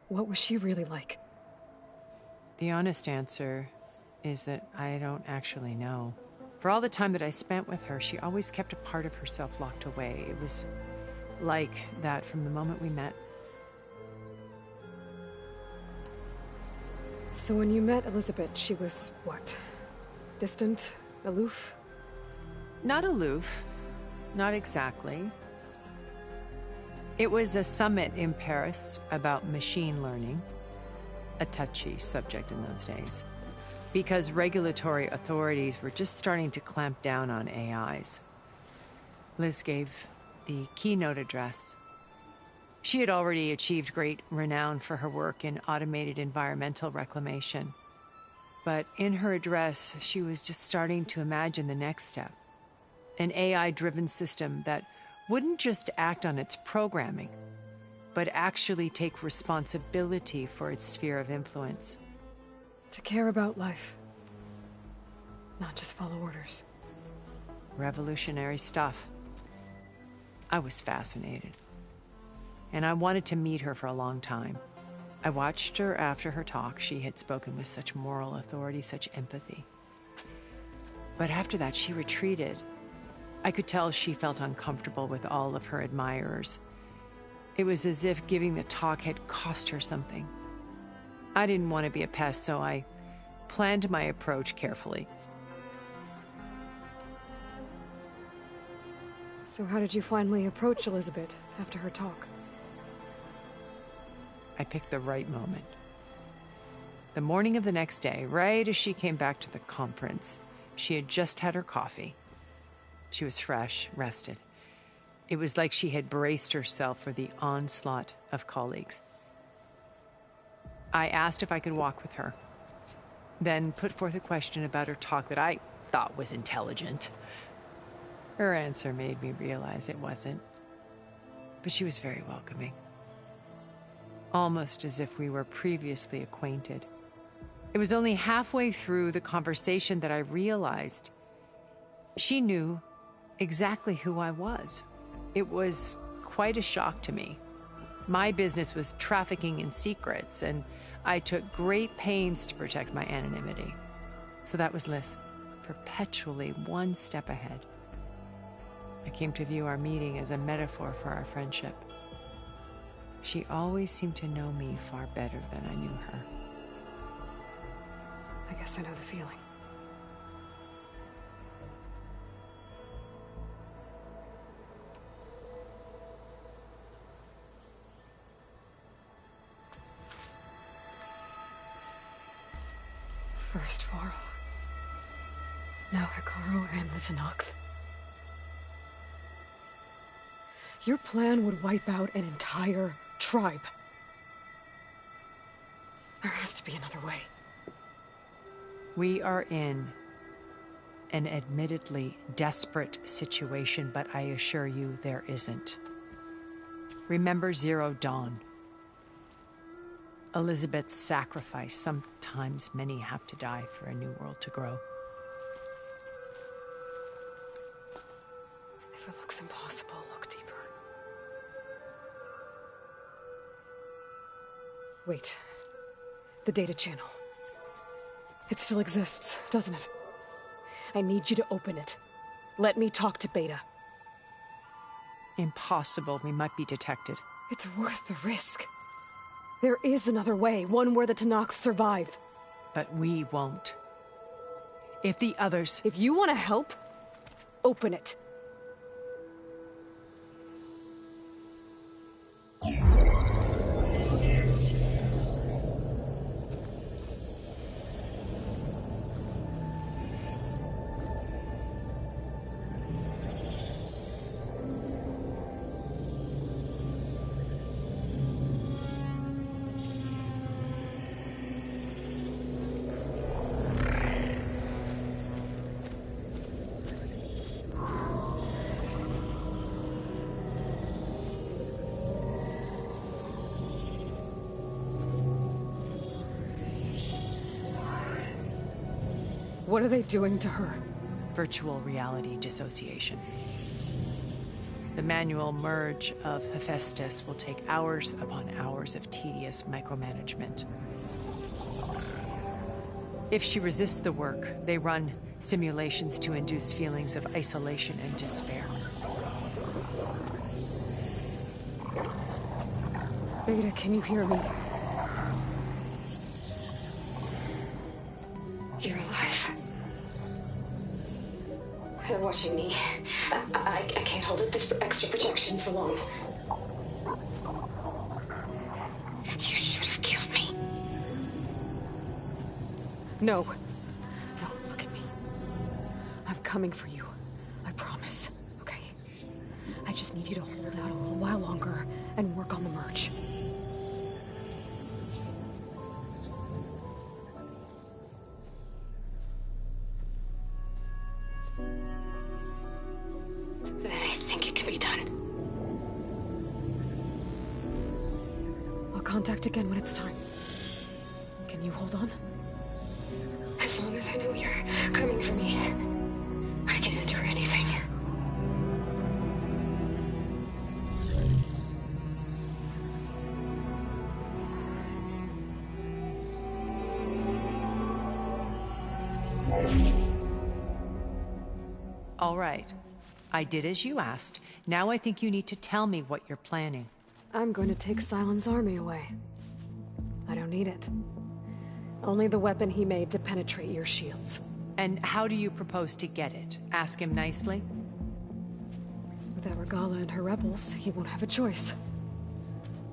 What was she really like? The honest answer is that I don't actually know. For all the time that I spent with her, she always kept a part of herself locked away. It was like that from the moment we met. So when you met Elizabeth, she was what? Distant? Aloof? Not aloof. Not exactly. It was a summit in Paris about machine learning. A touchy subject in those days. Because regulatory authorities were just starting to clamp down on AIs. Liz gave the keynote address. She had already achieved great renown for her work in automated environmental reclamation. But in her address, she was just starting to imagine the next step. An AI-driven system that wouldn't just act on its programming, but actually take responsibility for its sphere of influence. To care about life. Not just follow orders. Revolutionary stuff. I was fascinated. And I wanted to meet her for a long time. I watched her after her talk. She had spoken with such moral authority, such empathy. But after that, she retreated. I could tell she felt uncomfortable with all of her admirers. It was as if giving the talk had cost her something. I didn't want to be a pest, so I planned my approach carefully. So how did you finally approach Elizabeth after her talk? I picked the right moment. The morning of the next day, right as she came back to the conference, she had just had her coffee. She was fresh, rested. It was like she had braced herself for the onslaught of colleagues. I asked if I could walk with her, then put forth a question about her talk that I thought was intelligent. Her answer made me realize it wasn't, but she was very welcoming. Almost as if we were previously acquainted. It was only halfway through the conversation that I realized she knew exactly who I was. It was quite a shock to me. My business was trafficking in secrets, and I took great pains to protect my anonymity. So that was Liz, perpetually one step ahead. I came to view our meeting as a metaphor for our friendship. She always seemed to know me far better than I knew her. I guess I know the feeling. First Varl. Now Hekarro and the Tenakth. Your plan would wipe out an entire tribe. There has to be another way. We are in an admittedly desperate situation, but I assure you there isn't. Remember Zero Dawn. Elizabeth's sacrifice. Sometimes many have to die for a new world to grow. If it looks impossible, look deeper. Wait. The data channel. It still exists, doesn't it? I need you to open it. Let me talk to Beta. Impossible. We might be detected. It's worth the risk. There is another way, one where the Tenakth survive. But we won't. If the others... If you want to help, open it. What are they doing to her? Virtual reality dissociation. The manual merge of Hephaestus will take hours upon hours of tedious micromanagement. If she resists the work, they run simulations to induce feelings of isolation and despair. Beta, can you hear me? You're alive. They're watching me. I can't hold up this extra protection for long. You should have killed me. No. No, look at me. I'm coming for you. I promise. Okay? I just need you to hold out a little while longer and work on the merge. Contact again when it's time. Can you hold on? As long as I know you're coming for me, I can endure anything. All right. I did as you asked. Now I think you need to tell me what you're planning. I'm going to take Sylens' army away. I don't need it. Only the weapon he made to penetrate your shields. And how do you propose to get it? Ask him nicely? Without Regalla and her rebels, he won't have a choice.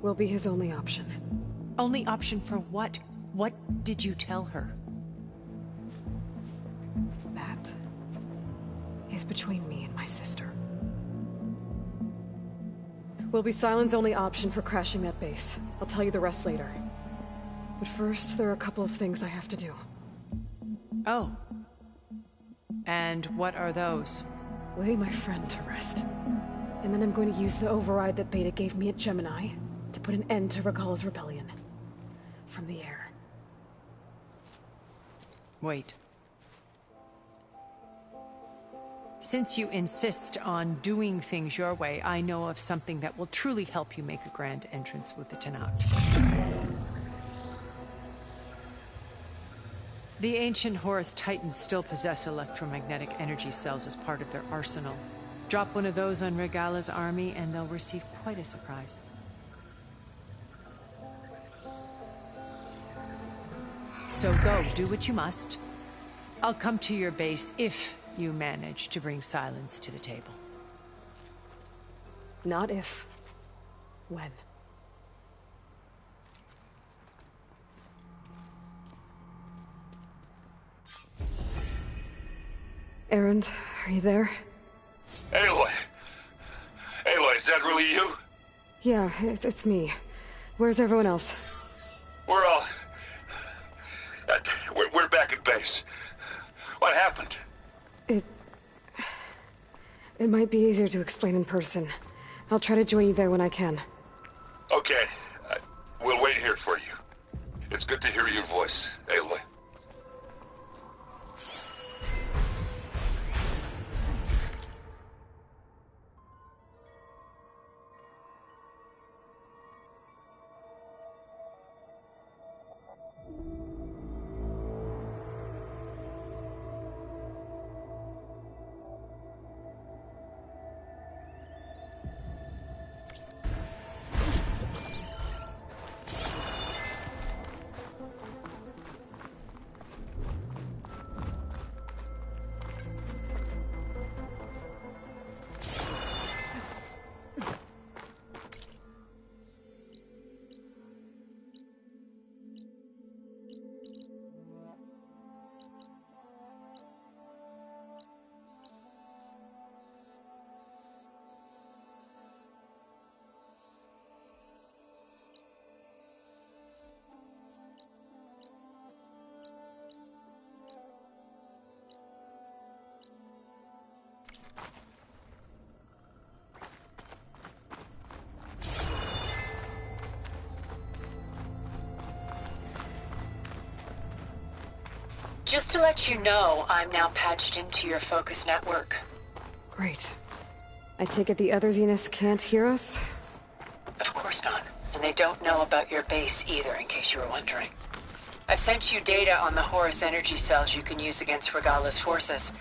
We'll be his only option. Only option for what? What did you tell her? That is between me and my sister. Will be Sylens' only option for crashing that base. I'll tell you the rest later. But first, there are a couple of things I have to do. Oh. And what are those? Lay my friend to rest. And then I'm going to use the override that Beta gave me at Gemini to put an end to Regalla's rebellion. From the air. Wait. Since you insist on doing things your way, I know of something that will truly help you make a grand entrance with the Tenat. The ancient Horus Titans still possess electromagnetic energy cells as part of their arsenal. Drop one of those on Regalla's army and they'll receive quite a surprise. So go, do what you must. I'll come to your base if you manage to bring Sylens to the table. Not if. When. Erend, are you there? Aloy! Aloy, is that really you? Yeah, it's me. Where's everyone else? We're all... We're back at base. What happened? It might be easier to explain in person. I'll try to join you there when I can. Okay. We'll wait here for you. It's good to hear your voice, Aloy. Just to let you know, I'm now patched into your focus network. Great. I take it the other Zeniths can't hear us? Of course not. And they don't know about your base either, in case you were wondering. I've sent you data on the Horus energy cells you can use against Regalla's forces.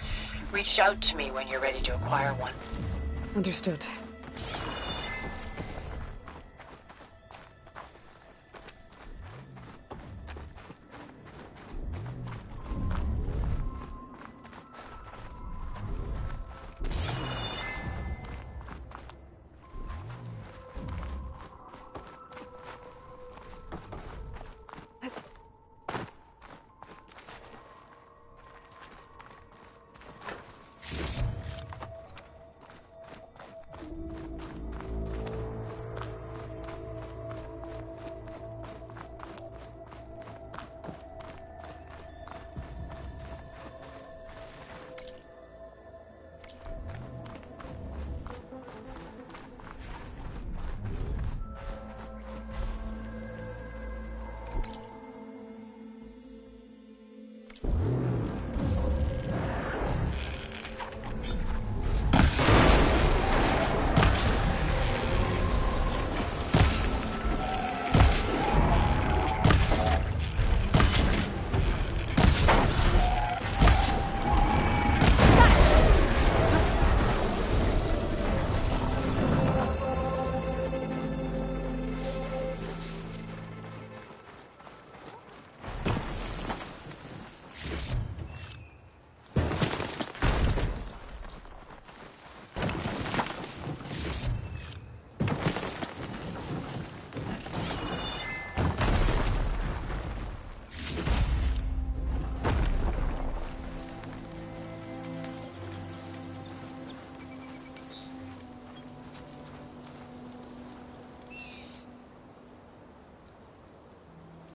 Reach out to me when you're ready to acquire one. Understood.